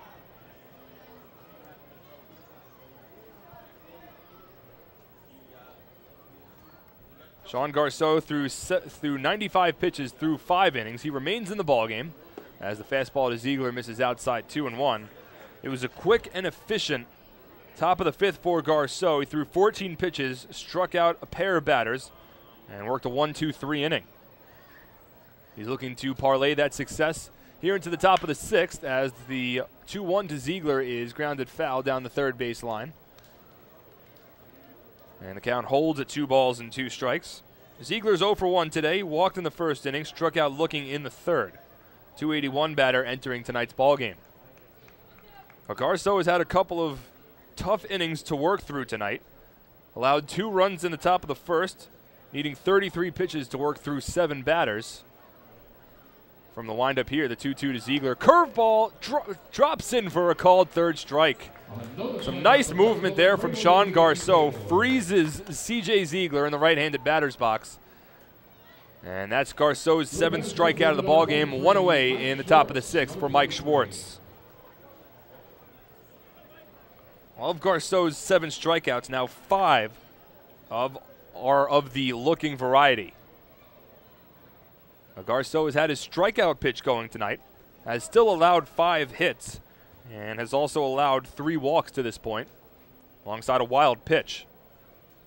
Sean Garceau through 95 pitches through 5 innings. He remains in the ballgame as the fastball to Ziegler misses outside 2-1. It was a quick and efficient top of the 5th for Garceau. He threw 14 pitches, struck out a pair of batters, and worked a 1-2-3 inning. He's looking to parlay that success here into the top of the 6th as the 2-1 to Ziegler is grounded foul down the third base line. And the count holds at 2 balls and 2 strikes. Ziegler's 0 for 1 today. Walked in the first inning, struck out looking in the third. 281 batter entering tonight's ballgame. Garceau has had a couple of tough innings to work through tonight. Allowed 2 runs in the top of the first, needing 33 pitches to work through 7 batters. From the windup here, the 2-2 to Ziegler. Curveball drops in for a called third strike. Some nice movement there from Sean Garceau. Freezes C.J. Ziegler in the right-handed batter's box. And that's Garceau's 7th strikeout of the ballgame. 1 away in the top of the 6th for Mike Schwartz. Of Garceau's 7 strikeouts, now 5 are of the looking variety. Garceau has had his strikeout pitch going tonight, has still allowed 5 hits, and has also allowed 3 walks to this point, alongside a wild pitch.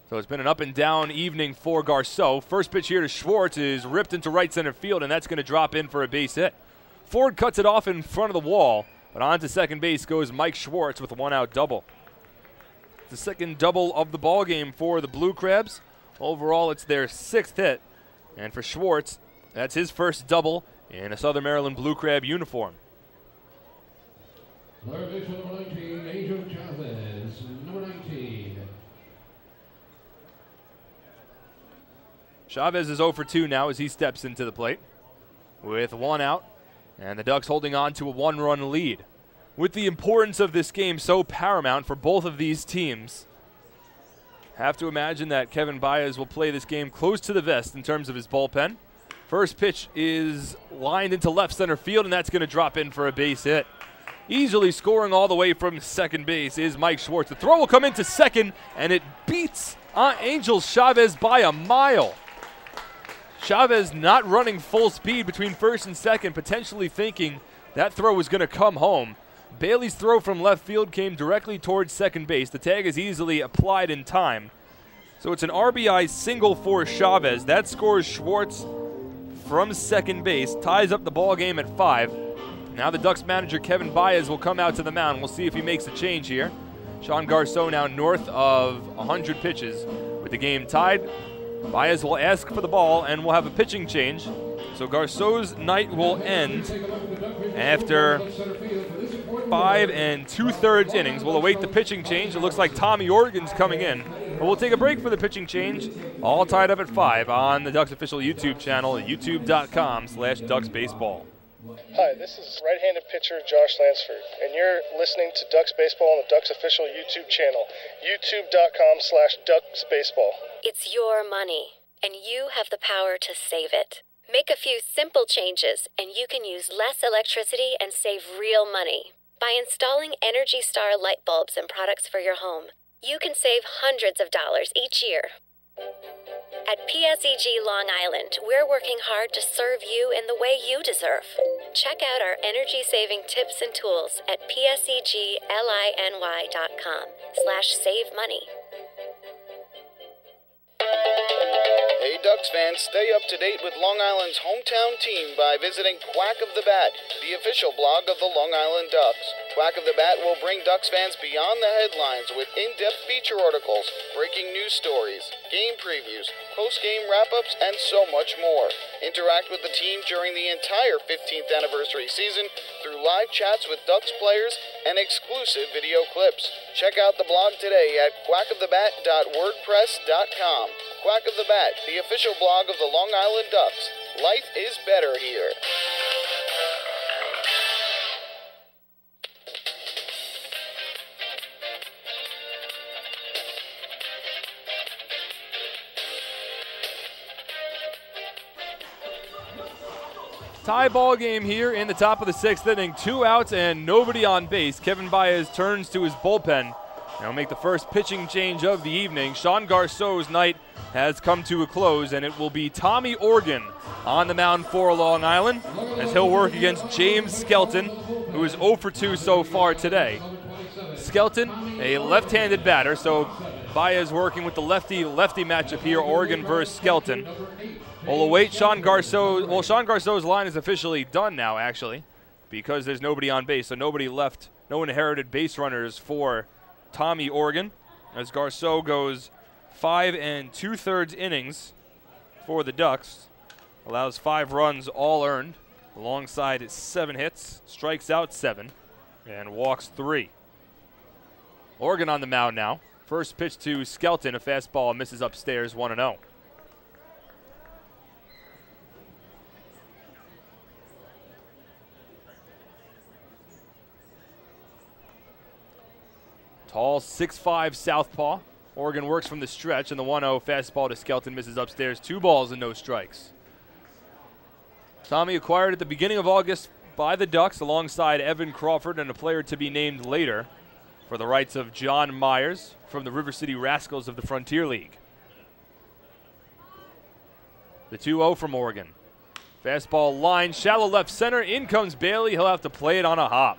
So it's been an up-and-down evening for Garceau. First pitch here to Schwartz is ripped into right center field, and that's going to drop in for a base hit. Ford cuts it off in front of the wall, but on to second base goes Mike Schwartz with a 1-out double. The second double of the ballgame for the Blue Crabs. Overall, it's their 6th hit, and for Schwartz, that's his first double in a Southern Maryland Blue Crab uniform. Third baseman number 19, Angel Chavez, number 19. Chavez is 0 for 2 now as he steps into the plate with 1 out, and the Ducks holding on to a 1-run lead. With the importance of this game so paramount for both of these teams, have to imagine that Kevin Baez will play this game close to the vest in terms of his bullpen. First pitch is lined into left center field, and that's going to drop in for a base hit. Easily scoring all the way from second base is Mike Schwartz. The throw will come into second, and it beats Angel Chavez by a mile. Chavez not running full speed between first and second, potentially thinking that throw was going to come home. Bailey's throw from left field came directly towards second base. The tag is easily applied in time. So it's an RBI single for Chavez. That scores Schwartz from second base, ties up the ball game at 5. Now the Ducks manager Kevin Baez will come out to the mound. We'll see if he makes a change here. Sean Garceau now north of 100 pitches. With the game tied, Baez will ask for the ball and we'll have a pitching change. So Garceau's night will end after 5 2/3 innings. We'll await the pitching change. It looks like Tommy Organ's coming in. But we'll take a break for the pitching change. All tied up at 5 on the Ducks official YouTube channel at youtube.com/DucksBaseball. Hi, this is right-handed pitcher Josh Lansford, and you're listening to Ducks Baseball on the Ducks official YouTube channel, youtube.com/DucksBaseball. It's your money, and you have the power to save it. Make a few simple changes, and you can use less electricity and save real money. By installing Energy Star light bulbs and products for your home, you can save hundreds of dollars each year. At PSEG Long Island, we're working hard to serve you in the way you deserve. Check out our energy-saving tips and tools at psegLINY.com/save money. Ducks fans stay up to date with Long Island's hometown team by visiting Quack of the Bat, the official blog of the Long Island Ducks. Quack of the Bat will bring Ducks fans beyond the headlines with in-depth feature articles, breaking news stories, game previews, post-game wrap-ups, and so much more. Interact with the team during the entire 15th anniversary season through live chats with Ducks players and exclusive video clips. Check out the blog today at quackofthebat.wordpress.com. Quack of the Bat, the official blog of the Long Island Ducks. Life is better here. Tie ball game here in the top of the 6th inning. 2 outs and nobody on base. Kevin Baez turns to his bullpen. And he'll make the first pitching change of the evening. Sean Garceau's night has come to a close, and it will be Tommy Organ on the mound for Long Island as he'll work against James Skelton, who is 0 for 2 so far today. Skelton, a left-handed batter, so Baez working with the lefty-lefty matchup here, Organ versus Skelton. We'll await Sean Garceau. Well, Sean Garceau's line is officially done now, actually, because there's nobody on base, so nobody left, no inherited base runners for Tommy Organ, as Garceau goes 5 2/3 innings for the Ducks, allows 5 runs all earned, alongside 7 hits, strikes out 7, and walks 3. Organ on the mound now. First pitch to Skelton, a fastball misses upstairs, 1-0. Tall 6'5" southpaw. Organ works from the stretch, and the 1-0 fastball to Skelton misses upstairs. 2 balls and no strikes. Tommy acquired at the beginning of August by the Ducks alongside Evan Crawford and a player to be named later for the rights of John Myers from the River City Rascals of the Frontier League. The 2-0 from Organ. Fastball line, shallow left center. In comes Bailey. He'll have to play it on a hop.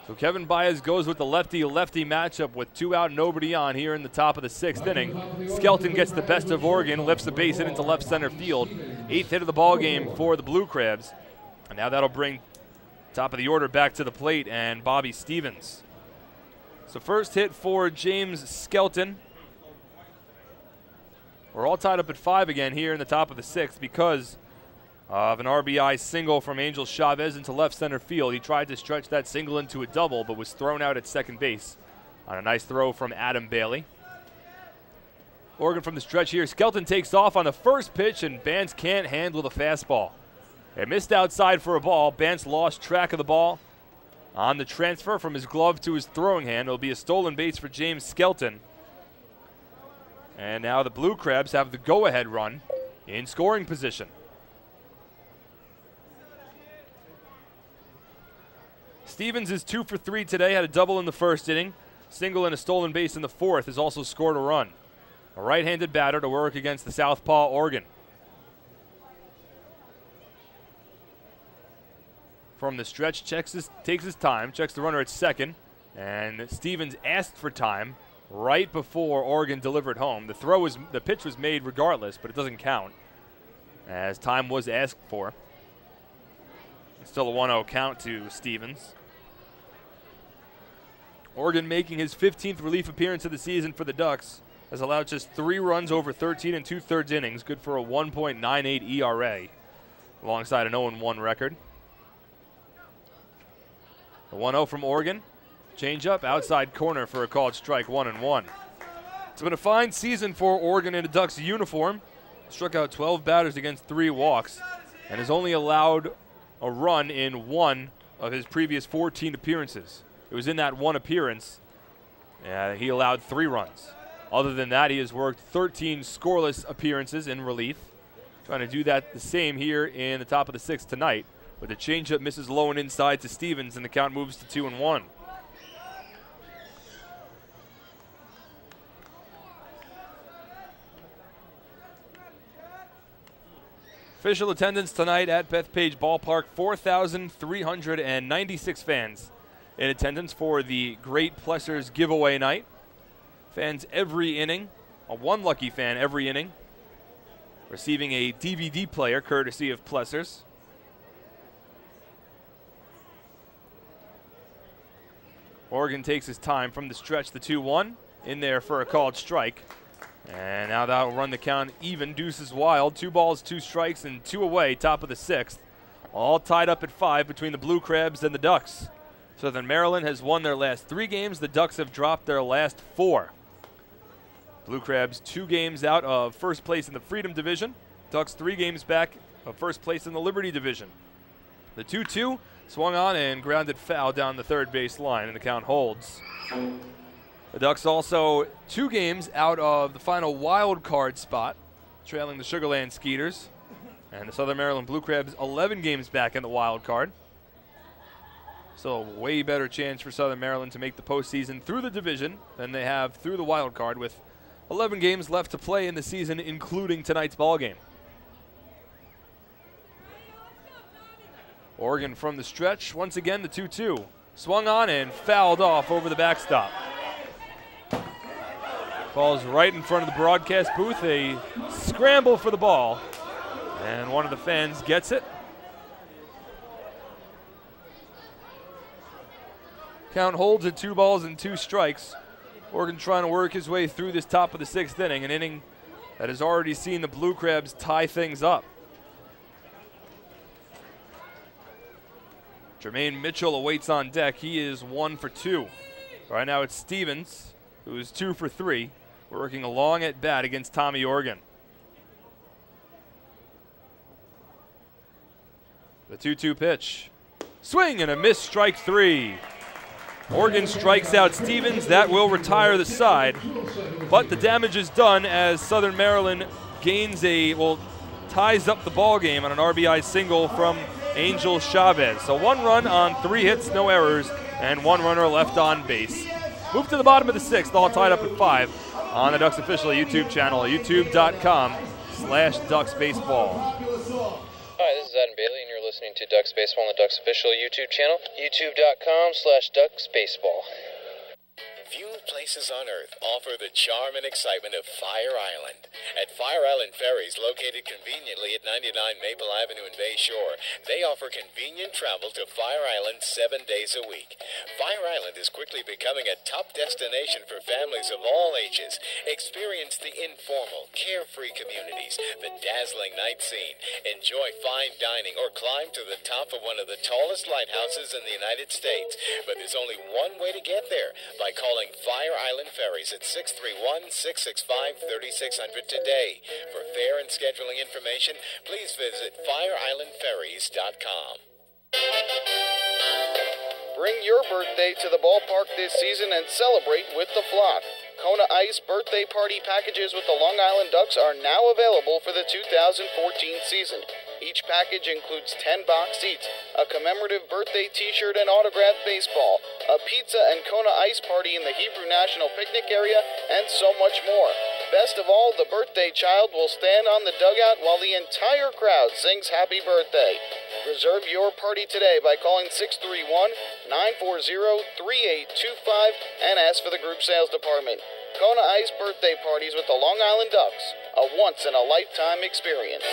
So Kevin Baez goes with the lefty-lefty matchup with 2 out, nobody on here in the top of the 6th inning. Skelton gets the best of Organ, lifts the base hit into left center field. 8th hit of the ball game for the Blue Crabs. And now that'll bring top of the order back to the plate and Bobby Stevens. So first hit for James Skelton. We're all tied up at 5 again here in the top of the 6th because of an RBI single from Angel Chavez into left center field. He tried to stretch that single into a double, but was thrown out at second base on a nice throw from Adam Bailey. Organ from the stretch here. Skelton takes off on the first pitch, and Bance can't handle the fastball. It missed outside for a ball. Bance lost track of the ball on the transfer from his glove to his throwing hand. It'll be a stolen base for James Skelton. And now the Blue Crabs have the go-ahead run in scoring position. Stevens is 2 for 3 today, had a double in the first inning. Single and a stolen base in the 4th, has also scored a run. A right-handed batter to work against the southpaw Organ. From the stretch, takes his time, checks the runner at second, and Stevens asked for time right before Organ delivered home. The pitch was made regardless, but it doesn't count, as time was asked for. It's still a 1-0 count to Stevens. Organ making his 15th relief appearance of the season for the Ducks, has allowed just 3 runs over 13 2/3 innings, good for a 1.98 ERA, alongside an 0-1 record. The 1-0 from Organ. Changeup, outside corner for a called strike, 1-1. It's been a fine season for Organ in a Ducks uniform. Struck out 12 batters against 3 walks, and has only allowed a run in 1 of his previous 14 appearances. It was in that 1 appearance he allowed 3 runs. Other than that, he has worked 13 scoreless appearances in relief. Trying to do that the same here in the top of the 6th tonight. But the changeup misses low and inside to Stevens, and the count moves to 2-1. Official attendance tonight at Bethpage Ballpark, 4,396 fans in attendance for the Great Plessers giveaway night. Fans every inning, one lucky fan every inning. receiving a DVD player courtesy of Plessers. Oregon takes his time from the stretch, the 2-1, in there for a called strike. And now that will run the count even. Deuces wild. 2 balls, 2 strikes, and 2 away, top of the 6th. All tied up at 5 between the Blue Crabs and the Ducks. Southern Maryland has won their last 3 games. The Ducks have dropped their last 4. Blue Crabs 2 games out of first place in the Freedom Division. Ducks 3 games back of first place in the Liberty Division. The 2-2 swung on and grounded foul down the third base line, and the count holds. The Ducks also 2 games out of the final wild card spot, trailing the Sugar Land Skeeters. And the Southern Maryland Blue Crabs 11 games back in the wild card. So a way better chance for Southern Maryland to make the postseason through the division than they have through the wild card, with 11 games left to play in the season, including tonight's ball game. Oregon from the stretch, once again the 2-2. Swung on and fouled off over the backstop. Falls right in front of the broadcast booth. A scramble for the ball, and one of the fans gets it. Count holds at 2 balls and 2 strikes. Oregon trying to work his way through this top of the 6th inning, an inning that has already seen the Blue Crabs tie things up. Jermaine Mitchell awaits on deck. He is 1 for 2. Right now it's Stevens, who is 2 for 3, working a long at bat against Tommy Organ. The 2-2 pitch. Swing and a miss, strike 3. Oregon strikes out Stevens. That will retire the side. But the damage is done as Southern Maryland ties up the ball game on an RBI single from Angel Chavez. So 1 run on 3 hits, no errors, and 1 runner left on base. Move to the bottom of the 6th, all tied up at 5 on the Ducks official YouTube channel, youtube.com/DucksBaseball. Hi, this is Adam Bailey, and you're listening to Ducks Baseball on the Ducks official YouTube channel, youtube.com/DucksBaseball. Few places on Earth offer the charm and excitement of Fire Island. At Fire Island Ferries, located conveniently at 99 Maple Avenue in Bay Shore, they offer convenient travel to Fire Island 7 days a week. Fire Island is quickly becoming a top destination for families of all ages. Experience the informal, carefree communities, the dazzling night scene, enjoy fine dining, or climb to the top of one of the tallest lighthouses in the United States. But there's only one way to get there, by calling Fire Island Ferries at 631-665-3600 today. For fare and scheduling information, please visit fireislandferries.com. Bring your birthday to the ballpark this season and celebrate with the flock. Kona Ice birthday party packages with the Long Island Ducks are now available for the 2014 season. Each package includes 10 box seats, a commemorative birthday t-shirt and autographed baseball, a pizza and Kona Ice party in the Hebrew National Picnic area, and so much more. Best of all, the birthday child will stand on the dugout while the entire crowd sings happy birthday. Reserve your party today by calling 631-940-3825 and ask for the group sales department. Kona Ice birthday parties with the Long Island Ducks, a once-in-a-lifetime experience.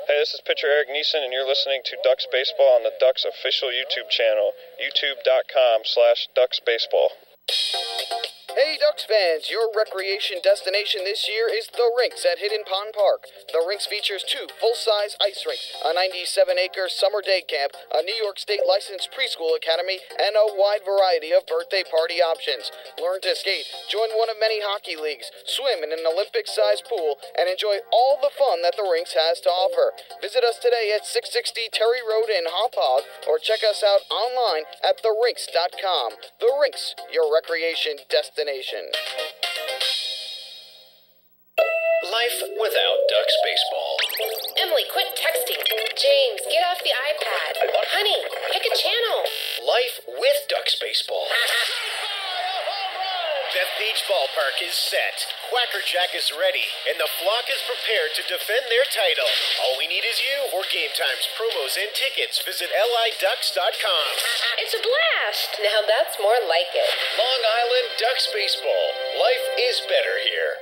Hey, this is pitcher Eric Neeson, and you're listening to Ducks Baseball on the Ducks official YouTube channel, youtube.com/DucksBaseball. Hey Ducks fans, your recreation destination this year is The Rinks at Hidden Pond Park. The Rinks features 2 full-size ice rinks, a 97-acre summer day camp, a New York State licensed preschool academy, and a wide variety of birthday party options. Learn to skate, join one of many hockey leagues, swim in an Olympic-sized pool, and enjoy all the fun that The Rinks has to offer. Visit us today at 660 Terry Road in Hauppauge, or check us out online at therinks.com. The Rinks, your recreation destination. Life without Ducks Baseball. Emily, quit texting. James, get off the iPad. Honey, pick a channel. Life with Ducks Baseball. Beth Beach Ballpark is set. Quacker Jack is ready, and the flock is prepared to defend their title. All we need is you. For game times, promos, and tickets, visit liducks.com. It's a blast. Now that's more like it. Long Island Ducks Baseball. Life is better here.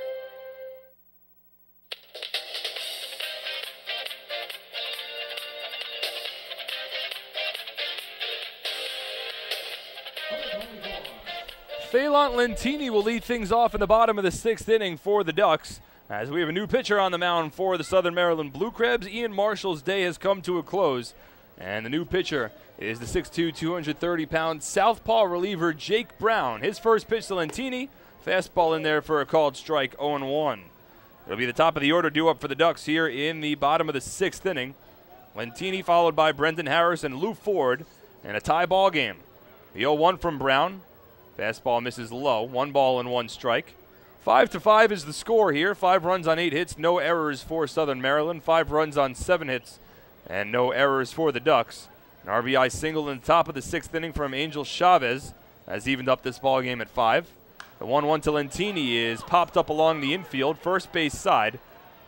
Phelan Lentini will lead things off in the bottom of the 6th inning for the Ducks, as we have a new pitcher on the mound for the Southern Maryland Blue Crabs. Ian Marshall's day has come to a close, and the new pitcher is the 6'2", 230-pound southpaw reliever Jake Brown. His first pitch to Lentini, fastball in there for a called strike, 0-1. It'll be the top of the order due up for the Ducks here in the bottom of the 6th inning. Lentini followed by Brendan Harris and Lou Ford, and a tie ball game. The 0-1 from Brown. Fastball misses low. 1 ball and 1 strike. 5-5 is the score here. 5 runs on 8 hits, no errors for Southern Maryland. 5 runs on 7 hits, and no errors for the Ducks. An RBI single in the top of the 6th inning from Angel Chavez has evened up this ball game at 5. The 1-1 to Lentini is popped up along the infield, first base side.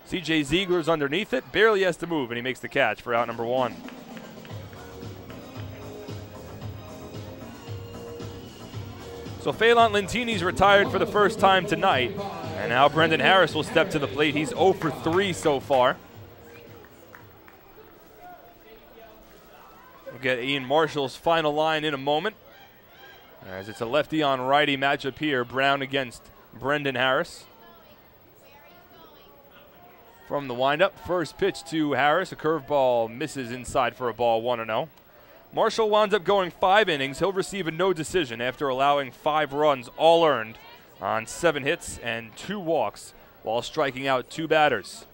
C.J. Ziegler's underneath it, barely has to move, and he makes the catch for out number 1. So Phelan Lentini's retired for the first time tonight, and now Brendan Harris will step to the plate. He's 0 for 3 so far. We'll get Ian Marshall's final line in a moment, as it's a lefty on righty matchup here. Brown against Brendan Harris. From the windup, first pitch to Harris. A curveball misses inside for a ball, 1-0. Marshall winds up going 5 innings. He'll receive a no decision after allowing 5 runs, all earned, on 7 hits and 2 walks, while striking out 2 batters.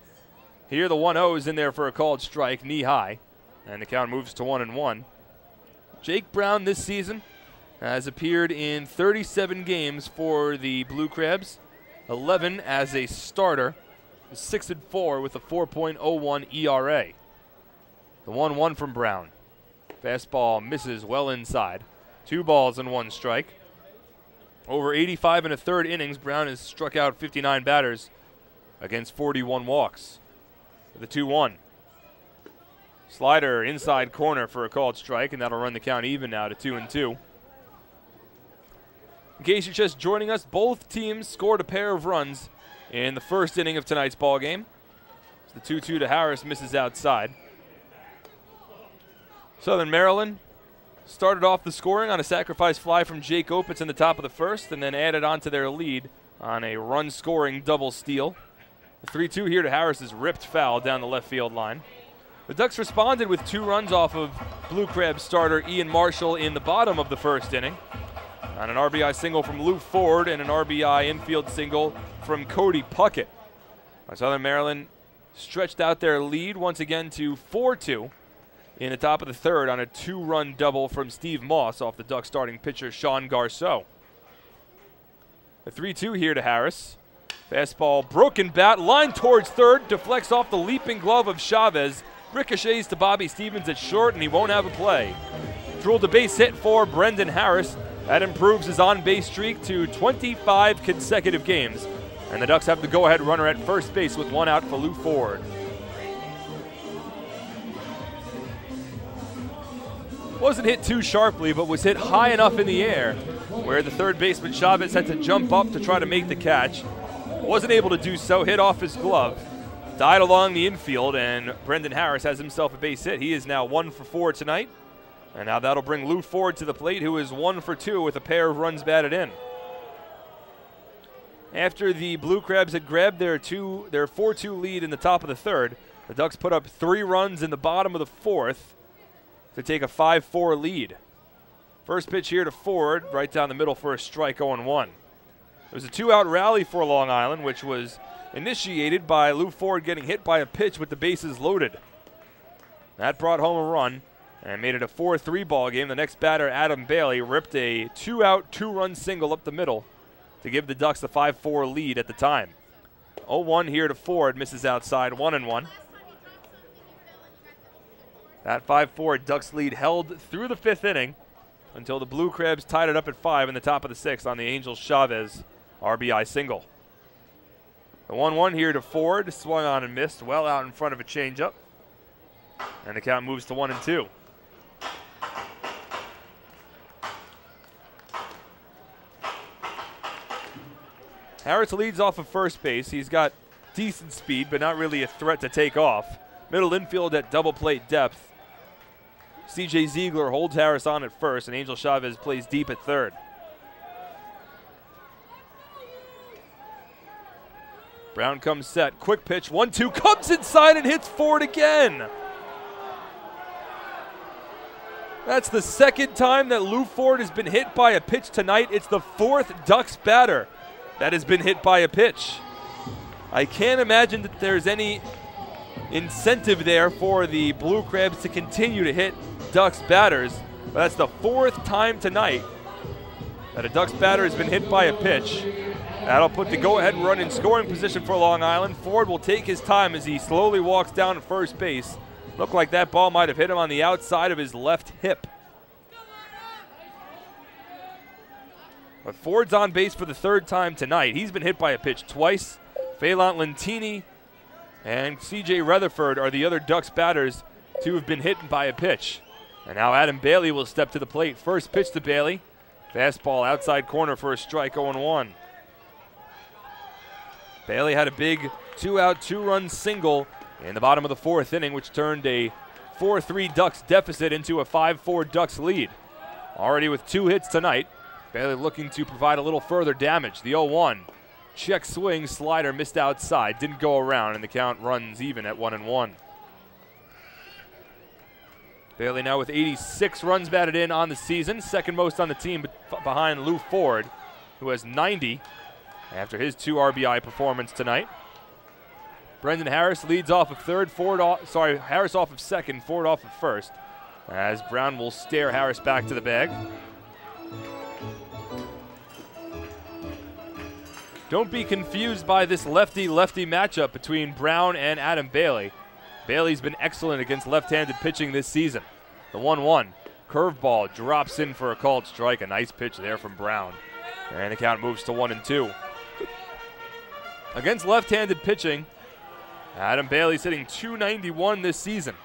Here the 1-0 is in there for a called strike, knee high, and the count moves to 1-1. Jake Brown this season has appeared in 37 games for the Blue Crabs, 11 as a starter, 6-4 with a 4.01 ERA. The 1-1 from Brown. Fastball misses well inside. 2 balls and 1 strike. Over 85 1/3 innings, Brown has struck out 59 batters against 41 walks. The 2-1. Slider inside corner for a called strike, and that'll run the count even now to 2-2. In case you're just joining us, both teams scored a pair of runs in the first inning of tonight's ball game. The 2-2 to Harris misses outside. Southern Maryland started off the scoring on a sacrifice fly from Jake Opitz in the top of the first, and then added on to their lead on a run-scoring double steal. The 3-2 here to Harris is ripped foul down the left field line. The Ducks responded with 2 runs off of Blue Crabs starter Ian Marshall in the bottom of the first inning, on an RBI single from Lou Ford and an RBI infield single from Cody Puckett. Southern Maryland stretched out their lead once again to 4-2 in the top of the 3rd on a 2-run double from Steve Moss off the Ducks starting pitcher Sean Garceau. The 3-2 here to Harris. Fastball, broken bat, line towards 3rd, deflects off the leaping glove of Chavez, ricochets to Bobby Stevens at short, and he won't have a play. Drilled a base hit for Brendan Harris. That improves his on-base streak to 25 consecutive games. And the Ducks have the go-ahead runner at first base with 1 out for Lou Ford. Wasn't hit too sharply, but was hit high enough in the air where the 3rd baseman Chavez had to jump up to try to make the catch. Wasn't able to do so, hit off his glove. Died along the infield, and Brendan Harris has himself a base hit. He is now 1 for 4 tonight. And now that'll bring Lou Ford to the plate, who is 1 for 2 with a pair of runs batted in. After the Blue Crabs had grabbed their 4-2 lead in the top of the 3rd, the Ducks put up 3 runs in the bottom of the 4th to take a 5-4 lead. First pitch here to Ford, right down the middle for a strike, 0-1. It was a 2-out rally for Long Island, which was initiated by Lou Ford getting hit by a pitch with the bases loaded. That brought home a run and made it a 4-3 ball game. The next batter, Adam Bailey, ripped a 2-out, 2-run single up the middle to give the Ducks the 5-4 lead at the time. 0-1 here to Ford, misses outside, 1-1. That 5-4 Ducks lead held through the 5th inning until the Blue Crabs tied it up at 5 in the top of the 6th on the Angel Chavez RBI single. The 1-1 here to Ford, swung on and missed, well out in front of a changeup. And the count moves to 1-2. Harris leads off of first base. He's got decent speed, but not really a threat to take off. Middle infield at double plate depth. C.J. Ziegler holds Harris on at first, and Angel Chavez plays deep at 3rd. Brown comes set. Quick pitch. 1-2. Comes inside and hits Ford again. That's the second time that Lou Ford has been hit by a pitch tonight. It's the fourth Ducks batter that has been hit by a pitch. I can't imagine that there's any incentive there for the Blue Crabs to continue to hit Ducks batters. But that's the fourth time tonight that a Ducks batter has been hit by a pitch. That'll put the go-ahead run in scoring position for Long Island. Ford will take his time as he slowly walks down to first base. Looked like that ball might have hit him on the outside of his left hip. But Ford's on base for the third time tonight. He's been hit by a pitch twice. Phelan Lentini and C.J. Rutherford are the other Ducks batters to have been hit by a pitch. And now Adam Bailey will step to the plate. First pitch to Bailey. Fastball outside corner for a strike, 0-1. Bailey had a big 2-out, 2-run single in the bottom of the fourth inning, which turned a 4-3 Ducks deficit into a 5-4 Ducks lead. Already with 2 hits tonight, Bailey looking to provide a little further damage. The 0-1. Check swing, slider missed outside, didn't go around, and the count runs even at 1-1. Bailey now with 86 runs batted in on the season, second most on the team behind Lou Ford, who has 90 after his 2 RBI performance tonight. Brendan Harris leads off of third, Harris off of second, Ford off of first, as Brown will stare Harris back to the bag. Don't be confused by this lefty-lefty matchup between Brown and Adam Bailey. Bailey's been excellent against left-handed pitching this season. The 1-1. Curveball drops in for a called strike. A nice pitch there from Brown. And the count moves to 1-2. Against left-handed pitching, Adam Bailey's hitting .291 this season.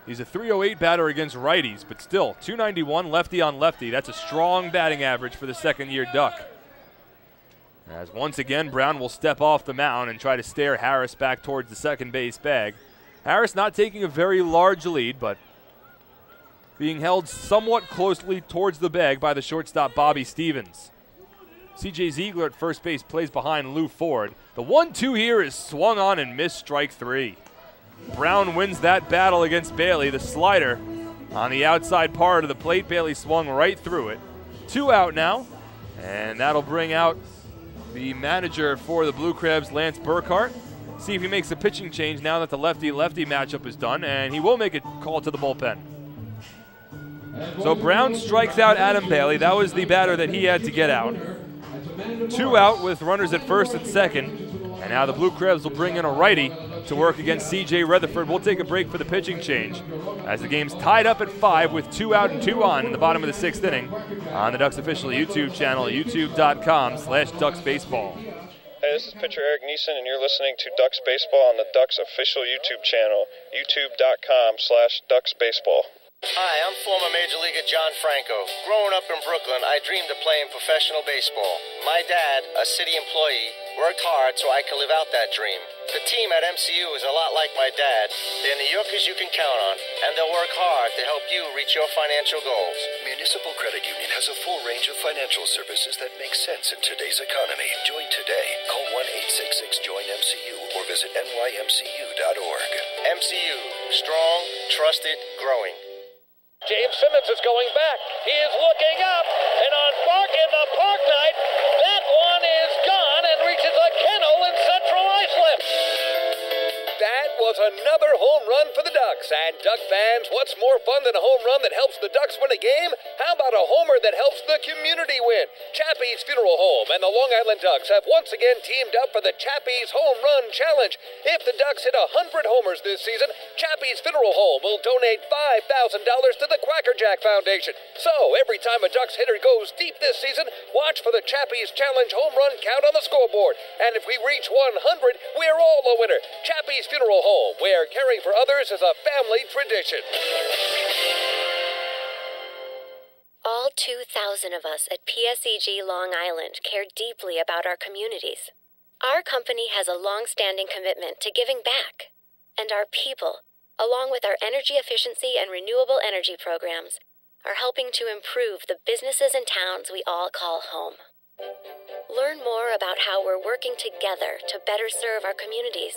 He's a .308 batter against righties, but still, .291 lefty on lefty. That's a strong batting average for the second-year Duck. As once again, Brown will step off the mound and try to stare Harris back towards the second base bag. Harris not taking a very large lead, but being held somewhat closely towards the bag by the shortstop Bobby Stevens. C.J. Ziegler at first base plays behind Lou Ford. The 1-2 here is swung on and missed, strike 3. Brown wins that battle against Bailey. The slider on the outside part of the plate. Bailey swung right through it. 2 out now, and that'll bring out the manager for the Blue Crabs, Lance Burkhart. See if he makes a pitching change now that the lefty-lefty matchup is done, and he will make a call to the bullpen. So Brown strikes out Adam Bailey. That was the batter that he had to get out. 2 out with runners at first and second, and now the Blue Crabs will bring in a righty to work against C.J. Rutherford. We'll take a break for the pitching change as the game's tied up at 5 with 2 out and 2 on in the bottom of the 6th inning on the Ducks official YouTube channel, youtube.com/DucksBaseball. Hey, this is pitcher Eric Neeson, and you're listening to Ducks Baseball on the Ducks official YouTube channel, youtube.com/DucksBaseball. Hi, I'm former Major Leaguer John Franco. Growing up in Brooklyn, I dreamed of playing professional baseball. My dad, a city employee, worked hard so I could live out that dream. The team at MCU is a lot like my dad. They're New Yorkers you can count on, and they'll work hard to help you reach your financial goals. Municipal Credit Union has a full range of financial services that make sense in today's economy. Join today. Call 1-866-JOIN-MCU or visit nymcu.org. MCU, strong, trusted, growing. James Simmons is going back. He is looking up, and on Bark in the Park Night, that one is gone and reaches a kennel in Central Islip. That was another home run for the Ducks. And Duck fans, what's more fun than a home run that helps the Ducks win a game? How about a homer that helps the community win? Chappie's Funeral Home and the Long Island Ducks have once again teamed up for the Chappie's Home Run Challenge. If the Ducks hit 100 homers this season, Chappie's Funeral Home will donate $5,000 to the Quackerjack Foundation. So every time a Ducks hitter goes deep this season, watch for the Chappie's Challenge home run count on the scoreboard. And if we reach 100, we're all a winner. Chappie's Funeral Home, where caring for others is a family tradition. All 2,000 of us at PSEG Long Island care deeply about our communities. Our company has a long-standing commitment to giving back. And our people, along with our energy efficiency and renewable energy programs, are helping to improve the businesses and towns we all call home. Learn more about how we're working together to better serve our communities.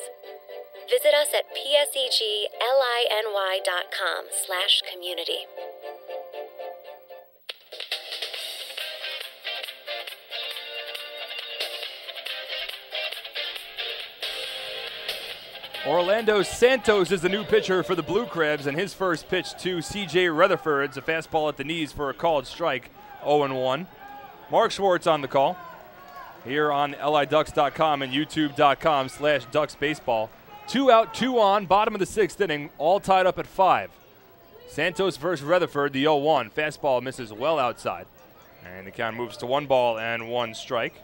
Visit us at psegliny.com/community. Orlando Santos is the new pitcher for the Blue Crabs, and his first pitch to C.J. Rutherford. It's a fastball at the knees for a called strike, 0-1. Mark Schwartz on the call here on LIDucks.com and YouTube.com/DucksBaseball. 2 out, 2 on, bottom of the 6th inning, all tied up at 5. Santos versus Rutherford, the 0-1. Fastball misses well outside, and the count moves to 1-1 strike.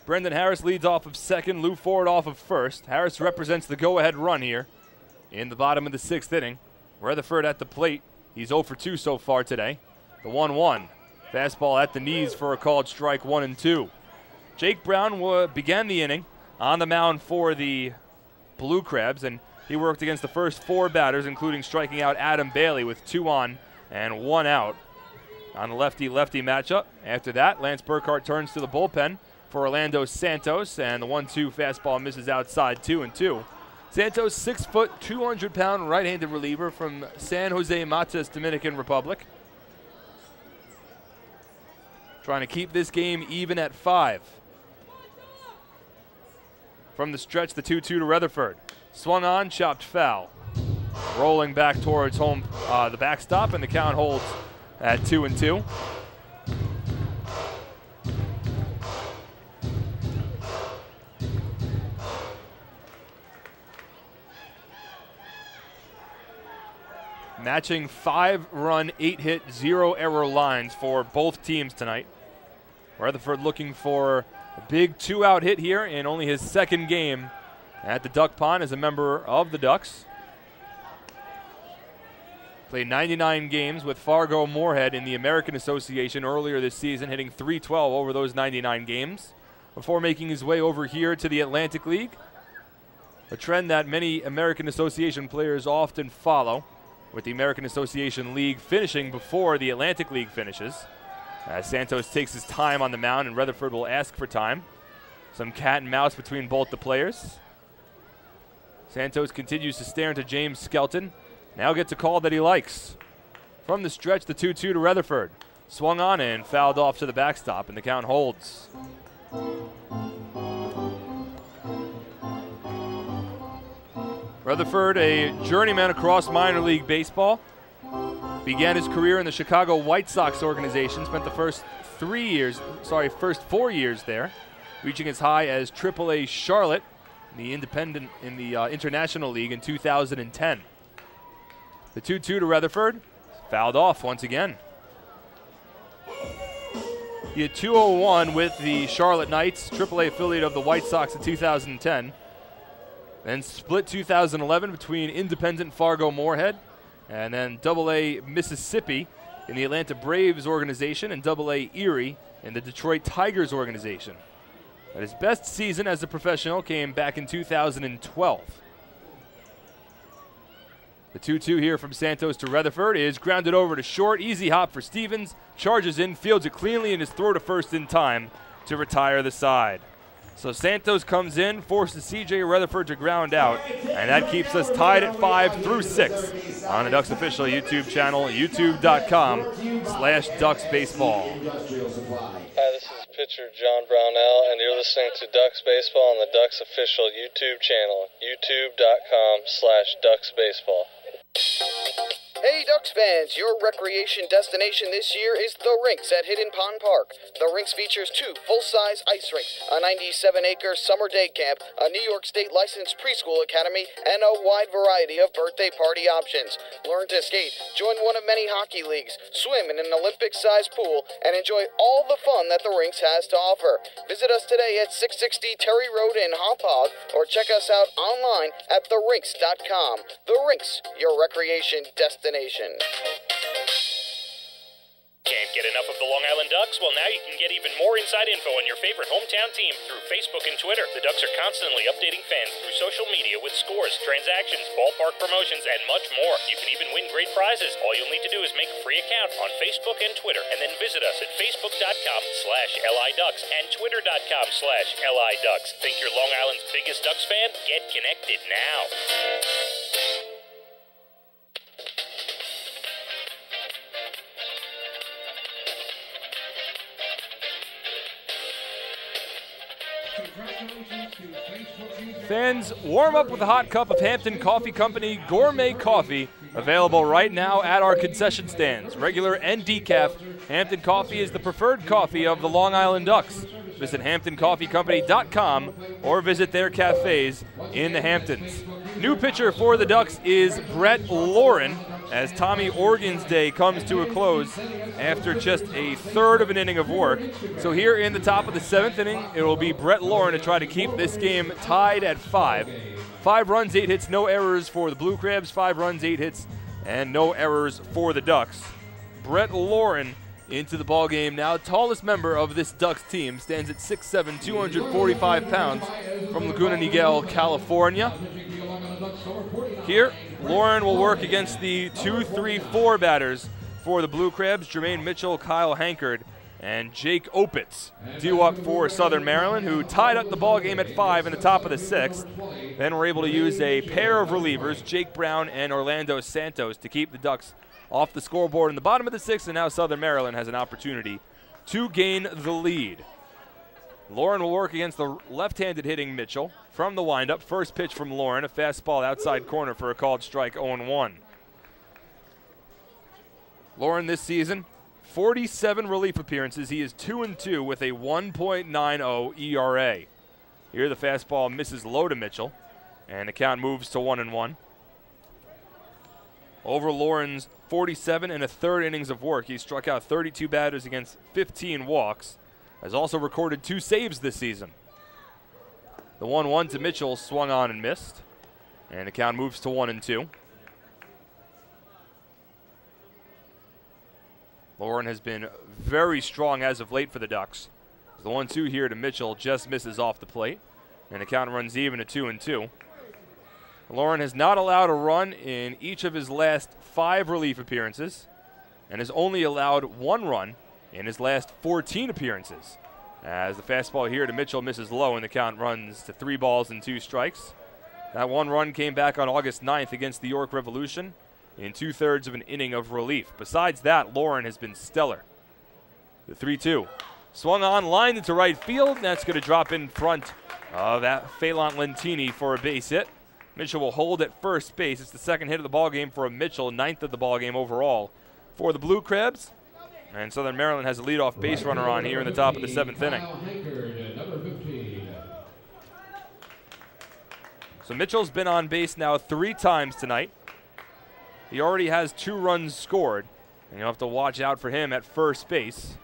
Brendan Harris leads off of second, Lou Ford off of first. Harris represents the go-ahead run here in the bottom of the 6th inning. Rutherford at the plate. He's 0 for 2 so far today. The 1-1. Fastball at the knees for a called strike, 1-2. Jake Brown began the inning on the mound for the Blue Crabs, and he worked against the first 4 batters, including striking out Adam Bailey with 2 on and 1 out on the lefty-lefty matchup. After that, Lance Burkhart turns to the bullpen for Orlando Santos, and the 1-2 fastball misses outside, 2-2. Santos, 6 foot, 200-pound right-handed reliever from San Jose Matas, Dominican Republic. Trying to keep this game even at 5. From the stretch, the 2-2 to Rutherford. Swung on, chopped foul. Rolling back towards home, the backstop, and the count holds at 2-2. Matching 5-run, 8-hit, 0-error lines for both teams tonight. Rutherford looking for a big 2-out hit here in only his 2nd game at the Duck Pond as a member of the Ducks. Played 99 games with Fargo Moorhead in the American Association earlier this season, hitting .312 over those 99 games before making his way over here to the Atlantic League, a trend that many American Association players often follow, with the American Association League finishing before the Atlantic League finishes. As Santos takes his time on the mound, and Rutherford will ask for time. Some cat and mouse between both the players. Santos continues to stare into James Skelton. Now gets a call that he likes. From the stretch, the 2-2 to Rutherford. Swung on and fouled off to the backstop, and the count holds. Rutherford, a journeyman across minor league baseball, began his career in the Chicago White Sox organization, spent the first 4 years there, reaching as high as AAA Charlotte, the International League in 2010. The 2-2 to Rutherford, fouled off once again. He had 201 with the Charlotte Knights, AAA affiliate of the White Sox in 2010. Then split 2011 between independent Fargo Moorhead and then AA Mississippi in the Atlanta Braves organization and AA Erie in the Detroit Tigers organization. But his best season as a professional came back in 2012. The 2-2 here from Santos to Rutherford is grounded over to short. Easy hop for Stevens. Charges in, fields it cleanly, and his throw to first in time to retire the side. So Santos comes in, forces C.J. Rutherford to ground out, and that keeps us tied at 5 through 6 on the Ducks official YouTube channel, youtube.com/DucksBaseball. Hi, this is pitcher John Brownell, and you're listening to Ducks Baseball on the Ducks official YouTube channel, youtube.com/DucksBaseball. Hey Ducks fans, your recreation destination this year is The Rinks at Hidden Pond Park. The Rinks features 2 full-size ice rinks, a 97-acre summer day camp, a New York State licensed preschool academy, and a wide variety of birthday party options. Learn to skate, join one of many hockey leagues, swim in an Olympic-sized pool, and enjoy all the fun that The Rinks has to offer. Visit us today at 660 Terry Road in Hauppauge, or check us out online at therinks.com. The Rinks, your recreation destination. Can't get Get enough of the Long Island Ducks? Well, now you can get even more inside info on your favorite hometown team through Facebook and Twitter. The Ducks are constantly updating fans through social media with scores, transactions, ballpark promotions, and much more. You can even win great prizes. All you'll need to do is make a free account on Facebook and Twitter, and then visit us at facebook.com/LIDucks and twitter.com/LIDucks. Think you're Long Island's biggest Ducks fan? Get connected now. Fans, warm up with a hot cup of Hampton Coffee Company gourmet coffee, available right now at our concession stands. Regular and decaf, Hampton Coffee is the preferred coffee of the Long Island Ducks. Visit HamptonCoffeeCompany.com or visit their cafes in the Hamptons. New pitcher for the Ducks is Brett Lauren, as Tommy Organ's day comes to a close after just a third of an inning of work. So here in the top of the 7th inning, it will be Brett Lauren to try to keep this game tied at 5. 5 runs, 8 hits, no errors for the Blue Crabs. 5 runs, 8 hits, and no errors for the Ducks. Brett Lauren into the ball game now. Tallest member of this Ducks team, stands at 6'7", 245 pounds, from Laguna Niguel, California. Here, Lauren will work against the 2-3-4 batters for the Blue Crabs, Jermaine Mitchell, Kyle Hankard, and Jake Opitz. Due up for Southern Maryland, who tied up the ball game at 5 in the top of the 6th. Then were able to use a pair of relievers, Jake Brown and Orlando Santos, to keep the Ducks off the scoreboard in the bottom of the 6th, and now Southern Maryland has an opportunity to gain the lead. Lauren will work against the left-handed hitting Mitchell from the windup. First pitch from Lauren, a fastball outside corner for a called strike, 0-1. Lauren this season, 47 relief appearances. He is 2-2 with a 1.90 ERA. Here the fastball misses low to Mitchell, and the count moves to 1-1. Over Lauren's 47 and a third innings of work, he struck out 32 batters against 15 walks. Has also recorded 2 saves this season. The 1-1 to Mitchell swung on and missed, and the count moves to 1-2. Lauren has been very strong as of late for the Ducks. The 1-2 here to Mitchell just misses off the plate, and the count runs even at 2-2. Lauren has not allowed a run in each of his last 5 relief appearances, and has only allowed 1 run in his last 14 appearances. As the fastball here to Mitchell misses low, and the count runs to 3 balls and 2 strikes. That 1 run came back on August 9th against the York Revolution in 2/3 of an inning of relief. Besides that, Lauren has been stellar. The 3-2. Swung on, lined into right field, and that's going to drop in front of that Phelan Lentini for a base hit. Mitchell will hold at first base. It's the second hit of the ballgame for Mitchell, 9th of the ballgame overall for the Blue Crabs. And Southern Maryland has a leadoff base runner on here in the top of the 7th inning. So Mitchell's been on base now 3 times tonight. He already has 2 runs scored, and you'll have to watch out for him at first base.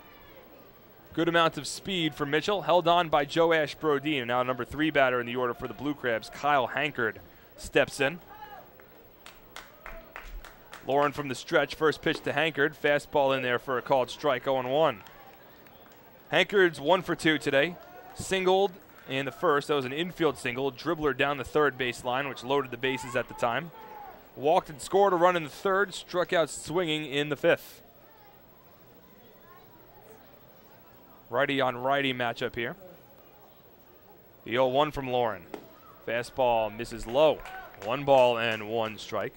Good amount of speed for Mitchell, held on by Joe Ash-Brodeen. And now number 3 batter in the order for the Blue Crabs, Kyle Hankard, steps in. Lauren from the stretch, first pitch to Hankard. Fastball in there for a called strike, 0-1. Hankard's 1 for 2 today. Singled in the first. That was an infield single. Dribbler down the third baseline, which loaded the bases at the time. Walked and scored a run in the third. Struck out swinging in the 5th. Righty on righty matchup here. The 0-1 from Lauren. Fastball misses low. 1 ball and 1 strike.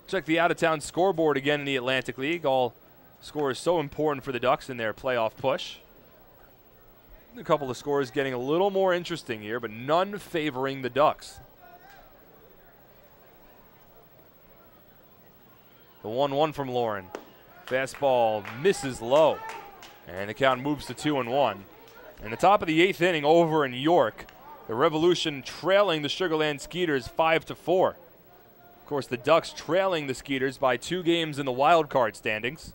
Check the out-of-town scoreboard again in the Atlantic League. All scores so important for the Ducks in their playoff push. A couple of scores getting a little more interesting here, but none favoring the Ducks. The 1-1 from Lauren. Fastball misses low, and the count moves to 2-1. In the top of the 8th inning over in York, the Revolution trailing the Sugarland Skeeters 5-4. Of course, the Ducks trailing the Skeeters by 2 games in the wild card standings.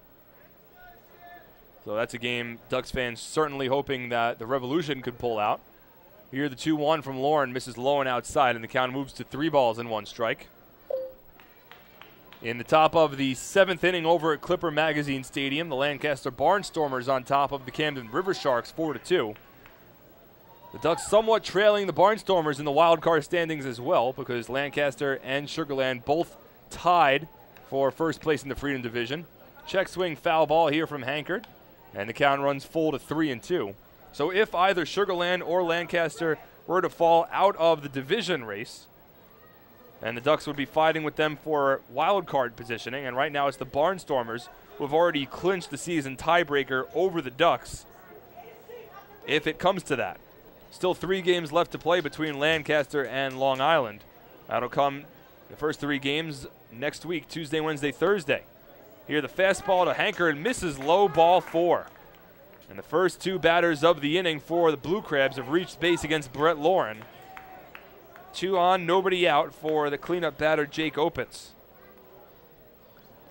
So that's a game Ducks fans certainly hoping that the Revolution could pull out. Here the 2-1 from Lauren misses low and outside, and the count moves to 3 balls and 1 strike. In the top of the 7th inning over at Clipper Magazine Stadium, the Lancaster Barnstormers on top of the Camden River Sharks 4-2. The Ducks somewhat trailing the Barnstormers in the wild card standings as well, because Lancaster and Sugar Land both tied for first place in the Freedom Division. Check swing foul ball here from Hankard, and the count runs full to 3-2. So if either Sugar Land or Lancaster were to fall out of the division race, and the Ducks would be fighting with them for wild card positioning, and right now it's the Barnstormers who have already clinched the season tiebreaker over the Ducks, if it comes to that. Still 3 games left to play between Lancaster and Long Island. That'll come the first 3 games next week, Tuesday, Wednesday, Thursday. Here the fastball to Hankard misses low, ball 4. And the first 2 batters of the inning for the Blue Crabs have reached base against Brett Lauren. 2 on, nobody out for the cleanup batter, Jake Opitz.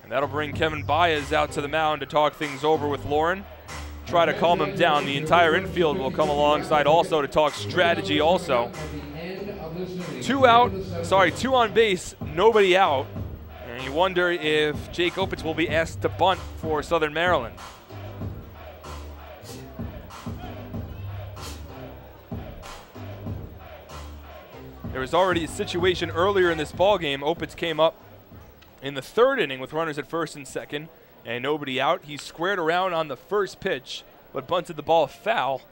And that'll bring Kevin Baez out to the mound to talk things over with Lauren. Try to calm him down. The entire infield will come alongside also to talk strategy also. 2 on base, nobody out. And you wonder if Jake Opitz will be asked to bunt for Southern Maryland. There was already a situation earlier in this ballgame. Opitz came up in the 3rd inning with runners at first and second and nobody out. He squared around on the first pitch, but bunted the ball foul.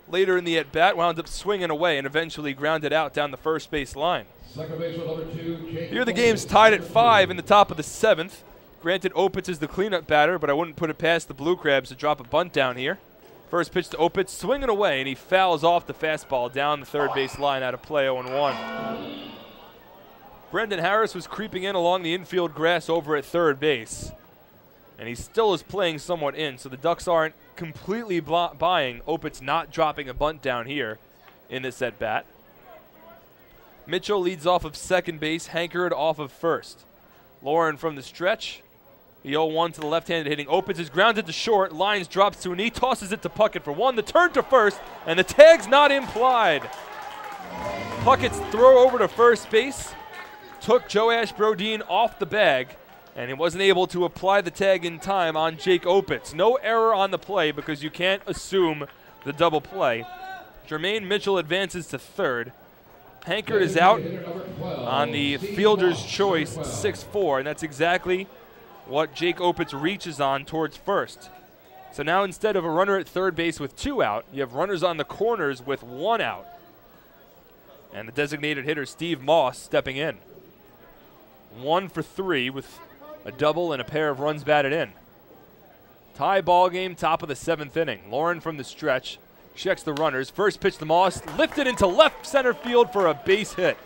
Later in the at-bat, wound up swinging away and eventually grounded out down the first base line. Here the game's tied at 5 in the top of the 7th. Granted, Opitz is the cleanup batter, but I wouldn't put it past the Blue Crabs to drop a bunt down here. First pitch to Opitz, swinging away, and he fouls off the fastball down the third base line out of play, 0-1. Brendan Harris was creeping in along the infield grass over at third base, and he still is playing somewhat in, so the Ducks aren't completely buying Opitz not dropping a bunt down here in this at-bat. Mitchell leads off of second base, Hankard off of first. Lauren from the stretch. The 0-1 to the left-handed hitting Opitz is grounded to short. Lyons drops to a knee, tosses it to Puckett for one. The turn to first, and the tag's not implied. Puckett's throw over to first base took Joash Brodin off the bag, and he wasn't able to apply the tag in time on Jake Opitz. No error on the play because you can't assume the double play. Jermaine Mitchell advances to third. Hankard is out on the fielder's choice 6-4, and that's exactly what Jake Opitz reaches on towards first. So now instead of a runner at third base with 2 out, you have runners on the corners with 1 out. And the designated hitter, Steve Moss, stepping in. 1 for 3 with a double and a pair of runs batted in. Tie ball game, top of the 7th inning. Lauren from the stretch checks the runners. First pitch to Moss, lifted into left center field for a base hit.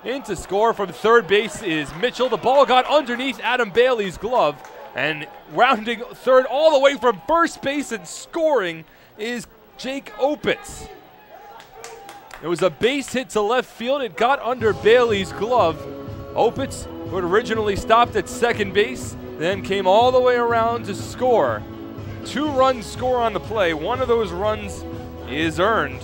In to score from third base is Mitchell. The ball got underneath Adam Bailey's glove, and rounding third all the way from first base and scoring is Jake Opitz. It was a base hit to left field. It got under Bailey's glove. Opitz, who had originally stopped at second base, then came all the way around to score. 2-run score on the play. One of those runs is earned.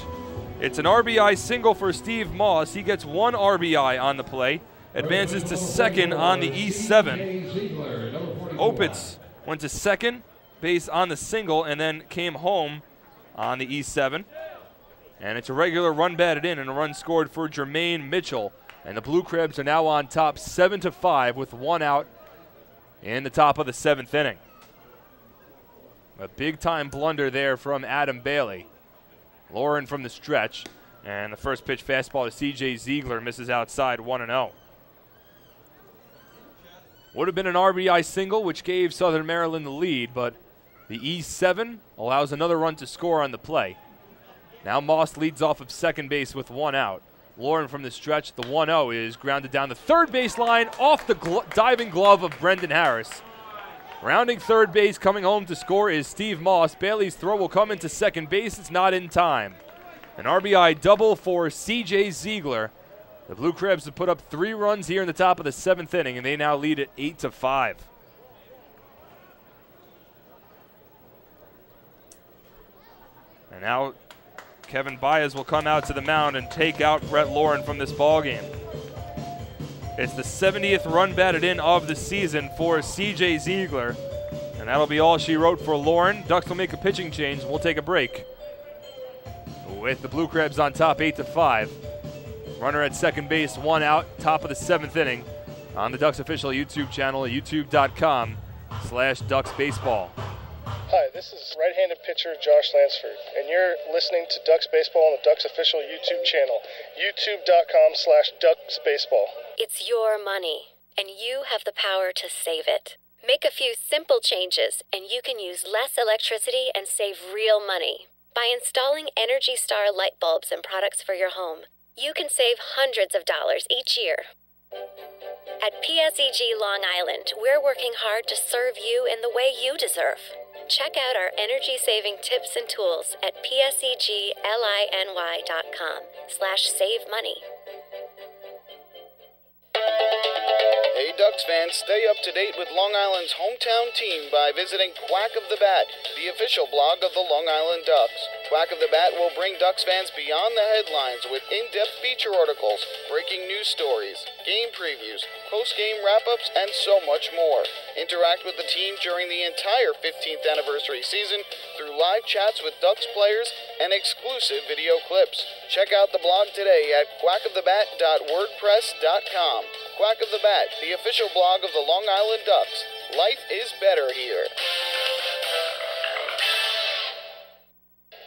It's an RBI single for Steve Moss. He gets 1 RBI on the play, advances to second on the E7. Opitz went to second base on the single and then came home on the E7. And it's a regular run batted in and a run scored for Jermaine Mitchell. And the Blue Crabs are now on top 7-5 with 1 out in the top of the 7th inning. A big-time blunder there from Adam Bailey. Lauren from the stretch, and the first pitch fastball to C.J. Ziegler misses outside, 1-0. Would have been an RBI single, which gave Southern Maryland the lead, but the E7 allows another run to score on the play. Now Moss leads off of second base with 1 out. Lauren from the stretch, the 1-0 is grounded down the third base line off the diving glove of Brendan Harris. Rounding third base, coming home to score is Steve Moss. Bailey's throw will come into second base. It's not in time. An RBI double for C.J. Ziegler. The Blue Crabs have put up 3 runs here in the top of the 7th inning, and they now lead at 8-5. And now Kevin Baez will come out to the mound and take out Brett Lauren from this ballgame. It's the 70th run batted in of the season for C.J. Ziegler. And that'll be all she wrote for Lauren. Ducks will make a pitching change. We'll take a break. With the Blue Crabs on top, 8-5. Runner at second base, 1 out, top of the 7th inning on the Ducks official YouTube channel, youtube.com/DucksBaseball. Hi, this is right-handed pitcher Josh Lansford, and you're listening to Ducks Baseball on the Ducks official YouTube channel, youtube.com/DucksBaseball. It's your money, and you have the power to save it. Make a few simple changes, and you can use less electricity and save real money. By installing Energy Star light bulbs and products for your home, you can save hundreds of dollars each year. At PSEG Long Island, we're working hard to serve you in the way you deserve. Check out our energy-saving tips and tools at pseglinY.com/save-money. Hey Ducks fans, stay up to date with Long Island's hometown team by visiting Quack of the Bat, the official blog of the Long Island Ducks. Quack of the Bat will bring Ducks fans beyond the headlines with in-depth feature articles, breaking news stories, game previews, post-game wrap-ups, and so much more. Interact with the team during the entire 15th anniversary season through live chats with Ducks players and exclusive video clips. Check out the blog today at quackofthebat.wordpress.com. Quack of the Bat, the official blog of the Long Island Ducks. Life is better here.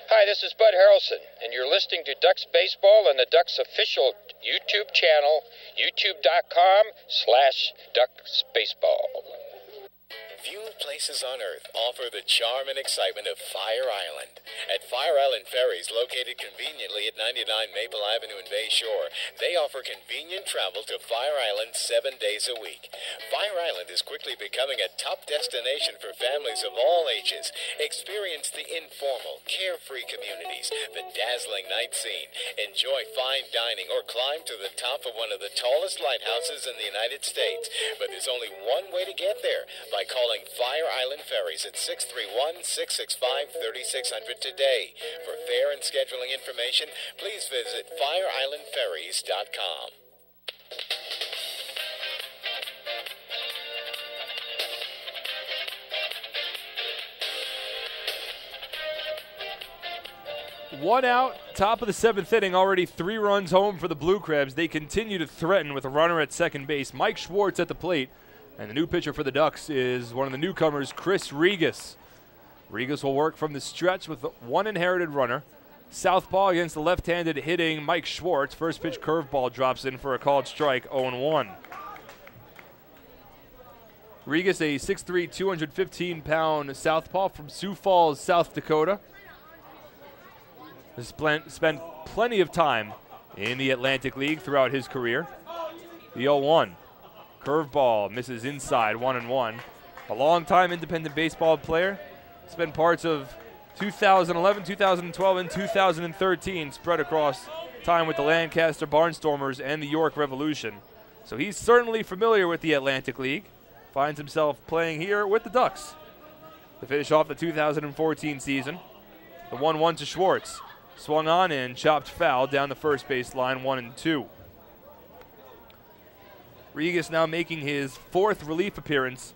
Hi, this is Bud Harrelson, and you're listening to Ducks Baseball on the Ducks official YouTube channel, youtube.com/DucksBaseball. Few places on Earth offer the charm and excitement of Fire Island. At Fire Island Ferries, located conveniently at 99 Maple Avenue in Bay Shore, they offer convenient travel to Fire Island 7 days a week. Fire Island is quickly becoming a top destination for families of all ages. Experience the informal, carefree communities, the dazzling night scene, enjoy fine dining, or climb to the top of one of the tallest lighthouses in the United States. But there's only one way to get there, by calling Fire Island Ferries at 631-665-3600 today. For fare and scheduling information, please visit FireIslandFerries.com. One out, top of the 7th inning, already 3 runs home for the Blue Crabs. They continue to threaten with a runner at second base. Mike Schwartz at the plate. And the new pitcher for the Ducks is one of the newcomers, Chris Regas. Regas will work from the stretch with one inherited runner. Southpaw against the left-handed hitting Mike Schwartz. First pitch curveball drops in for a called strike, 0-1. Regas, a 6'3", 215-pound southpaw from Sioux Falls, South Dakota. Has spent plenty of time in the Atlantic League throughout his career. The 0-1. Curveball misses inside, 1-1. A long-time independent baseball player. Spent parts of 2011, 2012, and 2013 spread across time with the Lancaster Barnstormers and the York Revolution. So he's certainly familiar with the Atlantic League. Finds himself playing here with the Ducks to finish off the 2014 season. The 1-1 to Schwartz. Swung on and chopped foul down the first base line, 1-2. Regas now making his 4th relief appearance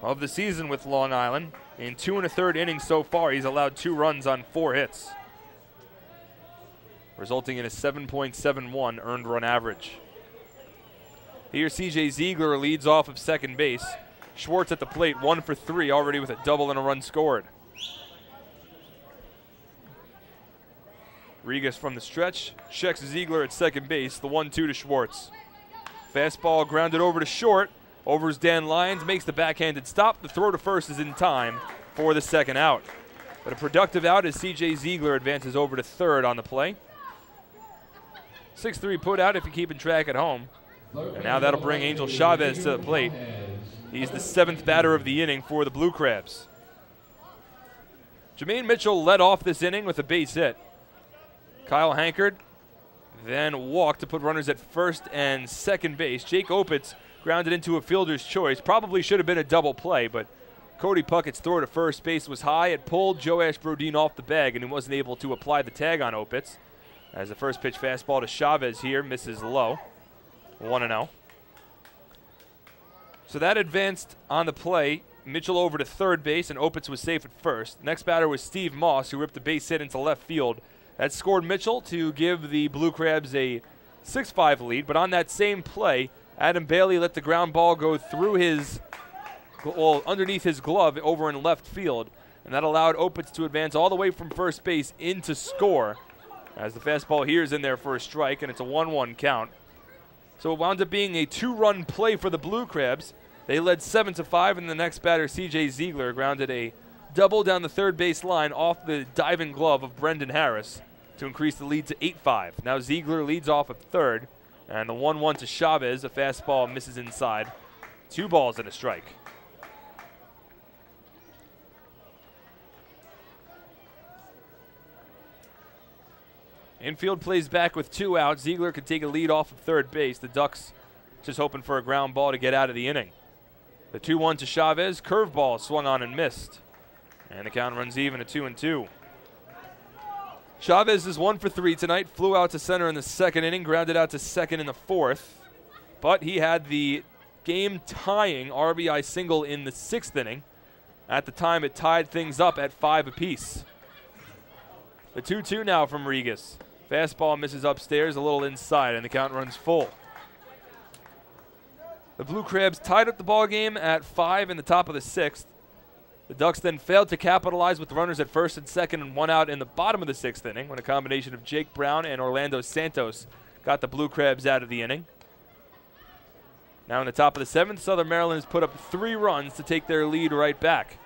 of the season with Long Island. In 2 1/3 innings so far, he's allowed 2 runs on 4 hits, resulting in a 7.71 earned run average. Here, C.J. Ziegler leads off of second base. Schwartz at the plate, 1 for 3, already with a double and a run scored. Regas from the stretch checks Ziegler at second base, the 1-2 to Schwartz. Fastball grounded over to short. Overs Dan Lyons, makes the backhanded stop. The throw to first is in time for the second out. But a productive out as C.J. Ziegler advances over to third on the play. 6-3 put out if you're keeping track at home. And now that'll bring Angel Chavez to the plate. He's the 7th batter of the inning for the Blue Crabs. Jermaine Mitchell led off this inning with a base hit. Kyle Hankard then walked to put runners at first and second base. Jake Opitz grounded into a fielder's choice. Probably should have been a double play, but Cody Puckett's throw to first base was high. It pulled Joash Brodin off the bag, and he wasn't able to apply the tag on Opitz. As the first pitch fastball to Chavez here misses low. 1-0. So that advanced on the play. Mitchell over to third base, and Opitz was safe at first. Next batter was Steve Moss, who ripped a base hit into left field. That scored Mitchell to give the Blue Crabs a 6-5 lead. But on that same play, Adam Bailey let the ground ball go through underneath his glove over in left field. And that allowed Opitz to advance all the way from first base into score. As the fastball here is in there for a strike, and it's a 1-1 count. So it wound up being a 2-run play for the Blue Crabs. They led 7-5, and the next batter, C.J. Ziegler, grounded a double down the third base line off the diving glove of Brendan Harris to increase the lead to 8-5. Now Ziegler leads off at third, and the 1-1 to Chavez. A fastball misses inside. 2 balls and a strike. Infield plays back with 2 outs. Ziegler could take a lead off of third base. The Ducks just hoping for a ground ball to get out of the inning. The 2-1 to Chavez. Curveball swung on and missed. And the count runs even at 2-2. Chavez is 1 for 3 tonight. Flew out to center in the second inning. Grounded out to second in the fourth. But he had the game-tying RBI single in the 6th inning. At the time, it tied things up at 5 apiece. The 2-2 now from Regas. Fastball misses upstairs, a little inside, and the count runs full. The Blue Crabs tied up the ball game at 5 in the top of the 6th. The Ducks then failed to capitalize with runners at first and second and 1 out in the bottom of the 6th inning when a combination of Jake Brown and Orlando Santos got the Blue Crabs out of the inning. Now in the top of the 7th, Southern Maryland has put up 3 runs to take their lead right back.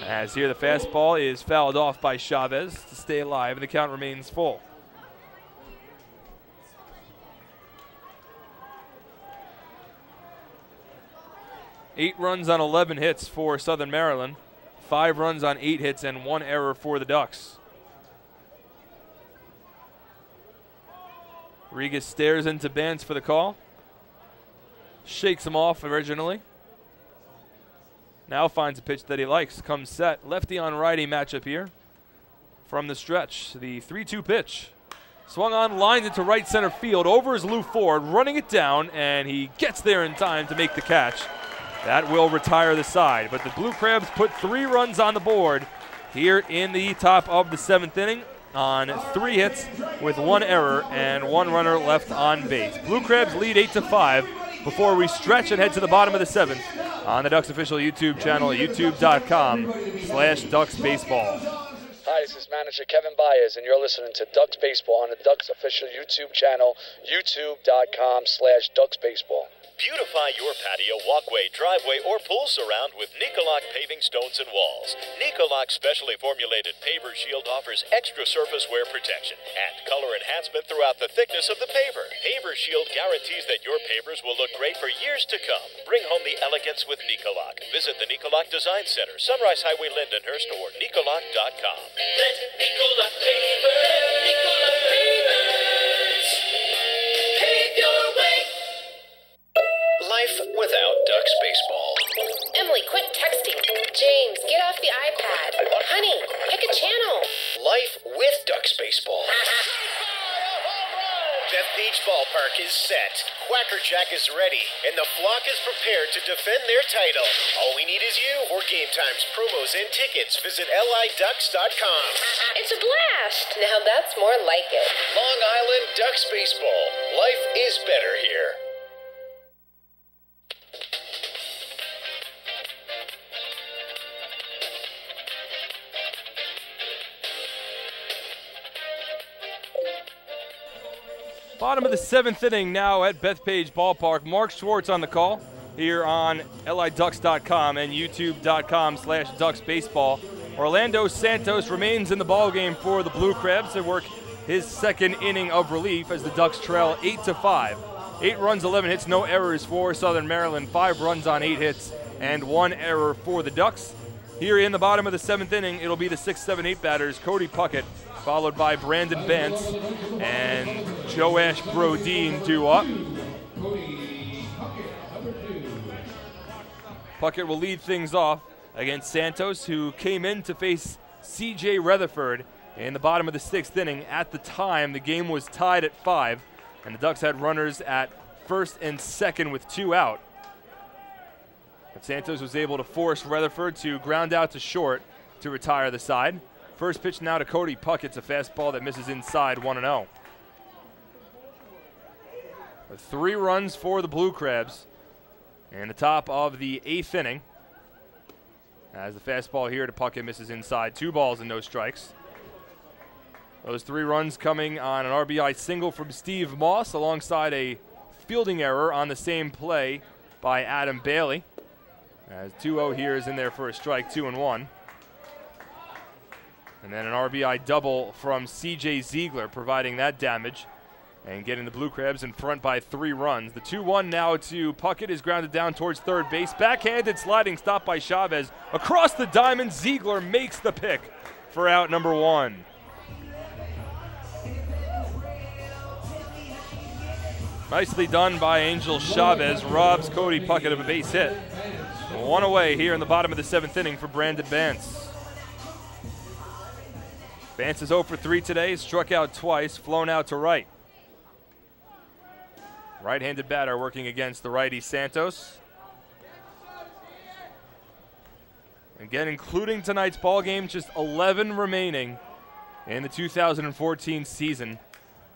As here the fastball is fouled off by Chavez to stay alive, and the count remains full. Eight runs on 11 hits for Southern Maryland. 5 runs on 8 hits and 1 error for the Ducks. Regas stares into Bance for the call. Shakes him off originally. Now finds a pitch that he likes. Comes set. Lefty on righty matchup here from the stretch. The 3-2 pitch. Swung on, lined into right center field. Over is Lou Ford, running it down, and he gets there in time to make the catch. That will retire the side. But the Blue Crabs put 3 runs on the board here in the top of the 7th inning on 3 hits with 1 error and 1 runner left on base. Blue Crabs lead 8-5 before we stretch and head to the bottom of the 7th on the Ducks official YouTube channel at youtube.com/DucksBaseball. Hi, this is manager Kevin Baez, and you're listening to Ducks Baseball on the Ducks official YouTube channel, youtube.com/DucksBaseball. Beautify your patio, walkway, driveway, or pool surround with Nicolak paving stones and walls. Nicolak's specially formulated paver shield offers extra surface wear protection and color enhancement throughout the thickness of the paver. Paver shield guarantees that your pavers will look great for years to come. Bring home the elegance with Nicolak. Visit the Nicolak Design Center, Sunrise Highway, Lindenhurst, or Nicolak.com. Let Nicolak Pavers, Nicolak Pavers, pave your way. Life without Ducks baseball. Emily, quit texting. James, get off the iPad. Honey, pick a channel. Life with Ducks baseball. Bethpage Ballpark is set. Quackerjack is ready, and the flock is prepared to defend their title. All we need is you. For game times, promos, and tickets, visit liducks.com. It's a blast. Now that's more like it. Long Island Ducks baseball. Life is better here. Bottom of the 7th inning now at Bethpage Ballpark. Mark Schwartz on the call here on liducks.com and youtube.com/DucksBaseball. Orlando Santos remains in the ballgame for the Blue Crabs to work his 2nd inning of relief as the Ducks trail 8-5. 8 runs, 11 hits, no errors for Southern Maryland. 5 runs on 8 hits and 1 error for the Ducks. Here in the bottom of the 7th inning, it'll be the 6, 7, 8 batters. Cody Puckett, followed by Brandon Bance and Joash Brodeen due up. Puckett will lead things off against Santos, who came in to face C.J. Rutherford in the bottom of the 6th inning. At the time, the game was tied at 5, and the Ducks had runners at first and second with 2 out. But Santos was able to force Rutherford to ground out to short to retire the side. First pitch now to Cody Puckett's a fastball that misses inside, 1-0. 3 runs for the Blue Crabs in the top of the 8th inning. As the fastball here to Puckett misses inside, 2 balls and no strikes. Those 3 runs coming on an RBI single from Steve Moss alongside a fielding error on the same play by Adam Bailey. As 2-0 here is in there for a strike, 2-1. And then an RBI double from C.J. Ziegler providing that damage and getting the Blue Crabs in front by 3 runs. The 2-1 now to Puckett is grounded down towards third base. Backhanded sliding stop by Chavez. Across the diamond, Ziegler makes the pick for out number 1. Nicely done by Angel Chavez. Robs Cody Puckett of a base hit. 1 away here in the bottom of the 7th inning for Brandon Bance. Bance is 0 for 3 today. Struck out twice, flown out to right. Right-handed batter working against the righty Santos. Again, including tonight's ball game, just 11 remaining in the 2014 season.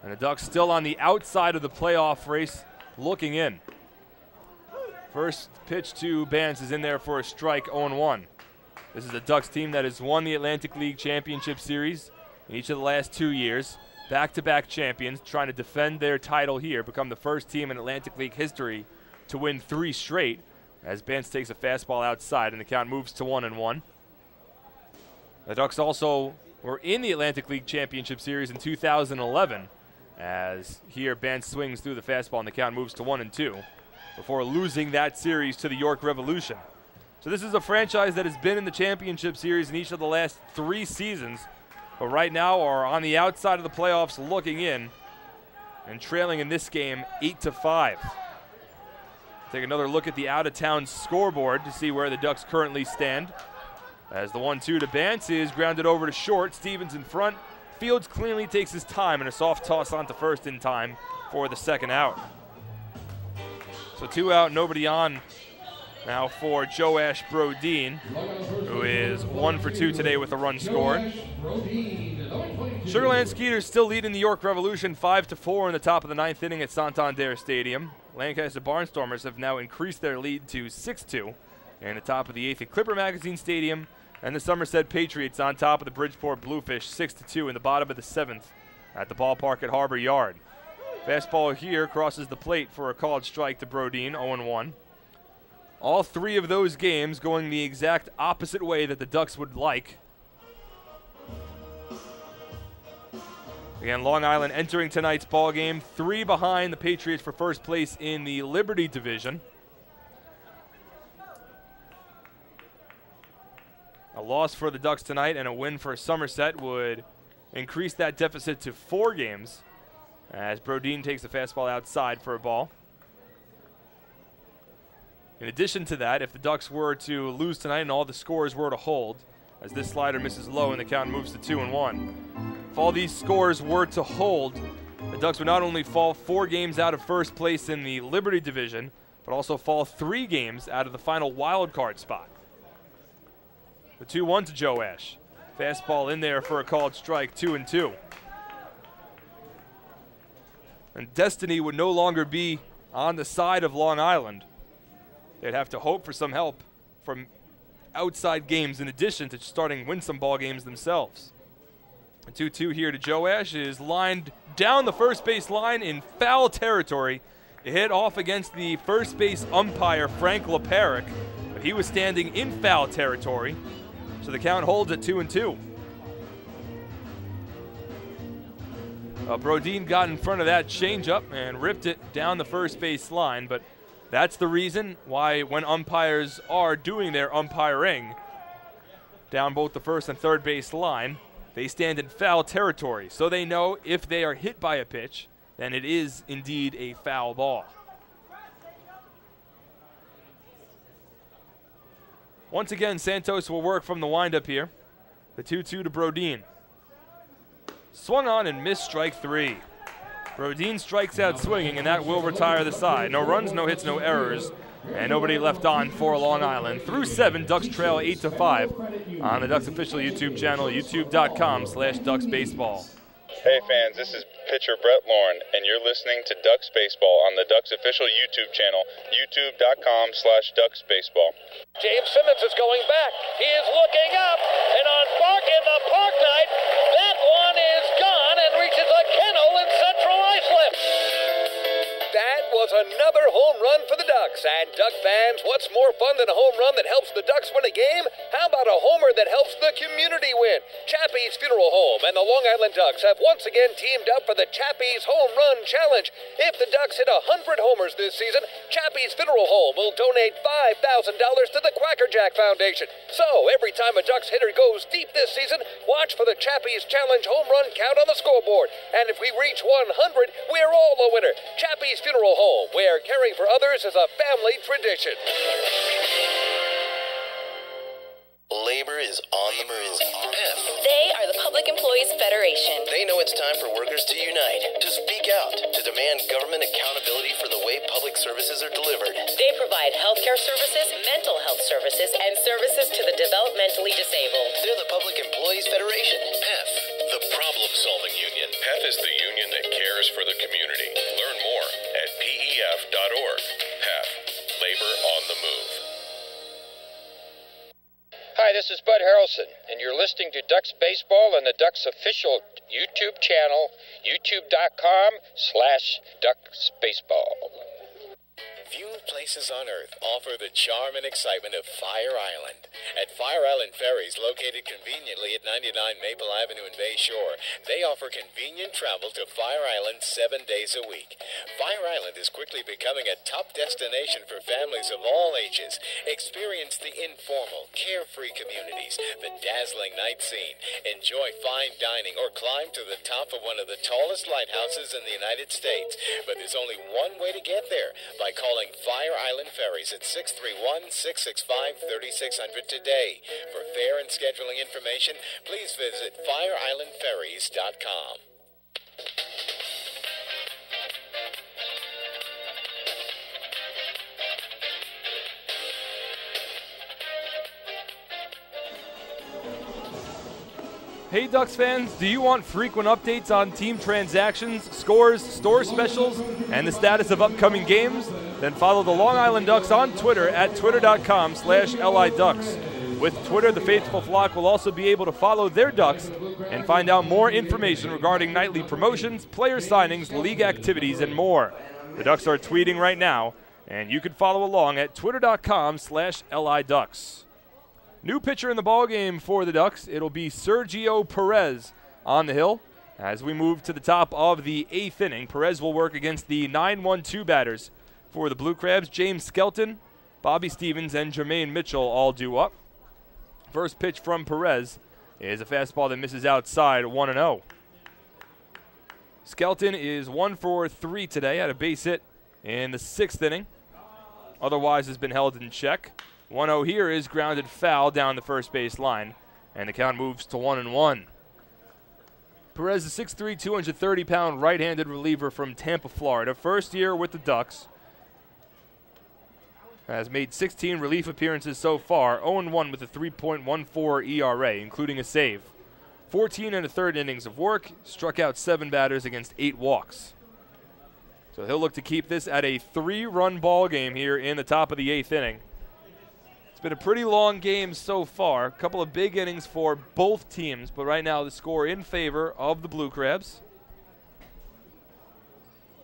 And the Ducks still on the outside of the playoff race, looking in. First pitch to Bance is in there for a strike, 0-1. This is a Ducks team that has won the Atlantic League Championship Series in each of the last 2 years. Back-to-back champions trying to defend their title here, become the first team in Atlantic League history to win 3 straight, as Bance takes a fastball outside and the count moves to 1-1. The Ducks also were in the Atlantic League Championship Series in 2011, as here Bance swings through the fastball and the count moves to 1-2 before losing that series to the York Revolution. So this is a franchise that has been in the Championship Series in each of the last 3 seasons, but right now are on the outside of the playoffs looking in and trailing in this game 8-5. Take another look at the out-of-town scoreboard to see where the Ducks currently stand. As the 1-2 to Bance is grounded over to short. Stevens in front. Fields cleanly takes his time and a soft toss onto first in time for the second out. So 2 out, nobody on now for Joash Brodin, who is 1 for 2 today with a run scored. Sugar Land Skeeters still leading the York Revolution 5-4 in the top of the 9th inning at Santander Stadium. Lancaster Barnstormers have now increased their lead to 6-2 in the top of the 8th at Clipper Magazine Stadium. And the Somerset Patriots on top of the Bridgeport Bluefish 6-2 in the bottom of the 7th at the ballpark at Harbor Yard. Fastball here crosses the plate for a called strike to Brodin, 0-1. All 3 of those games going the exact opposite way that the Ducks would like. Again, Long Island entering tonight's ball game 3 behind the Patriots for first place in the Liberty Division. A loss for the Ducks tonight and a win for Somerset would increase that deficit to 4 games as Brodin takes the fastball outside for a ball. In addition to that, if the Ducks were to lose tonight and all the scores were to hold, as this slider misses low and the count moves to 2-1, if all these scores were to hold, the Ducks would not only fall 4 games out of first place in the Liberty Division, but also fall 3 games out of the final wild card spot. The 2-1 to Joash. Fastball in there for a called strike, 2-2. And destiny would no longer be on the side of Long Island. They'd have to hope for some help from outside games in addition to starting win some ball games themselves. The 2-2 here to Joash is lined down the first base line in foul territory. It hit off against the first base umpire, Frank Leparic, but he was standing in foul territory, so the count holds at 2-2. Brodin got in front of that changeup and ripped it down the first base line, but that's the reason why when umpires are doing their umpiring down both the first and third base line, they stand in foul territory, so they know if they are hit by a pitch, then it is indeed a foul ball. Once again, Santos will work from the windup here. The 2-2 to Brodin. Swung on and missed strike 3. Brodin strikes out swinging, and that will retire the side. No runs, no hits, no errors And nobody left on for Long Island. Through 7, Ducks trail 8-5 on the Ducks official YouTube channel, youtube.com/DucksBaseball. Hey fans, this is pitcher Brett Lauren, and you're listening to Ducks Baseball on the Ducks official YouTube channel, youtube.com/DucksBaseball. James Simmons is going back. He is looking up, and on Park in the Park Night, that one is gone and reaches a kennel in Central Islip. That was another home run for the Ducks. And Duck fans, what's more fun than a home run that helps the Ducks win a game? How about a homer that helps the community win? Chappie's Funeral Home and the Long Island Ducks have once again teamed up for the Chappie's Home Run Challenge. If the Ducks hit 100 homers this season, Chappie's Funeral Home will donate $5,000 to the Quacker Jack Foundation. So every time a Ducks hitter goes deep this season, watch for the Chappie's Challenge home run count on the scoreboard. And if we reach 100, we're all a winner. Chappie's Funeral Home, where caring for others is a family tradition. Labor is on the move. PEF. They are the Public Employees Federation. They know it's time for workers to unite, to speak out, to demand government accountability for the way public services are delivered. They provide healthcare services, mental health services, and services to the developmentally disabled. They're the Public Employees Federation, PEF. The problem-solving union. PEF is the union that cares for the community. Learn more at pef.org. PEF. Labor on the move. Hi, this is Bud Harrelson, and you're listening to Ducks Baseball on the Ducks official YouTube channel, youtube.com/DucksBaseball. Few places on Earth offer the charm and excitement of Fire Island. At Fire Island Ferries, located conveniently at 99 Maple Avenue in Bay Shore, they offer convenient travel to Fire Island 7 days a week. Fire Island is quickly becoming a top destination for families of all ages. Experience the informal, carefree communities, the dazzling night scene, enjoy fine dining, or climb to the top of one of the tallest lighthouses in the United States. But there's only one way to get there, by calling Fire Island Ferries at 631-665-3600 today. For fare and scheduling information, please visit FireIslandFerries.com. Hey Ducks fans, do you want frequent updates on team transactions, scores, store specials, and the status of upcoming games? Then follow the Long Island Ducks on Twitter at twitter.com/LIDucks. With Twitter, the faithful flock will also be able to follow their Ducks and find out more information regarding nightly promotions, player signings, league activities, and more. The Ducks are tweeting right now, and you can follow along at twitter.com/LIDucks. New pitcher in the ballgame for the Ducks. It'll be Sergio Perez on the hill. As we move to the top of the 8th inning, Perez will work against the 9-1-2 batters for the Blue Crabs. James Skelton, Bobby Stevens, and Jermaine Mitchell all due up. First pitch from Perez is a fastball that misses outside, 1-0. Skelton is 1 for 3 today, had a base hit in the 6th inning. Otherwise has been held in check. 1-0 here is grounded foul down the first base line, and the count moves to 1-1. Perez is 6'3", 230-pound right-handed reliever from Tampa, Florida. First year with the Ducks. Has made 16 relief appearances so far, 0-1 with a 3.14 ERA, including a save. 14 1/3 innings of work, struck out 7 batters against 8 walks. So he'll look to keep this at a 3-run ball game here in the top of the 8th inning. It's been a pretty long game so far. A couple of big innings for both teams, but right now the score in favor of the Blue Crabs.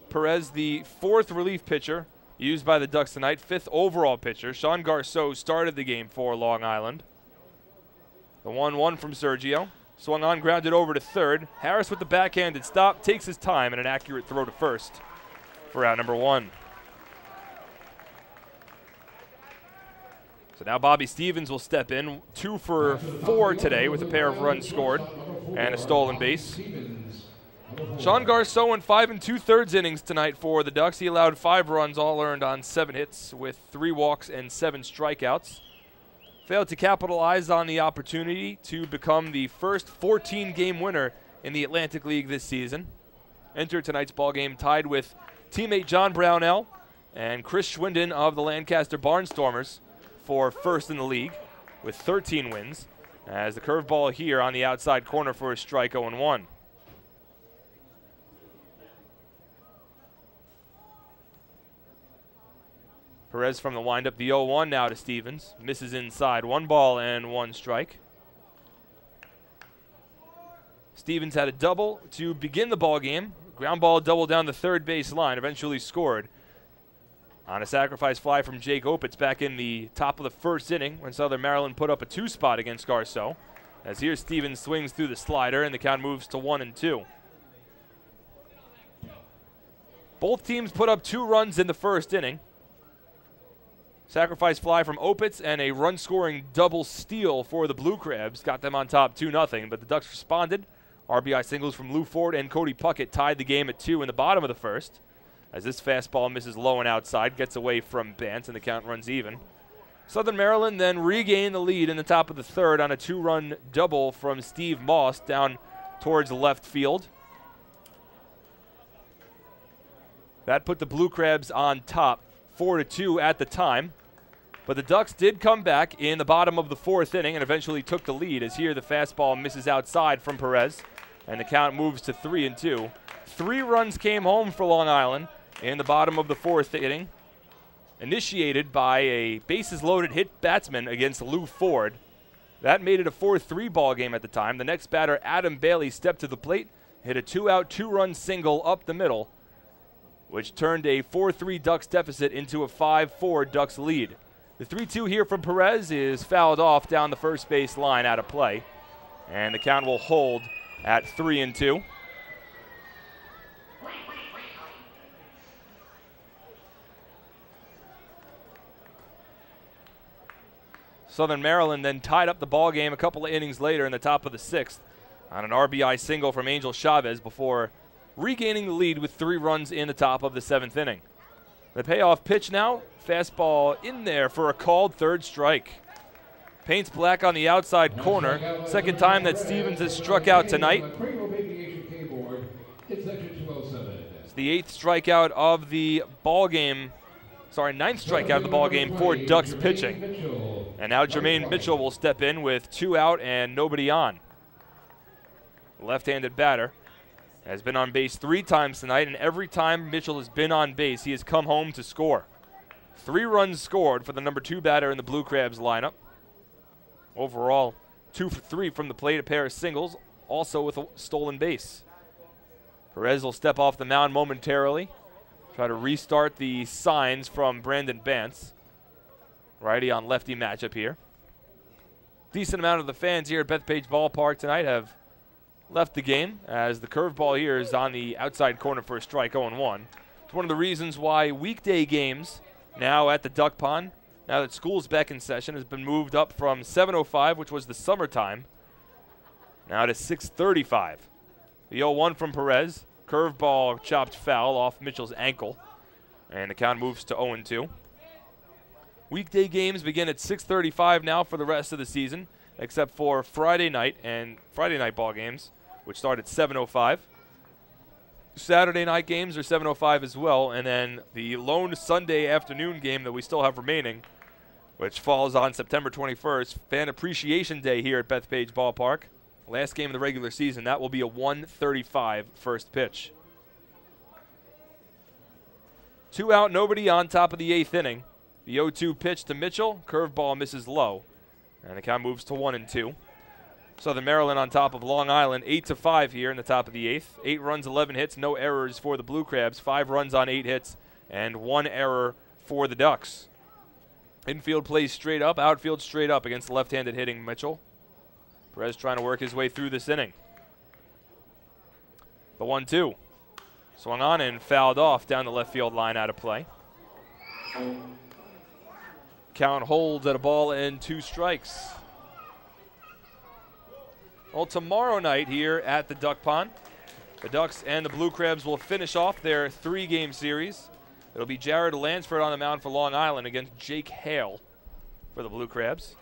Perez, the 4th relief pitcher used by the Ducks tonight, 5th overall pitcher. Sean Garceau started the game for Long Island. The 1-1 from Sergio. Swung on, grounded over to third. Harris with the backhanded stop, takes his time, and an accurate throw to first for out number 1. So now Bobby Stevens will step in, 2 for 4 today with a pair of runs scored and a stolen base. Sean Garceau went 5 2/3 innings tonight for the Ducks. He allowed 5 runs, all earned on 7 hits with 3 walks and 7 strikeouts. Failed to capitalize on the opportunity to become the first 14-game winner in the Atlantic League this season. Entered tonight's ballgame tied with teammate John Brownell and Chris Schwinden of the Lancaster Barnstormers for first in the league with 13 wins, as the curveball here on the outside corner for a strike, 0-1. Perez from the windup, the 0-1 now to Stevens. Misses inside, 1 ball and 1 strike. Stevens had a double to begin the ball game. Ground ball double down the third base line, eventually scored on a sacrifice fly from Jake Opitz back in the top of the first inning when Southern Maryland put up a 2 spot against Garceau. As here Stevens swings through the slider and the count moves to 1-2. Both teams put up 2 runs in the first inning. Sacrifice fly from Opitz and a run-scoring double steal for the Blue Crabs got them on top 2-0, but the Ducks responded. RBI singles from Lou Ford and Cody Puckett tied the game at 2 in the bottom of the first, as this fastball misses low and outside, gets away from Bance, and the count runs even. Southern Maryland then regained the lead in the top of the third on a 2-run double from Steve Moss down towards left field. That put the Blue Crabs on top 4-2 at the time. But the Ducks did come back in the bottom of the fourth inning and eventually took the lead, as here the fastball misses outside from Perez, and the count moves to 3-2. 3 runs came home for Long Island in the bottom of the fourth inning, initiated by a bases-loaded hit batsman against Lou Ford. That made it a 4-3 ball game at the time. The next batter, Adam Bailey, stepped to the plate, hit a 2-out, 2-run single up the middle, which turned a 4-3 Ducks deficit into a 5-4 Ducks lead. The 3-2 here from Perez is fouled off down the first base line out of play, and the count will hold at 3-2. Southern Maryland then tied up the ball game a couple of innings later in the top of the 6th on an RBI single from Angel Chavez before regaining the lead with 3 runs in the top of the 7th inning. The payoff pitch now, fastball in there for a called 3rd strike. Paints black on the outside corner. Second time that Stevens has struck out tonight. It's the 8th strikeout of the ball game. Sorry, 9th strikeout of the ball game for Ducks pitching. And now Jermaine Mitchell will step in with 2 out and nobody on. Left-handed batter. Has been on base 3 times tonight, and every time Mitchell has been on base, he has come home to score. 3 runs scored for the number 2 batter in the Blue Crabs lineup. Overall, 2 for 3 from the plate, a pair of singles, also with a stolen base. Perez will step off the mound momentarily, try to restart the signs from Brandon Bance. Righty on lefty matchup here. Decent amount of the fans here at Bethpage Ballpark tonight have left the game, as the curveball here is on the outside corner for a strike, 0-1. It's one of the reasons why weekday games now at the Duck Pond, now that school's back in session, has been moved up from 7:05, which was the summertime, now to 6:35. The 0-1 from Perez. Curveball chopped foul off Mitchell's ankle, and the count moves to 0-2. Weekday games begin at 6:35 now for the rest of the season, except for Friday night and Friday night ball games, which start at 7:05. Saturday night games are 7:05 as well, and then the lone Sunday afternoon game that we still have remaining, which falls on September 21st, Fan Appreciation Day here at Bethpage Ballpark. Last game of the regular season, that will be a 1:35 first pitch. 2 out, nobody on top of the 8th inning. The 0-2 pitch to Mitchell, curveball misses low, and the count moves to 1-2. Southern Maryland on top of Long Island, 8-5 here in the top of the 8th. 8 runs, 11 hits, no errors for the Blue Crabs. 5 runs on 8 hits, and 1 error for the Ducks. Infield plays straight up, outfield straight up against left-handed hitting Mitchell. Perez trying to work his way through this inning. The 1-2. Swung on and fouled off down the left field line out of play. Count holds at a ball and 2 strikes. Well, tomorrow night here at the Duck Pond, the Ducks and the Blue Crabs will finish off their 3-game series. It'll be Jared Lansford on the mound for Long Island against Jake Hale for the Blue Crabs.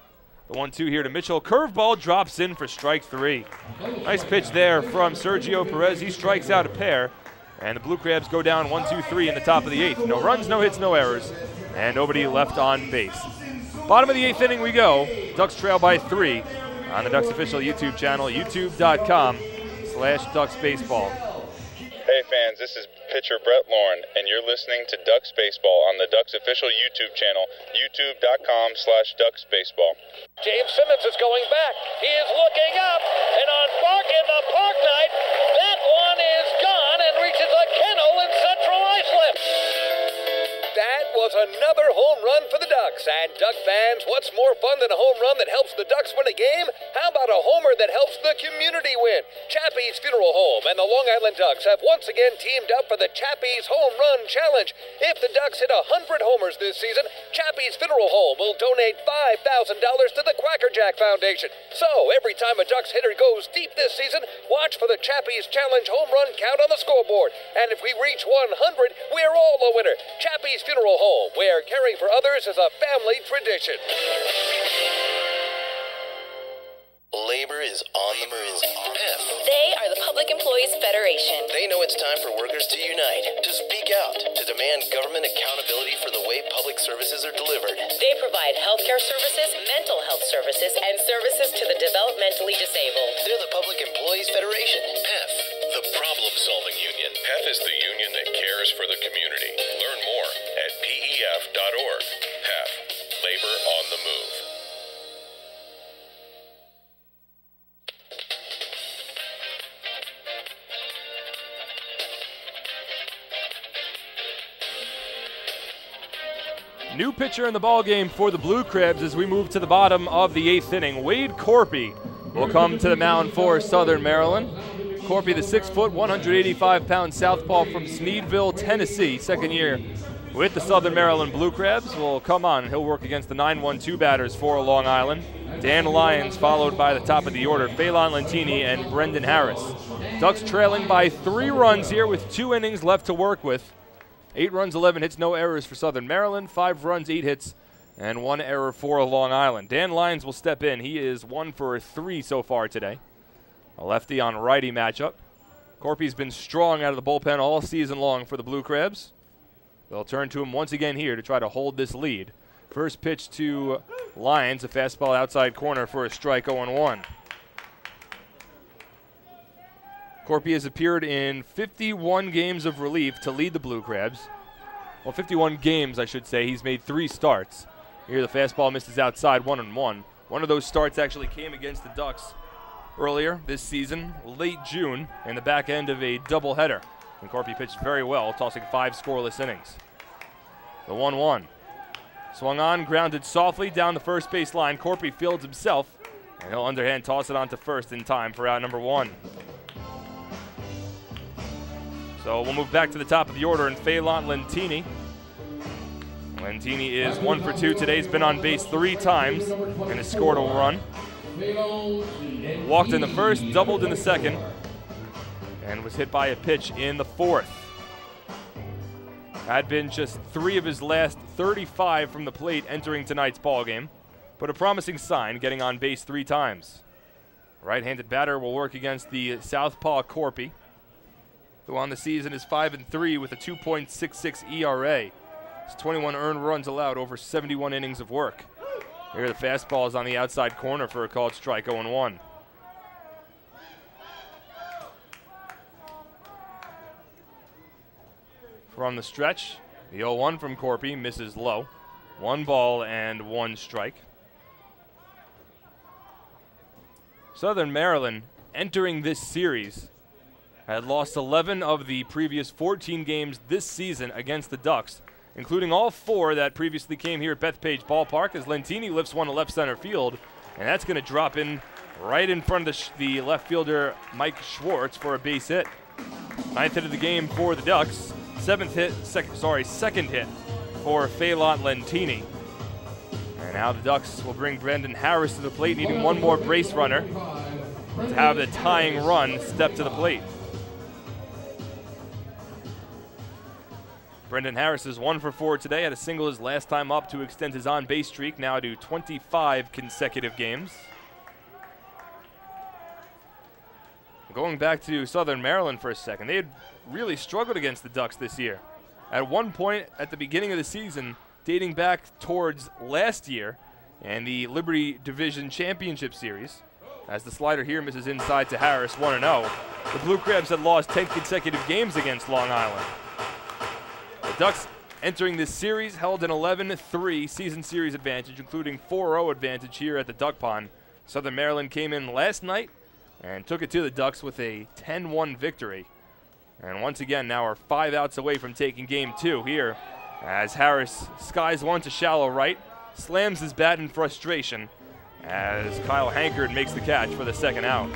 The 1-2 here to Mitchell. Curveball drops in for strike 3. Nice pitch there from Sergio Perez. He strikes out a pair. And the Blue Crabs go down 1-2-3 in the top of the 8th. No runs, no hits, no errors, and nobody left on base. Bottom of the 8th inning we go. Ducks trail by 3 on the Ducks official YouTube channel, youtube.com/DucksBaseball. Hey fans, this is pitcher Brett Lauren, and you're listening to Ducks Baseball on the Ducks official YouTube channel, youtube.com/DucksBaseball. James Simmons is going back. He is looking up, and on Park in the Park Night, that one is gone and reaches a kennel in Central Islip. That was another home run for the Ducks. And Duck fans, what's more fun than a home run that helps the Ducks win a game? How about a homer that helps the community win? Chappie's Funeral Home and the Long Island Ducks have once again teamed up for the Chappie's Home Run Challenge. If the Ducks hit 100 homers this season, Chappie's Funeral Home will donate $5,000 to the Quacker Jack Foundation. So every time a Ducks hitter goes deep this season, watch for the Chappie's Challenge home run count on the scoreboard. And if we reach 100, we're all a winner. Chappie's Funeral Home, where caring for others is a family tradition. Labor is on the move. PEF. They are the Public Employees Federation. They know it's time for workers to unite, to speak out, to demand government accountability for the way public services are delivered. They provide healthcare services, mental health services, and services to the developmentally disabled. They're the Public Employees Federation, PEF. The problem-solving union. PEF is the union that cares for the community. Learn more at pef.org. PEF. Labor on the move. New pitcher in the ballgame for the Blue Crabs as we move to the bottom of the 8th inning. Wade Corpy will come to the mound for Southern Maryland. Corpy, the 6-foot, 185-pound southpaw from Sneedville, Tennessee, second year with the Southern Maryland Blue Crabs, will come on and he'll work against the 9-1-2 batters for Long Island. Dan Lyons followed by the top of the order, Phelan Lentini and Brendan Harris. Ducks trailing by 3 runs here with 2 innings left to work with. 8 runs, 11 hits, no errors for Southern Maryland. 5 runs, 8 hits, and 1 error for Long Island. Dan Lyons will step in. He is 1 for 3 so far today. A lefty on righty matchup. Corpy's been strong out of the bullpen all season long for the Blue Crabs. They'll turn to him once again here to try to hold this lead. First pitch to Lyons, a fastball outside corner for a strike, 0-1. Corpy has appeared in 51 games of relief to lead the Blue Crabs. Well, 51 games, I should say. He's made 3 starts. Here the fastball misses outside, 1-1. One of those starts actually came against the Ducks earlier this season, late June, in the back end of a doubleheader. And Corpy pitched very well, tossing 5 scoreless innings. The 1-1. Swung on, grounded softly down the first base line. Corpy fields himself, and he'll underhand toss it onto first in time for out number 1. So we'll move back to the top of the order, and Phelan Lentini. Lentini is 1 for 2 today. He's been on base 3 times and has scored a run. Walked in the first, doubled in the second, and was hit by a pitch in the 4th. Had been just 3 of his last 35 from the plate entering tonight's ballgame, but a promising sign, getting on base 3 times. Right-handed batter will work against the southpaw Corpy, who on the season is 5-3 with a 2.66 ERA. It's 21 earned runs allowed over 71 innings of work. Here the fastball is on the outside corner for a called strike, 0-1. From the stretch, the 0-1 from Corpy misses low. 1 ball and 1 strike. Southern Maryland entering this series had lost 11 of the previous 14 games this season against the Ducks, including all 4 that previously came here at Bethpage Ballpark, as Lentini lifts one to left center field, and that's going to drop in right in front of the left fielder Mike Schwartz for a base hit. 9th hit of the game for the Ducks. Second hit for Phelan Lentini. And now the Ducks will bring Brendan Harris to the plate, needing one more base runner to have the tying run step to the plate. Brendan Harris is 1 for 4 today, had a single his last time up to extend his on-base streak, now to 25 consecutive games. We'll going back to Southern Maryland for a second, they had really struggled against the Ducks this year. At one point at the beginning of the season, dating back towards last year and the Liberty Division Championship Series, as the slider here misses inside to Harris, 1-0. The Blue Crabs had lost 10 consecutive games against Long Island. The Ducks entering this series held an 11-3 season series advantage, including 4-0 advantage here at the Duck Pond. Southern Maryland came in last night and took it to the Ducks with a 10-1 victory. And once again, now are 5 outs away from taking game 2 here as Harris skies one to shallow right, slams his bat in frustration as Kyle Hankard makes the catch for the second out.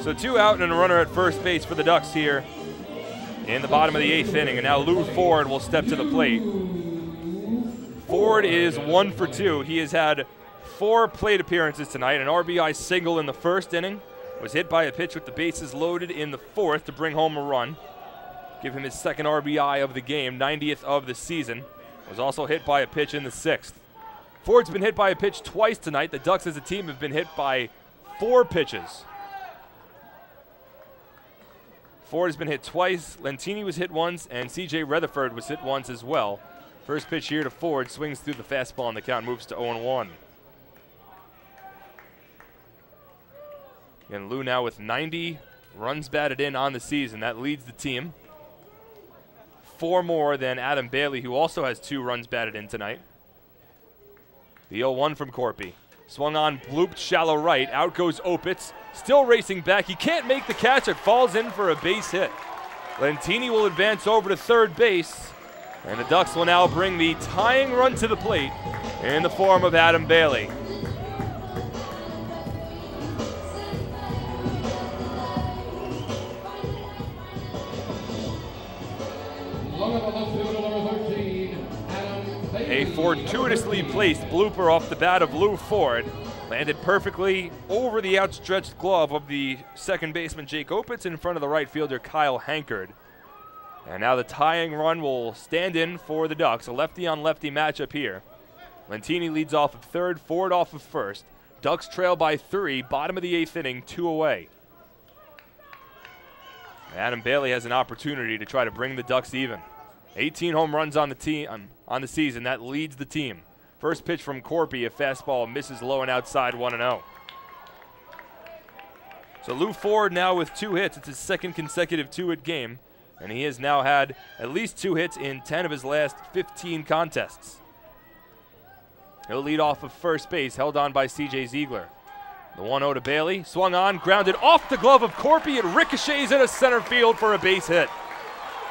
So 2 out and a runner at first base for the Ducks here in the bottom of the 8th inning. And now Lou Ford will step to the plate. Ford is 1 for 2. He has had 4 plate appearances tonight. An RBI single in the first inning. Was hit by a pitch with the bases loaded in the 4th to bring home a run. Give him his second RBI of the game, 90th of the season. Was also hit by a pitch in the 6th. Ford's been hit by a pitch twice tonight. The Ducks as a team have been hit by 4 pitches. Ford has been hit twice, Lentini was hit once, and C.J. Rutherford was hit once as well. First pitch here to Ford, swings through the fastball, and the count moves to 0-1. And Lou now with 90 runs batted in on the season. That leads the team. 4 more than Adam Bailey, who also has 2 runs batted in tonight. The 0-1 from Corpy. Swung on, blooped shallow right. Out goes Opitz. Still racing back. He can't make the catch. It falls in for a base hit. Lentini will advance over to third base. And the Ducks will now bring the tying run to the plate in the form of Adam Bailey. A fortuitously placed blooper off the bat of Lou Ford landed perfectly over the outstretched glove of the second baseman Jake Opitz in front of the right fielder Kyle Hankard. And now the tying run will stand in for the Ducks, a lefty-on-lefty matchup here. Lentini leads off of third, Ford off of first. Ducks trail by 3, bottom of the 8th inning, 2 away. Adam Bailey has an opportunity to try to bring the Ducks even. 18 home runs on the team on the season. That leads the team. First pitch from Corpy, a fastball misses low and outside, 1-0. So Lou Ford now with 2 hits. It's his second consecutive 2-hit game, and he has now had at least 2 hits in 10 of his last 15 contests. He'll lead off of first base, held on by C.J. Ziegler. The 1-0 to Bailey, swung on, grounded off the glove of Corpy. It ricochets into center field for a base hit.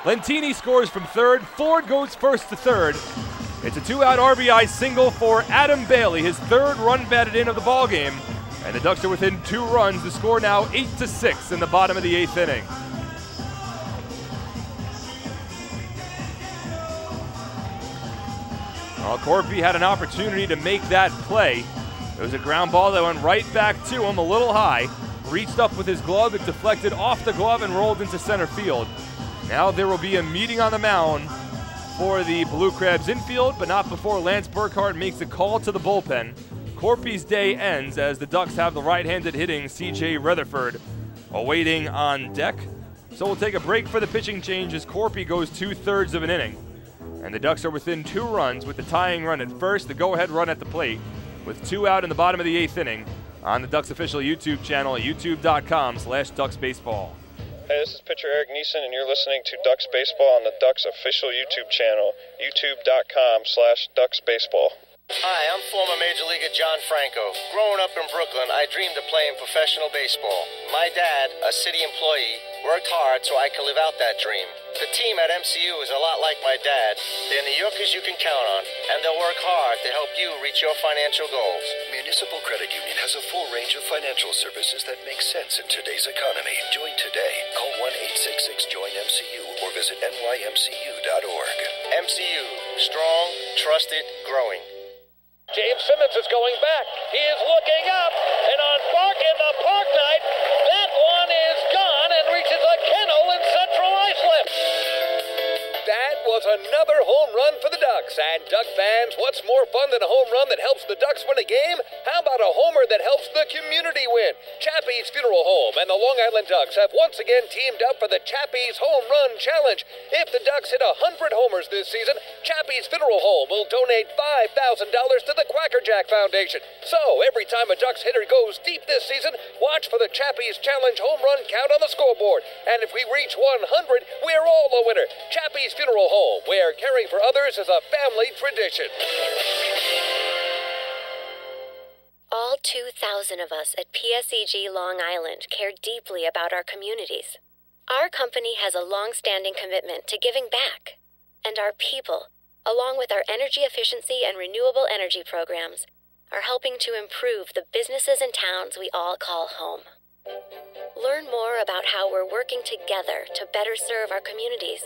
Lentini scores from third. Ford goes first to third. It's a 2-out RBI single for Adam Bailey, his 3rd run batted in of the ballgame. And the Ducks are within 2 runs. The score now 8-6 in the bottom of the 8th inning. Well, Corpy had an opportunity to make that play. It was a ground ball that went right back to him, a little high. Reached up with his glove. It deflected off the glove and rolled into center field. Now there will be a meeting on the mound for the Blue Crabs infield, but not before Lance Burkhart makes a call to the bullpen. Corpy's day ends as the Ducks have the right-handed hitting C.J. Rutherford awaiting on deck. So we'll take a break for the pitching change as Corpy goes 2/3 of an inning. And the Ducks are within 2 runs with the tying run at first, the go-ahead run at the plate, with 2 out in the bottom of the 8th inning on the Ducks official YouTube channel at youtube.com/DucksBaseball. Hey, this is pitcher Eric Neeson, and you're listening to Ducks Baseball on the Ducks official YouTube channel, youtube.com/DucksBaseball. Hi, I'm former Major Leaguer John Franco. Growing up in Brooklyn, I dreamed of playing professional baseball. My dad, a city employee, worked hard so I could live out that dream. The team at MCU is a lot like my dad. They're New Yorkers you can count on, and they'll work hard to help you reach your financial goals. Municipal Credit Union has a full range of financial services that make sense in today's economy. Join today. Call 1-866-JOIN-MCU or visit nymcu.org. MCU, strong, trusted, growing. James Simmons is going back. He is looking up, and on Bark in the Park Night, that one is gone and reaches a kennel in Central Islip. That was another home run for the Ducks. And Duck fans, what's more fun than a home run that helps the Ducks win a game? How about a homer that helps the community win? Chappie's Funeral Home and the Long Island Ducks have once again teamed up for the Chappie's Home Run Challenge. If the Ducks hit 100 homers this season, Chappie's Funeral Home will donate $5,000 to the Quackerjack Foundation. So, every time a Ducks hitter goes deep this season, watch for the Chappie's Challenge home run count on the scoreboard. And if we reach 100, we're all a winner. Chappie's Funeral Home, where caring for others is a family tradition. All 2,000 of us at PSEG Long Island care deeply about our communities. Our company has a long-standing commitment to giving back. And our people, along with our energy efficiency and renewable energy programs, are helping to improve the businesses and towns we all call home. Learn more about how we're working together to better serve our communities.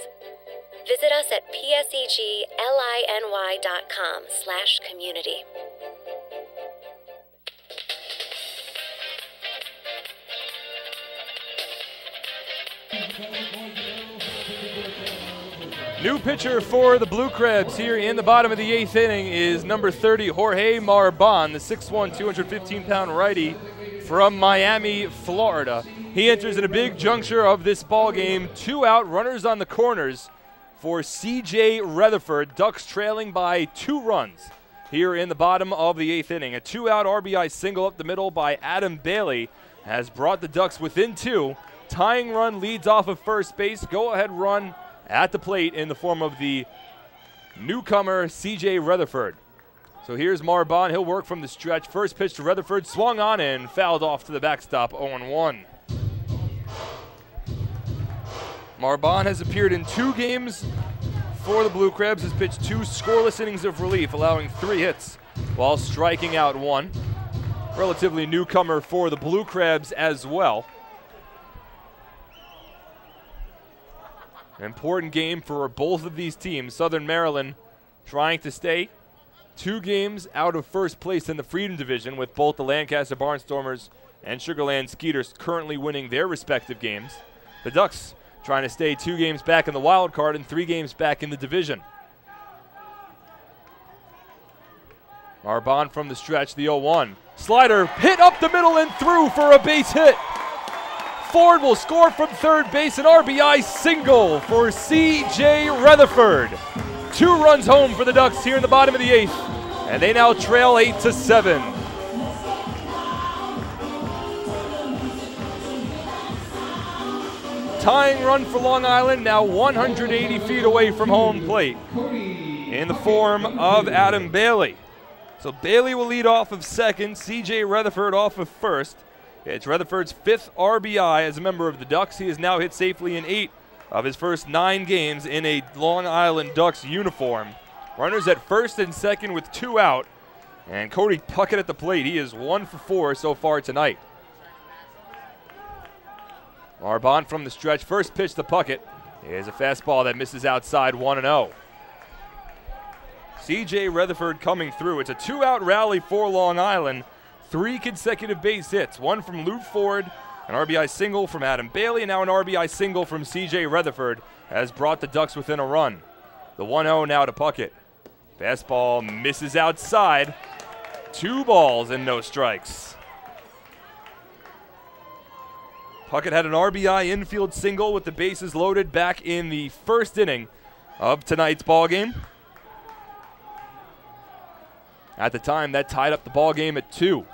Visit us at psegLINY.com/community. New pitcher for the Blue Crabs here in the bottom of the 8th inning is number 30, Jorge Marban, the 6'1", 215-pound righty from Miami, Florida. He enters in a big juncture of this ball game. 2 out, runners on the corners for C.J. Rutherford. Ducks trailing by 2 runs here in the bottom of the 8th inning. A 2-out RBI single up the middle by Adam Bailey has brought the Ducks within 2. Tying run leads off of first base. Go-ahead run at the plate in the form of the newcomer C.J. Rutherford. So here's Marban. He'll work from the stretch. First pitch to Rutherford, swung on and fouled off to the backstop, 0-1. Marban has appeared in 2 games for the Blue Crabs, has pitched 2 scoreless innings of relief, allowing 3 hits while striking out 1. Relatively newcomer for the Blue Crabs as well. An important game for both of these teams. Southern Maryland trying to stay 2 games out of first place in the Freedom Division, with both the Lancaster Barnstormers and Sugarland Skeeters currently winning their respective games. The Ducks trying to stay 2 games back in the wild card and 3 games back in the division. Marban from the stretch, the 0-1. Slider hit up the middle and through for a base hit. Ford will score from third base, an RBI single for C.J. Rutherford. 2 runs home for the Ducks here in the bottom of the 8th, and they now trail 8-7. Tying run for Long Island, now 180 feet away from home plate in the form of Adam Bailey. So Bailey will lead off of second, C.J. Rutherford off of first. It's Rutherford's 5th RBI as a member of the Ducks. He has now hit safely in 8 of his first 9 games in a Long Island Ducks uniform. Runners at first and second with 2 out. And Cody Puckett at the plate. He is 1 for 4 so far tonight. Marban from the stretch. First pitch to Puckett is a fastball that misses outside, 1-0. C.J. Rutherford coming through. It's a 2-out rally for Long Island. 3 consecutive base hits. 1 from Lou Ford, an RBI single from Adam Bailey, and now an RBI single from C.J. Rutherford has brought the Ducks within a run. The 1-0 now to Puckett. Fastball misses outside. 2 balls and no strikes. Puckett had an RBI infield single with the bases loaded back in the first inning of tonight's ballgame. At the time, that tied up the ballgame at 2.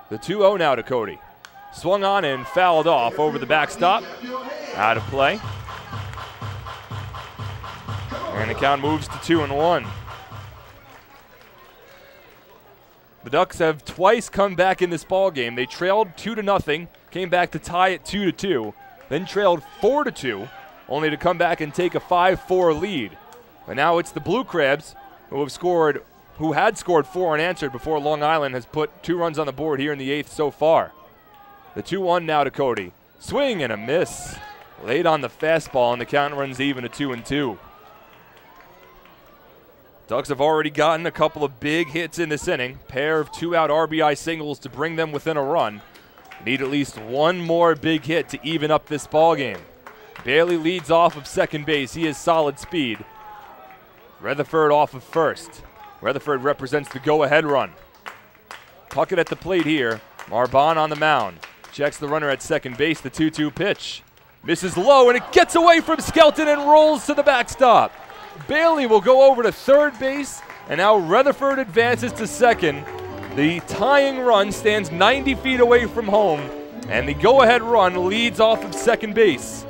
The 2-0 now to Cody. Swung on and fouled off over the backstop. Out of play. And the count moves to 2-1. The Ducks have twice come back in this ballgame. They trailed 2-0, came back to tie at 2-2, then trailed 4-2, only to come back and take a 5-4 lead. But now it's the Blue Crabs who had scored 4 unanswered before Long Island has put 2 runs on the board here in the 8th so far. The 2-1 now to Cody. Swing and a miss. Late on the fastball, and the count runs even at 2-2. Ducks have already gotten a couple of big hits in this inning. Pair of 2-out RBI singles to bring them within a run. Need at least 1 more big hit to even up this ballgame. Bailey leads off of second base. He has solid speed. Rutherford off of first. Rutherford represents the go-ahead run. Puckett at the plate here. Marbon on the mound. Checks the runner at second base, the 2-2 pitch. Misses low, and it gets away from Skelton and rolls to the backstop. Bailey will go over to third base, and now Rutherford advances to second. The tying run stands 90 feet away from home, and the go-ahead run leads off of second base.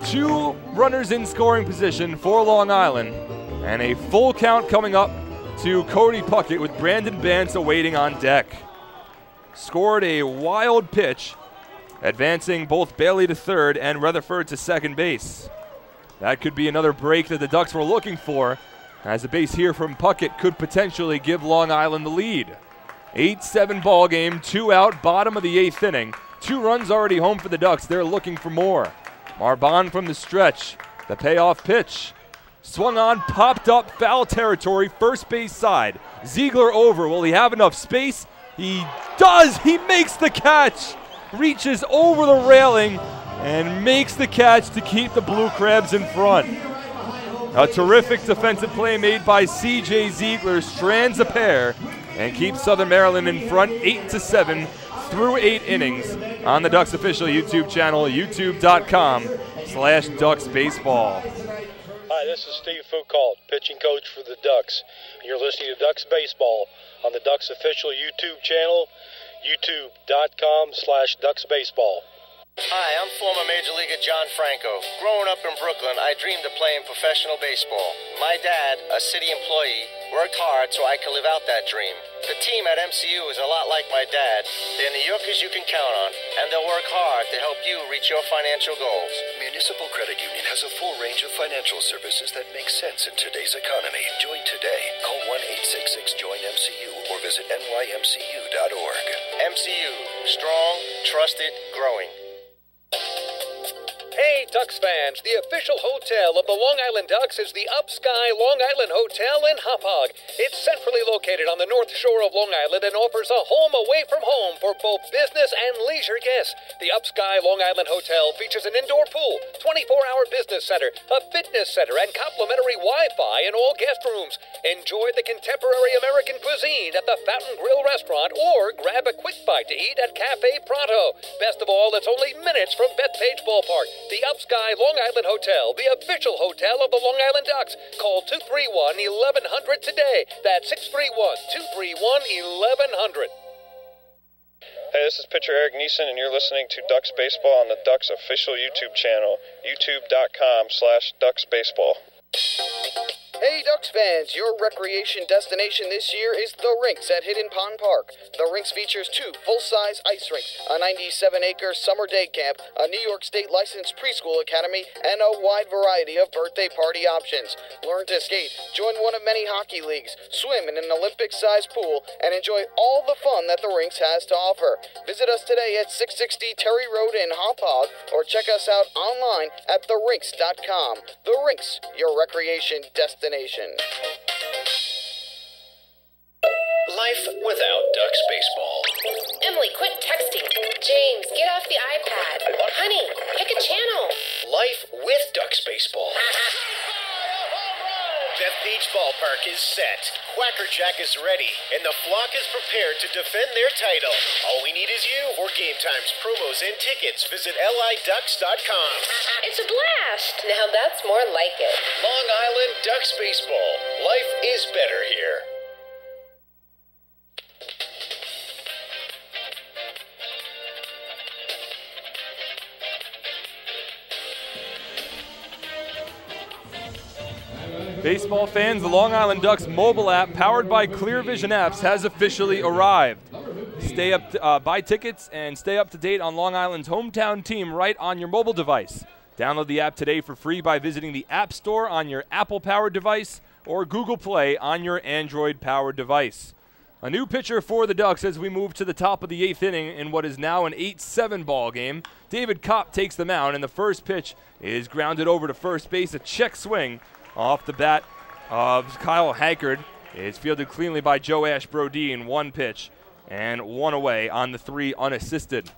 2 runners in scoring position for Long Island, and a full count coming up to Cody Puckett with Brandon Bance awaiting on deck. Scored a wild pitch, advancing both Bailey to third and Rutherford to second base. That could be another break that the Ducks were looking for, as a base here from Puckett could potentially give Long Island the lead. 8-7 ball game, 2 out, bottom of the 8th inning. 2 runs already home for the Ducks. They're looking for more. Marbon from the stretch. The payoff pitch. Swung on, popped up, foul territory, first base side. Ziegler over. Will he have enough space? He does. He makes the catch. Reaches over the railing and makes the catch to keep the Blue Crabs in front. A terrific defensive play made by C.J. Ziegler, strands a pair and keeps Southern Maryland in front 8-7 through 8 innings on the Ducks official YouTube channel, youtube.com/DucksBaseball. Hi, this is Steve Foucault, pitching coach for the Ducks. You're listening to Ducks Baseball on the Ducks official YouTube channel, youtube.com/DucksBaseball. Hi, I'm former Major Leaguer John Franco. Growing up in Brooklyn, I dreamed of playing professional baseball. My dad, a city employee, worked hard so I could live out that dream. The team at MCU is a lot like my dad. They're New Yorkers you can count on, and they'll work hard to help you reach your financial goals. Municipal Credit Union has a full range of financial services that make sense in today's economy. Join today. Call 1-866-JOIN-MCU or visit nymcu.org. MCU, strong, trusted, growing. Hey, Ducks fans, the official hotel of the Long Island Ducks is the Upsky Long Island Hotel in Hauppauge. It's centrally located on the north shore of Long Island and offers a home away from home for both business and leisure guests. The Upsky Long Island Hotel features an indoor pool, 24-hour business center, a fitness center, and complimentary Wi-Fi in all guest rooms. Enjoy the contemporary American cuisine at the Fountain Grill restaurant or grab a quick bite to eat at Cafe Pronto. Best of all, it's only minutes from Bethpage Ballpark. The Upsky Long Island Hotel, the official hotel of the Long Island Ducks. Call 231-1100 today. That's 631-231-1100. Hey, this is pitcher Eric Neeson, and you're listening to Ducks Baseball on the Ducks official YouTube channel, youtube.com/DucksBaseball. Hey Ducks fans, your recreation destination this year is The Rinks at Hidden Pond Park. The Rinks features 2 full-size ice rinks, a 97-acre summer day camp, a New York State licensed preschool academy, and a wide variety of birthday party options. Learn to skate, join one of many hockey leagues, swim in an Olympic-sized pool, and enjoy all the fun that The Rinks has to offer. Visit us today at 660 Terry Road in Hauppauge, or check us out online at therinks.com. The Rinks, your recreation destination. Life without Ducks Baseball. Emily, quit texting. James, get off the iPad. Honey, pick a channel. Life with Ducks Baseball. Bethpage Ballpark is set. Quackerjack is ready, and the flock is prepared to defend their title. All we need is you. For game times, promos, and tickets, visit liducks.com. It's a blast. Now that's more like it. Long Island Ducks Baseball. Life is better here. Baseball fans, the Long Island Ducks mobile app, powered by Clear Vision Apps, has officially arrived. Buy tickets and stay up to date on Long Island's hometown team right on your mobile device. Download the app today for free by visiting the App Store on your Apple-powered device or Google Play on your Android-powered device. A new pitcher for the Ducks as we move to the top of the 8th inning in what is now an 8-7 ball game. David Kopp takes the mound, and the first pitch is grounded over to first base, a check swing off the bat of Kyle Hankard. It's fielded cleanly by Joe Ash Brodeen, 1 pitch and 1 away on the 3 unassisted.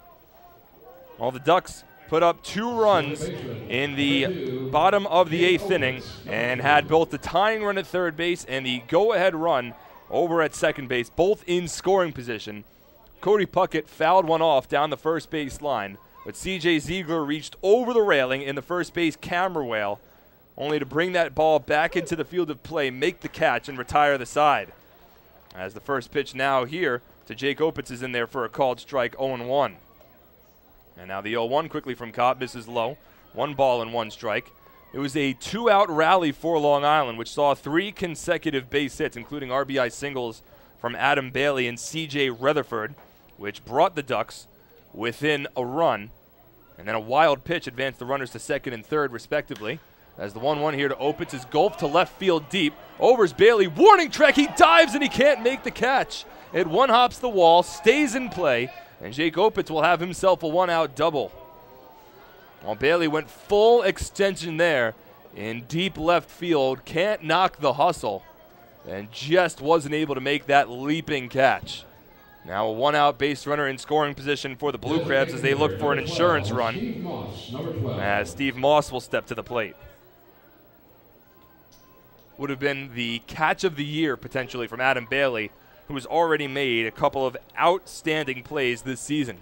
Well, the Ducks put up 2 runs in the bottom of the 8th inning and had both the tying run at third base and the go-ahead run over at second base, both in scoring position. Cody Puckett fouled one off down the first base line, but C.J. Ziegler reached over the railing in the first base camera whale, only to bring that ball back into the field of play, make the catch, and retire the side. As the first pitch now here to Jake Opitz is in there for a called strike, 0-1. And now the 0-1 quickly from Kopp, misses low. 1 ball and 1 strike. It was a 2-out rally for Long Island, which saw 3 consecutive base hits, including RBI singles from Adam Bailey and C.J. Rutherford, which brought the Ducks within a run. And then a wild pitch advanced the runners to second and third, respectively. As the 1-1 here to Opitz is golfed to left field deep. Overs Bailey, warning track, he dives and he can't make the catch. It one-hops the wall, stays in play, and Jake Opitz will have himself a 1-out double. While Bailey went full extension there in deep left field, can't knock the hustle, and just wasn't able to make that leaping catch. Now a 1-out base runner in scoring position for the Blue Crabs as they look for an insurance run, as Steve Moss will step to the plate. Would have been the catch of the year potentially from Adam Bailey, who has already made a couple of outstanding plays this season.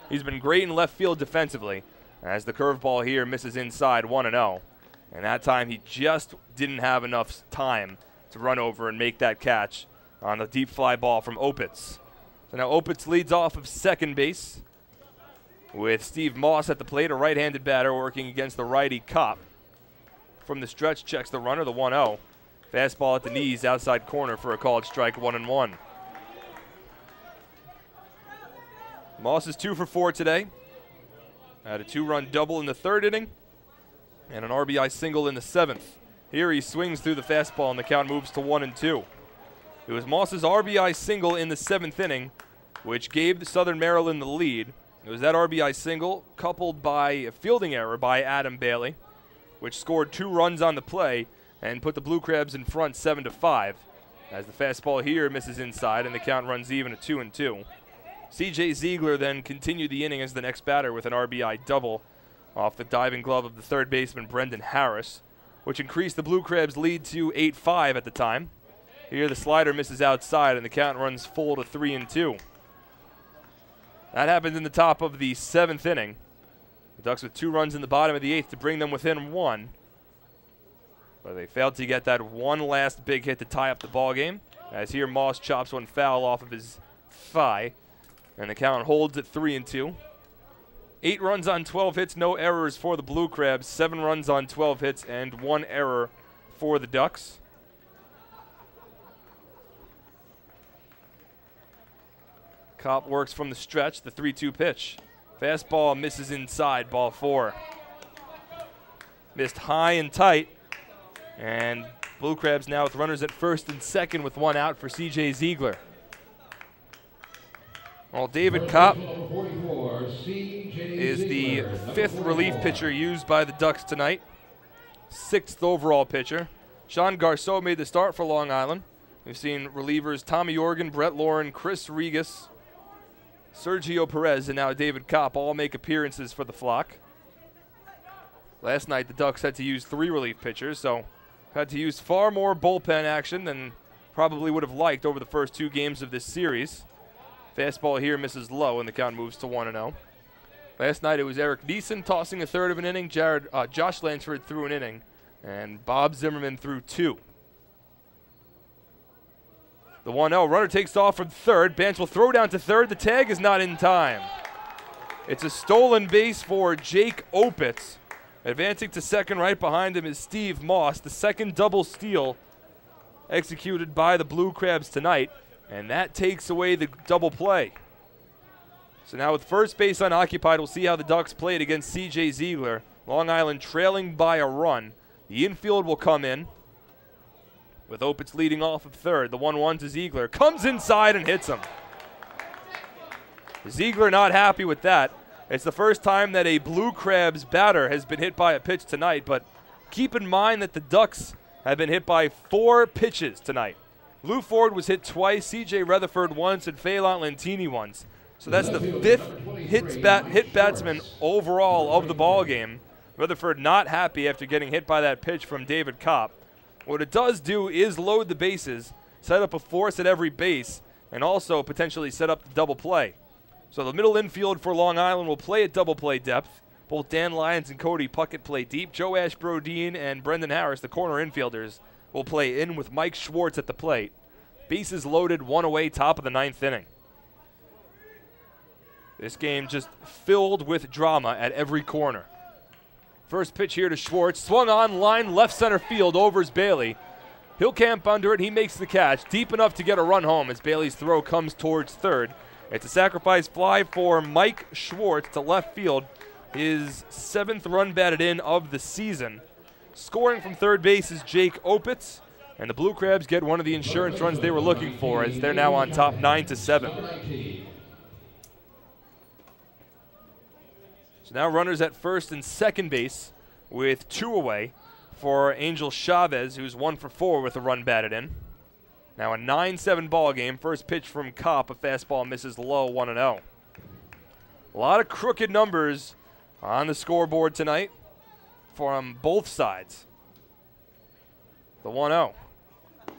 He's been great in left field defensively, as the curveball here misses inside 1-0. And that time he just didn't have enough time to run over and make that catch on the deep fly ball from Opitz. So now Opitz leads off of second base with Steve Moss at the plate, a right-handed batter working against the righty Kopp. From the stretch, checks the runner, the 1-0. Fastball at the knees, outside corner for a called strike, 1-1. Moss is 2 for 4 today. Had a 2-run double in the 3rd inning and an RBI single in the 7th. Here he swings through the fastball and the count moves to 1-2. It was Moss's RBI single in the 7th inning, which gave the Southern Maryland the lead. It was that RBI single coupled by a fielding error by Adam Bailey, which scored 2 runs on the play and put the Blue Crabs in front 7-5. As the fastball here misses inside and the count runs even at 2-2. C.J. Ziegler then continued the inning as the next batter with an RBI double off the diving glove of the third baseman Brendan Harris, which increased the Blue Crabs' lead to 8-5 at the time. Here the slider misses outside and the count runs full to 3-2. That happened in the top of the 7th inning. The Ducks with 2 runs in the bottom of the 8th to bring them within 1. But they failed to get that one last big hit to tie up the ball game, as here Moss chops one foul off of his thigh. And the count holds at 3-2. 8 runs on 12 hits, no errors for the Blue Crabs. 7 runs on 12 hits and 1 error for the Ducks. Kopp works from the stretch, the 3-2 pitch. Fastball misses inside, ball 4. Missed high and tight. And Blue Crabs now with runners at first and second with 1 out for C.J. Ziegler. Well, David Kopp is the 5th relief pitcher used by the Ducks tonight. 6th overall pitcher. Sean Garceau made the start for Long Island. We've seen relievers Tommy Organ, Brett Lauren, Chris Regas, Sergio Perez, and now David Kopp all make appearances for the flock. Last night the Ducks had to use 3 relief pitchers, so had to use far more bullpen action than probably would have liked over the first 2 games of this series. Fastball here misses low, and the count moves to 1-0. Last night it was Eric Neeson tossing a third of an inning. Josh Lansford threw an inning, and Bob Zimmerman threw 2. The 1-0 runner takes off from third. Bance will throw down to third. The tag is not in time. It's a stolen base for Jake Opitz. Advancing to second, right behind him is Steve Moss. The second double steal executed by the Blue Crabs tonight. And that takes away the double play. So now with first base unoccupied, we'll see how the Ducks played against C.J. Ziegler. Long Island trailing by a run. The infield will come in with Opitz leading off of third. The 1-1 to Ziegler. Comes inside and hits him. Ziegler not happy with that. It's the first time that a Blue Crabs batter has been hit by a pitch tonight, but keep in mind that the Ducks have been hit by 4 pitches tonight. Lou Ford was hit twice, C.J. Rutherford once, and Phelan Lentini once. So that's the 5th hit batsman overall of the ball game. Rutherford not happy after getting hit by that pitch from David Kopp. What it does do is load the bases, set up a force at every base, and also potentially set up the double play. So the middle infield for Long Island will play at double play depth. Both Dan Lyons and Cody Puckett play deep. Joe Ashbrodeen and Brendan Harris, the corner infielders, will play in with Mike Schwartz at the plate. Bases loaded, 1 away, top of the 9th inning. This game just filled with drama at every corner. First pitch here to Schwartz. Swung on, line left center field, overs Bailey. He'll camp under it. He makes the catch. Deep enough to get a run home as Bailey's throw comes towards third. It's a sacrifice fly for Mike Schwartz to left field. His 7th run batted in of the season. Scoring from third base is Jake Opitz. And the Blue Crabs get one of the insurance runs they were looking for as they're now on top 9-7. So now runners at first and second base with 2 away for Angel Chavez, who's 1 for 4 with a run batted in. Now a 9-7 ball game. First pitch from Kopp, a fastball misses low, 1-0. A lot of crooked numbers on the scoreboard tonight from both sides. The 1-0.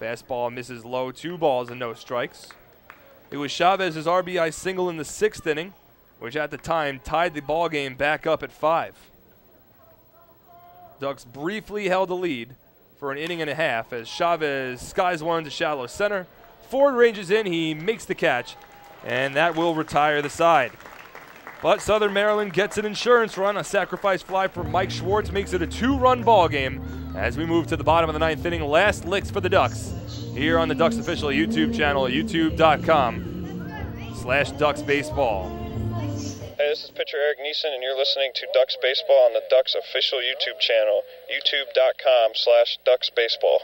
Fastball misses low, 2 balls and no strikes. It was Chavez's RBI single in the 6th inning, which at the time tied the ball game back up at 5. Ducks briefly held the lead for an inning and a half as Chavez skies one to shallow center. Ford ranges in, he makes the catch, and that will retire the side. But Southern Maryland gets an insurance run. A sacrifice fly for Mike Schwartz makes it a 2-run ball game as we move to the bottom of the 9th inning. Last licks for the Ducks here on the Ducks official YouTube channel, youtube.com/Ducks Baseball. Hey, this is pitcher Eric Neeson, and you're listening to Ducks Baseball on the Ducks official YouTube channel, youtube.com/Ducks Baseball.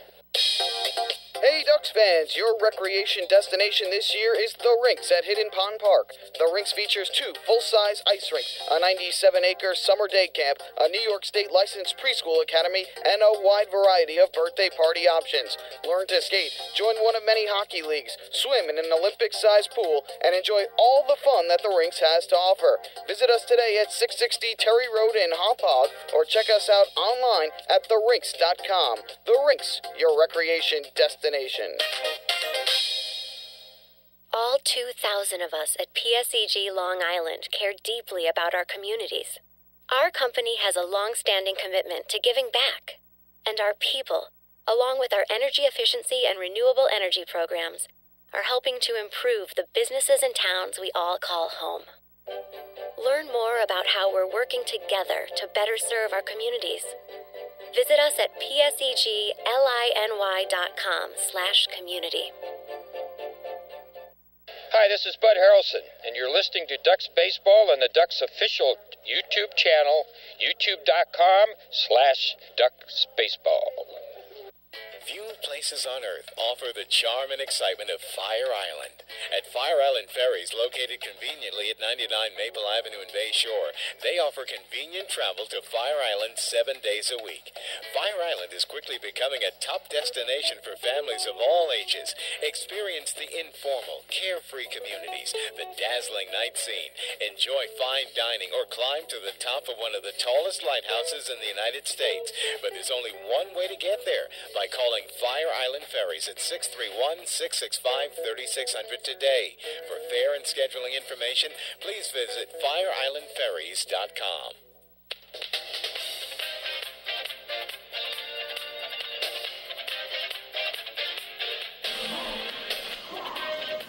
Hey Ducks fans, your recreation destination this year is The Rinks at Hidden Pond Park. The Rinks features 2 full-size ice rinks, a 97-acre summer day camp, a New York State licensed preschool academy, and a wide variety of birthday party options. Learn to skate, join one of many hockey leagues, swim in an Olympic-sized pool, and enjoy all the fun that The Rinks has to offer. Visit us today at 660 Terry Road in Hauppauge, or check us out online at therinks.com. The Rinks, your recreation destination. All 2,000 of us at PSEG Long Island care deeply about our communities. Our company has a long-standing commitment to giving back, and our people, along with our energy efficiency and renewable energy programs, are helping to improve the businesses and towns we all call home. Learn more about how we're working together to better serve our communities. Visit us at psegLINY.com/community. Hi, this is Bud Harrelson, and you're listening to Ducks Baseball on the Ducks official YouTube channel, youtube.com/Ducks Baseball. Few places on Earth offer the charm and excitement of Fire Island. At Fire Island Ferries, located conveniently at 99 Maple Avenue in Bay Shore, they offer convenient travel to Fire Island 7 days a week. Fire Island is quickly becoming a top destination for families of all ages. Experience the informal, carefree communities, the dazzling night scene, enjoy fine dining, or climb to the top of one of the tallest lighthouses in the United States. But there's only one way to get there, by calling Fire Island Ferries at 631-665-3600 today. For fare and scheduling information, please visit FireIslandFerries.com.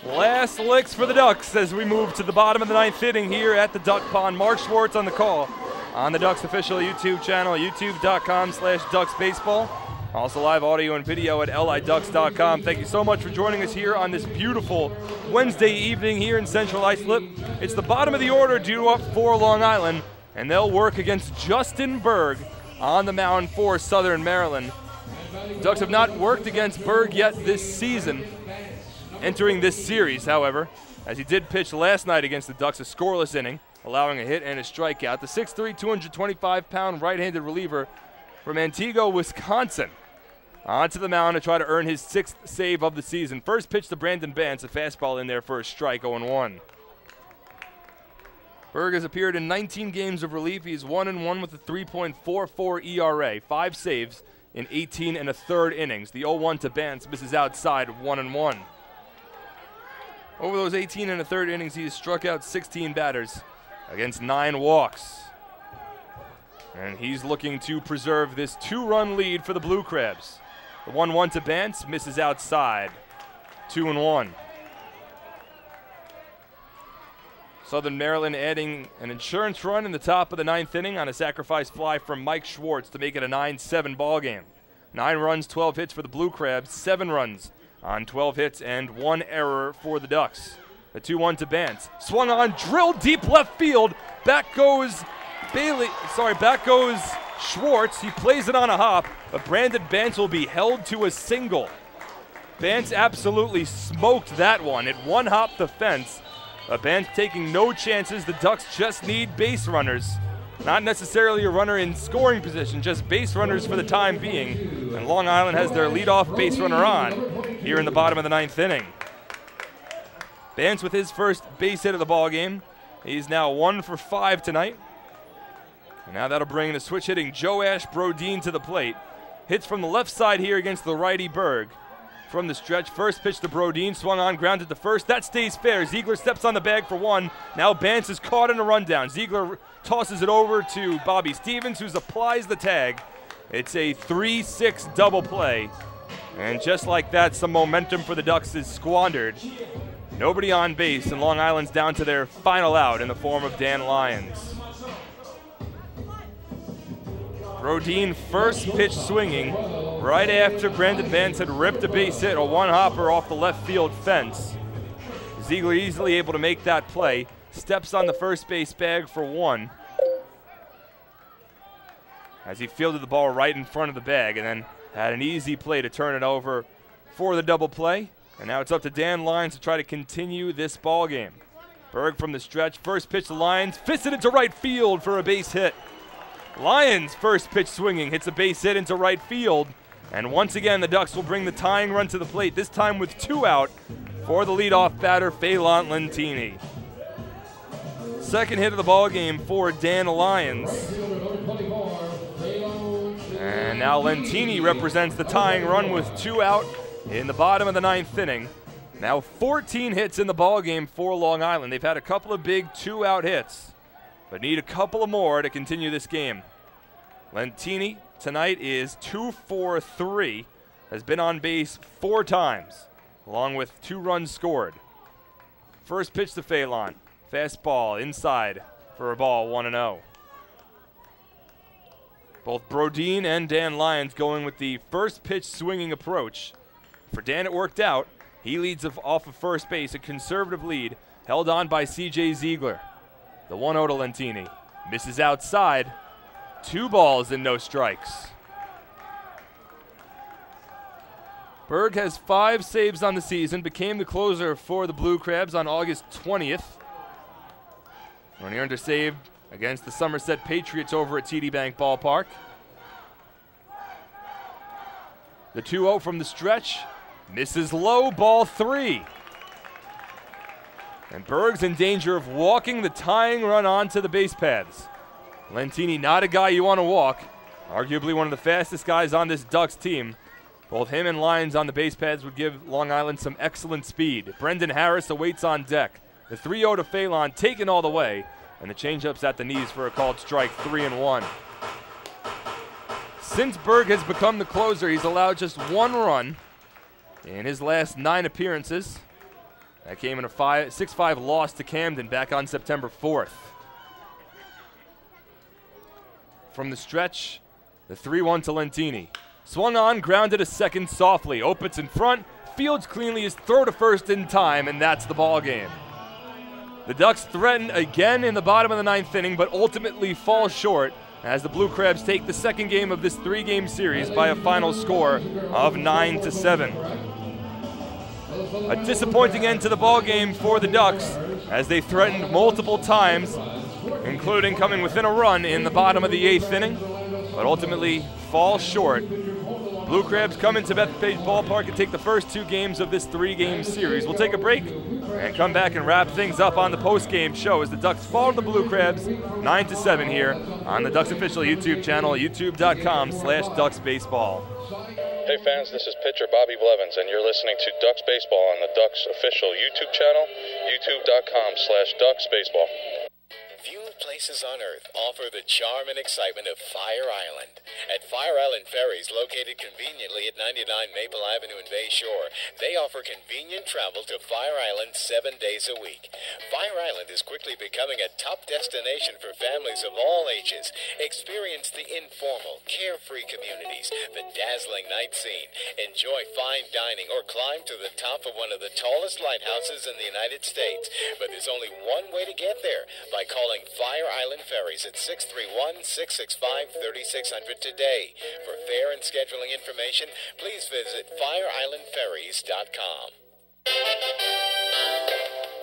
Last licks for the Ducks as we move to the bottom of the 9th inning here at the Duck Pond. Mark Schwartz on the call on the Ducks official YouTube channel, youtube.com/Ducks Baseball. Also live audio and video at liducks.com. Thank you so much for joining us here on this beautiful Wednesday evening here in Central Islip. It's the bottom of the order due up for Long Island, and they'll work against Justin Berg on the mound for Southern Maryland. Ducks have not worked against Berg yet this season, entering this series, however, as he did pitch last night against the Ducks, a scoreless inning, allowing a hit and a strikeout. The 6'3", 225-pound right-handed reliever from Antigua, Wisconsin, onto the mound to try to earn his 6th save of the season. First pitch to Brandon Bance, a fastball in there for a strike, 0-1. Berg has appeared in 19 games of relief. He's 1-1 with a 3.44 ERA, 5 saves in 18 1/3 innings. The 0-1 to Bance misses outside, 1-1. Over those 18 1/3 innings, he has struck out 16 batters against 9 walks. And he's looking to preserve this 2-run lead for the Blue Crabs. The 1-1 to Bance misses outside, 2-1. Southern Maryland adding an insurance run in the top of the 9th inning on a sacrifice fly from Mike Schwartz to make it a 9-7 ball game. 9 runs, 12 hits for the Blue Crabs, 7 runs on 12 hits and 1 error for the Ducks. The 2-1 to Bance. Swung on, drilled deep left field. Back goes Schwartz. He plays it on a hop, but Brandon Bance will be held to a single. Bance absolutely smoked that one. It one-hopped the fence. Bance taking no chances. The Ducks just need base runners. Not necessarily a runner in scoring position, just base runners for the time being. And Long Island has their leadoff base runner on here in the bottom of the 9th inning. Bance with his first base hit of the ball game. He's now 1 for 5 tonight. And now that'll bring the switch hitting Joash Brodin to the plate. Hits from the left side here against the righty Berg. From the stretch, first pitch to Brodin, swung on, grounded to first. That stays fair. Ziegler steps on the bag for 1. Now Bance is caught in a rundown. Ziegler tosses it over to Bobby Stevens, who applies the tag. It's a 3-6 double play. And just like that, some momentum for the Ducks is squandered. Nobody on base, and Long Island's down to their final out in the form of Dan Lyons. Brodin first pitch swinging right after Brandon Bance had ripped a base hit, a one-hopper off the left field fence. Ziegler easily able to make that play. Steps on the first base bag for 1. As he fielded the ball right in front of the bag and then had an easy play to turn it over for the double play. And now it's up to Dan Lyons to try to continue this ball game. Berg from the stretch, first pitch to Lyons, fisted into right field for a base hit. Lyons first pitch swinging, hits a base hit into right field. And once again, the Ducks will bring the tying run to the plate, this time with 2 out for the leadoff batter, Phelan Lentini. Second hit of the ball game for Dan Lyons. And now Lentini represents the tying run with 2 out in the bottom of the 9th inning. Now 14 hits in the ball game for Long Island. They've had a couple of big 2-out hits, but need a couple of more to continue this game. Lentini tonight is 2 for 3, has been on base 4 times, along with 2 runs scored. First pitch to Phelan, fastball inside for a ball, 1-0. Both Brodin and Dan Lyons going with the first pitch swinging approach. For Dan, it worked out. He leads off of first base, a conservative lead, held on by C.J. Ziegler. The 1-0 to Lentini. Misses outside. 2 balls and no strikes. Berg has 5 saves on the season, became the closer for the Blue Crabs on August 20th, when he earned a save against the Somerset Patriots over at TD Bank Ballpark. The 2-0 from the stretch. Misses low, ball 3. And Berg's in danger of walking the tying run onto the base paths. Lentini, not a guy you want to walk. Arguably one of the fastest guys on this Ducks team. Both him and Lyons on the base paths would give Long Island some excellent speed. Brendan Harris awaits on deck. The 3-0 to Phelan taken all the way. And the changeup's at the knees for a called strike, 3-1. Since Berg has become the closer, he's allowed just 1 run in his last 9 appearances. That came in a 6-5 loss to Camden back on September 4th. From the stretch, the 3-1 to Lentini. Swung on, grounded to second softly. Opitz in front, fields cleanly, his throw to first in time, and that's the ball game. The Ducks threaten again in the bottom of the 9th inning, but ultimately fall short as the Blue Crabs take the second game of this 3-game series by a final score of 9-7. A disappointing end to the ball game for the Ducks as they threatened multiple times, including coming within a run in the bottom of the 8th inning, but ultimately fall short. Blue Crabs come into Bethpage Ballpark and take the first 2 games of this 3-game series. We'll take a break. and come back and wrap things up on the post-game show as the Ducks fall to the Blue Crabs 9-7 here on the Ducks official YouTube channel, youtube.com/DucksBaseball. Hey fans, this is pitcher Bobby Blevins, and you're listening to Ducks Baseball on the Ducks official YouTube channel, youtube.com/DucksBaseball. Few places on Earth offer the charm and excitement of Fire Island. At Fire Island Ferries, located conveniently at 99 Maple Avenue in Bay Shore, they offer convenient travel to Fire Island 7 days a week. Fire Island is quickly becoming a top destination for families of all ages. Experience the informal, carefree communities, the dazzling night scene, enjoy fine dining, or climb to the top of one of the tallest lighthouses in the United States. But there's only one way to get there, by calling Fire Island Ferries at 631-665-3600 today. For fare and scheduling information, please visit FireIslandFerries.com.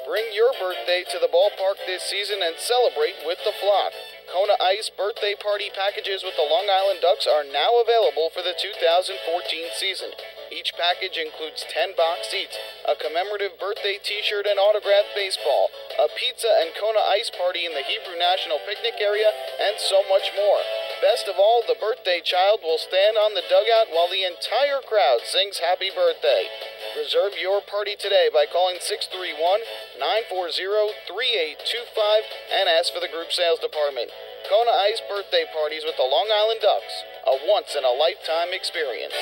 Bring your birthday to the ballpark this season and celebrate with the flock. Kona Ice birthday party packages with the Long Island Ducks are now available for the 2014 season. Each package includes 10 box seats, a commemorative birthday t-shirt and autographed baseball, a pizza and Kona Ice party in the Hebrew National Picnic area, and so much more. Best of all, the birthday child will stand on the dugout while the entire crowd sings happy birthday. Reserve your party today by calling 631-940-3825 and ask for the group sales department. Kona Ice birthday parties with the Long Island Ducks, a once-in-a-lifetime experience.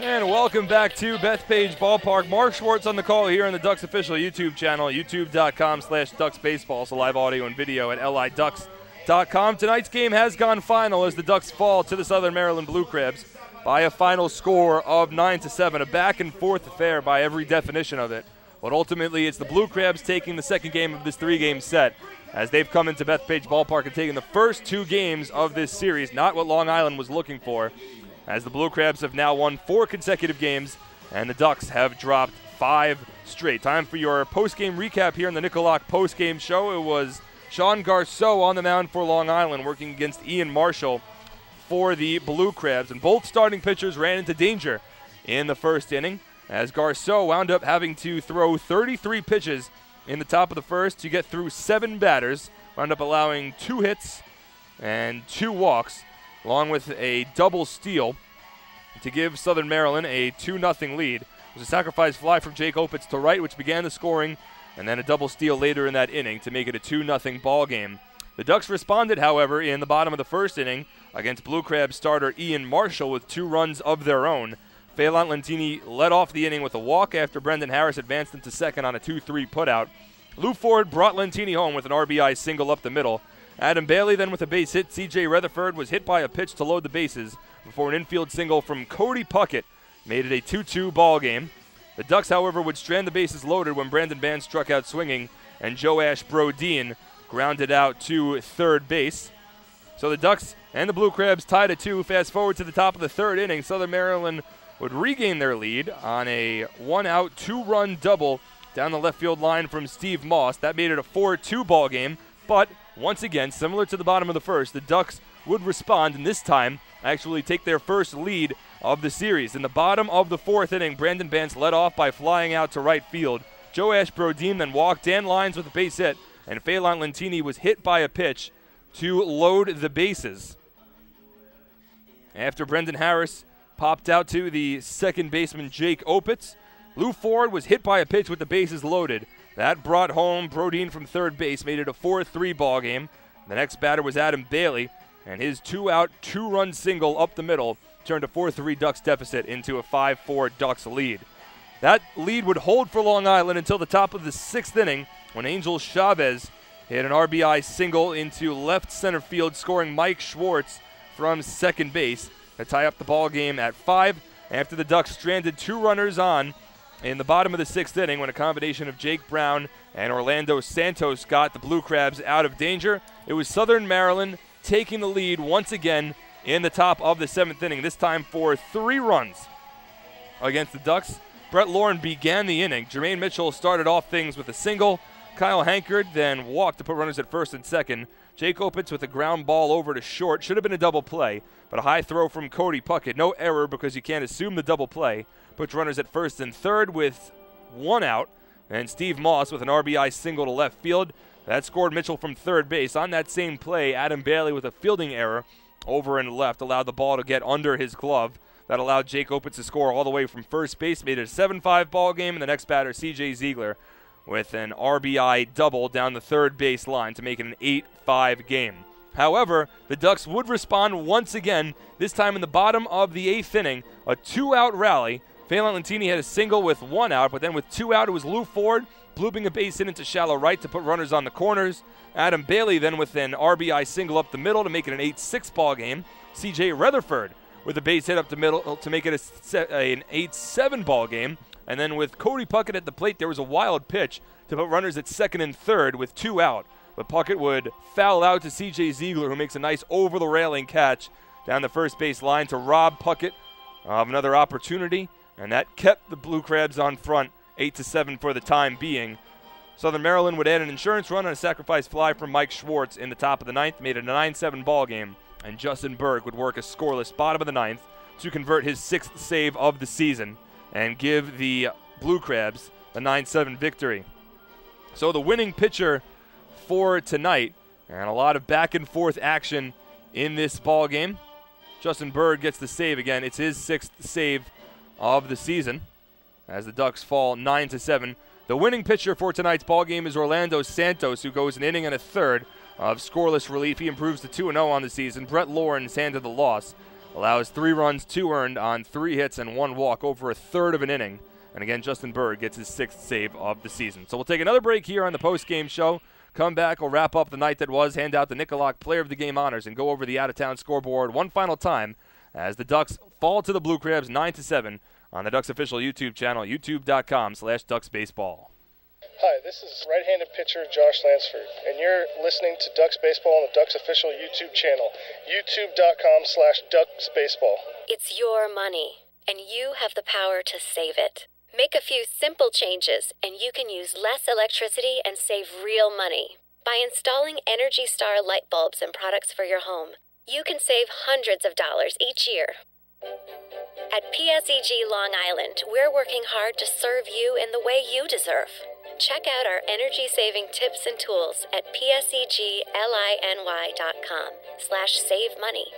And welcome back to Bethpage Ballpark. Mark Schwartz on the call here on the Ducks official YouTube channel, youtube.com/DucksBaseball. So live audio and video at liducks.com. Tonight's game has gone final as the Ducks fall to the Southern Maryland Blue Crabs by a final score of 9-7. A back and forth affair by every definition of it. But ultimately, it's the Blue Crabs taking the second game of this three-game set as they've come into Bethpage Ballpark and taken the first two games of this series, not what Long Island was looking for, as the Blue Crabs have now won 4 consecutive games, and the Ducks have dropped 5 straight. Time for your post-game recap here on the Nickolock post-game show. It was Sean Garceau on the mound for Long Island, working against Ian Marshall for the Blue Crabs, and both starting pitchers ran into danger in the first inning, as Garceau wound up having to throw 33 pitches in the top of the first to get through 7 batters, wound up allowing 2 hits and 2 walks, along with a double steal to give Southern Maryland a 2-0 lead. It was a sacrifice fly from Jake Opitz to right, which began the scoring, and then a double steal later in that inning to make it a 2-0 ball game. The Ducks responded, however, in the bottom of the first inning against Blue Crabs starter Ian Marshall with 2 runs of their own. Phelan Lentini led off the inning with a walk after Brendan Harris advanced into second on a 2-3 putout. Lou Ford brought Lentini home with an RBI single up the middle. Adam Bailey then with a base hit. C.J. Rutherford was hit by a pitch to load the bases before an infield single from Cody Puckett made it a 2-2 ball game. The Ducks, however, would strand the bases loaded when Brandon Band struck out swinging and Joash Brodin grounded out to third base. So the Ducks and the Blue Crabs tied at 2. Fast forward to the top of the third inning, Southern Maryland would regain their lead on a 1-out, 2-run double down the left field line from Steve Moss. That made it a 4-2 ball game, but once again, similar to the bottom of the first, the Ducks would respond and this time actually take their first lead of the series. In the bottom of the fourth inning, Brandon Bance led off by flying out to right field. Joash Brodin then walked Dan Lyons with a base hit, and Phelan Lentini was hit by a pitch to load the bases. After Brendan Harris popped out to the second baseman Jake Opitz, Lou Ford was hit by a pitch with the bases loaded. That brought home Brodin from third base, made it a 4-3 ball game. The next batter was Adam Bailey, and his 2-out, 2-run single up the middle turned a 4-3 Ducks deficit into a 5-4 Ducks lead. That lead would hold for Long Island until the top of the sixth inning when Angel Chavez hit an RBI single into left center field, scoring Mike Schwartz from second base to tie up the ball game at 5 after the Ducks stranded 2 runners on in the bottom of the sixth inning when a combination of Jake Brown and Orlando Santos got the Blue Crabs out of danger. It was Southern Maryland taking the lead once again in the top of the seventh inning, this time for 3 runs against the Ducks. Brett Lauren began the inning. Jermaine Mitchell started off things with a single. Kyle Hankard then walked to put runners at first and second. Jake Opitz with a ground ball over to short. Should have been a double play, but a high throw from Cody Puckett. No error because you can't assume the double play. Puts runners at first and third with one out. And Steve Moss with an RBI single to left field. That scored Mitchell from third base. On that same play, Adam Bailey with a fielding error over and left allowed the ball to get under his glove. That allowed Jake Opitz to score all the way from first base. Made it a 7-5 ball game. And the next batter, C.J. Ziegler, with an RBI double down the third base line to make it an 8-5 game. However, the Ducks would respond once again, this time in the bottom of the 8th inning, a 2-out rally. Phelan Lentini had a single with 1 out, but then with 2 out, it was Lou Ford blooping a base hit into shallow right to put runners on the corners. Adam Bailey then with an RBI single up the middle to make it an 8-6 ball game. C.J. Rutherford with a base hit up the middle to make it an 8-7 ball game. And then with Cody Puckett at the plate, there was a wild pitch to put runners at second and third with 2 out. But Puckett would foul out to C.J. Ziegler, who makes a nice over-the-railing catch down the first base line to rob Puckett of another opportunity. And that kept the Blue Crabs on front 8-7 for the time being. Southern Maryland would add an insurance run on a sacrifice fly from Mike Schwartz in the top of the 9th, made it a 9-7 ball game. And Justin Berg would work a scoreless bottom of the 9th to convert his 6th save of the season and give the Blue Crabs a 9-7 victory. So the winning pitcher for tonight, and a lot of back-and-forth action in this ball game. Justin Berg gets the save again. It's his 6th save of the season as the Ducks fall 9-7. The winning pitcher for tonight's ball game is Orlando Santos, who goes an inning and a third of scoreless relief. He improves to 2-0 on the season. Brett Lawrence handed the loss. Allows 3 runs, 2 earned on 3 hits and 1 walk over a third of an inning. And again, Justin Berg gets his 6th save of the season. So we'll take another break here on the post-game show. Come back, we'll wrap up the night that was, hand out the Nicolak Player of the Game honors, and go over the out-of-town scoreboard one final time as the Ducks fall to the Blue Crabs 9-7 on the Ducks official YouTube channel, youtube.com/DucksBaseball. Hi, this is right-handed pitcher Josh Lansford, and you're listening to Ducks Baseball on the Ducks official YouTube channel, youtube.com/DucksBaseball. It's your money, and you have the power to save it. Make a few simple changes, and you can use less electricity and save real money. By installing Energy Star light bulbs and products for your home, you can save hundreds of dollars each year. At PSEG Long Island, we're working hard to serve you in the way you deserve. Check out our energy-saving tips and tools at pseglinY.com/savemoney.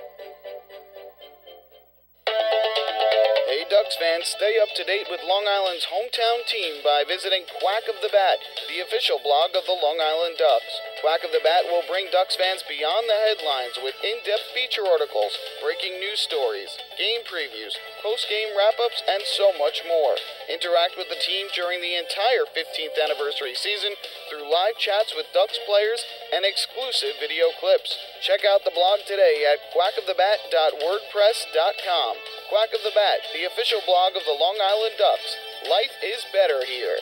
Hey Ducks fans, stay up to date with Long Island's hometown team by visiting Quack of the Bat, the official blog of the Long Island Ducks. Quack of the Bat will bring Ducks fans beyond the headlines with in-depth feature articles, breaking news stories, game previews, post-game wrap-ups, and so much more. Interact with the team during the entire 15th anniversary season through live chats with Ducks players and exclusive video clips. Check out the blog today at quackofthebat.wordpress.com. Quack of the Bat, the official blog of the Long Island Ducks. Life is better here.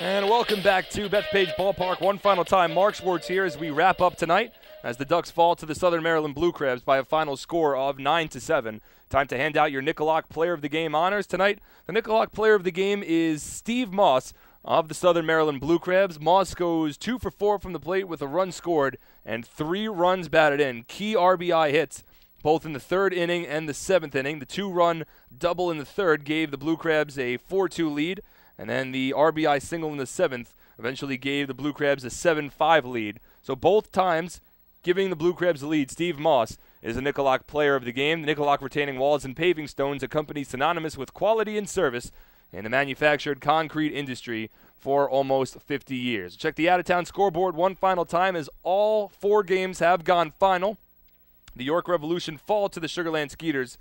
And welcome back to Bethpage Ballpark. One final time, Mark Schwartz here as we wrap up tonight as the Ducks fall to the Southern Maryland Blue Crabs by a final score of 9-7. Time to hand out your Nicolak Player of the Game honors tonight. The Nicolak Player of the Game is Steve Moss of the Southern Maryland Blue Crabs. Moss goes 2 for 4 from the plate with a run scored and 3 runs batted in. Key RBI hits both in the 3rd inning and the 7th inning. The 2-run double in the 3rd gave the Blue Crabs a 4-2 lead, and then the RBI single in the 7th eventually gave the Blue Crabs a 7-5 lead. So both times giving the Blue Crabs the lead, Steve Moss is a Nicolak Player of the Game. The Nicolak retaining walls and paving stones, a company synonymous with quality and service in the manufactured concrete industry for almost 50 years. Check the out-of-town scoreboard one final time as all 4 games have gone final. The York Revolution fall to the Sugar Land Skeeters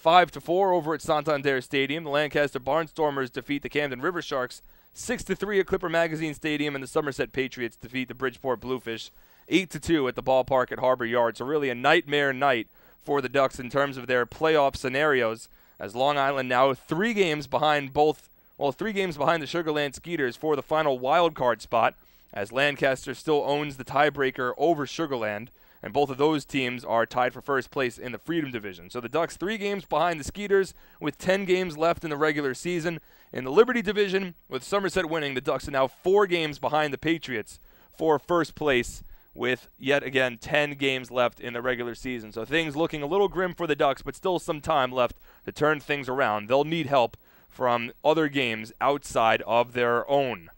5-4 over at Santander Stadium. The Lancaster Barnstormers defeat the Camden River Sharks 6-3 at Clipper Magazine Stadium, and the Somerset Patriots defeat the Bridgeport Bluefish 8-2 at the ballpark at Harbor Yard. So really a nightmare night for the Ducks in terms of their playoff scenarios, as Long Island now 3 games behind the Sugar Land Skeeters for the final wild card spot, as Lancaster still owns the tiebreaker over Sugar Land, and both of those teams are tied for first place in the Freedom Division. So the Ducks 3 games behind the Skeeters with 10 games left in the regular season. In the Liberty Division, with Somerset winning, the Ducks are now 4 games behind the Patriots for first place with, yet again, 10 games left in the regular season. So things looking a little grim for the Ducks, but still some time left to turn things around. They'll need help from other games outside of their own.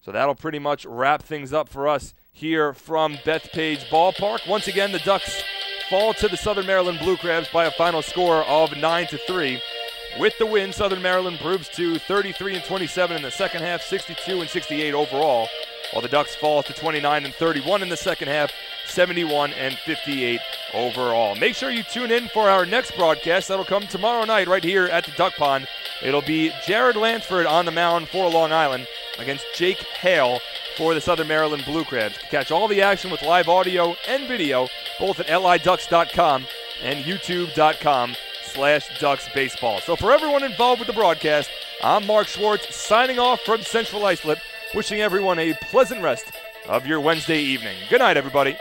So that'll pretty much wrap things up for us here from Bethpage Ballpark. Once again, the Ducks fall to the Southern Maryland Blue Crabs by a final score of 9-3. With the win, Southern Maryland improves to 33-27 in the second half, 62-68 overall, while the Ducks fall to 29-31 in the second half, 71-58 overall. Make sure you tune in for our next broadcast. That'll come tomorrow night right here at the Duck Pond. It'll be Jared Lansford on the mound for Long Island against Jake Hale for the Southern Maryland Blue Crabs. Catch all the action with live audio and video both at liducks.com and youtube.com/DucksBaseball. So for everyone involved with the broadcast, I'm Mark Schwartz signing off from Central Islip, wishing everyone a pleasant rest of your Wednesday evening. Good night, everybody.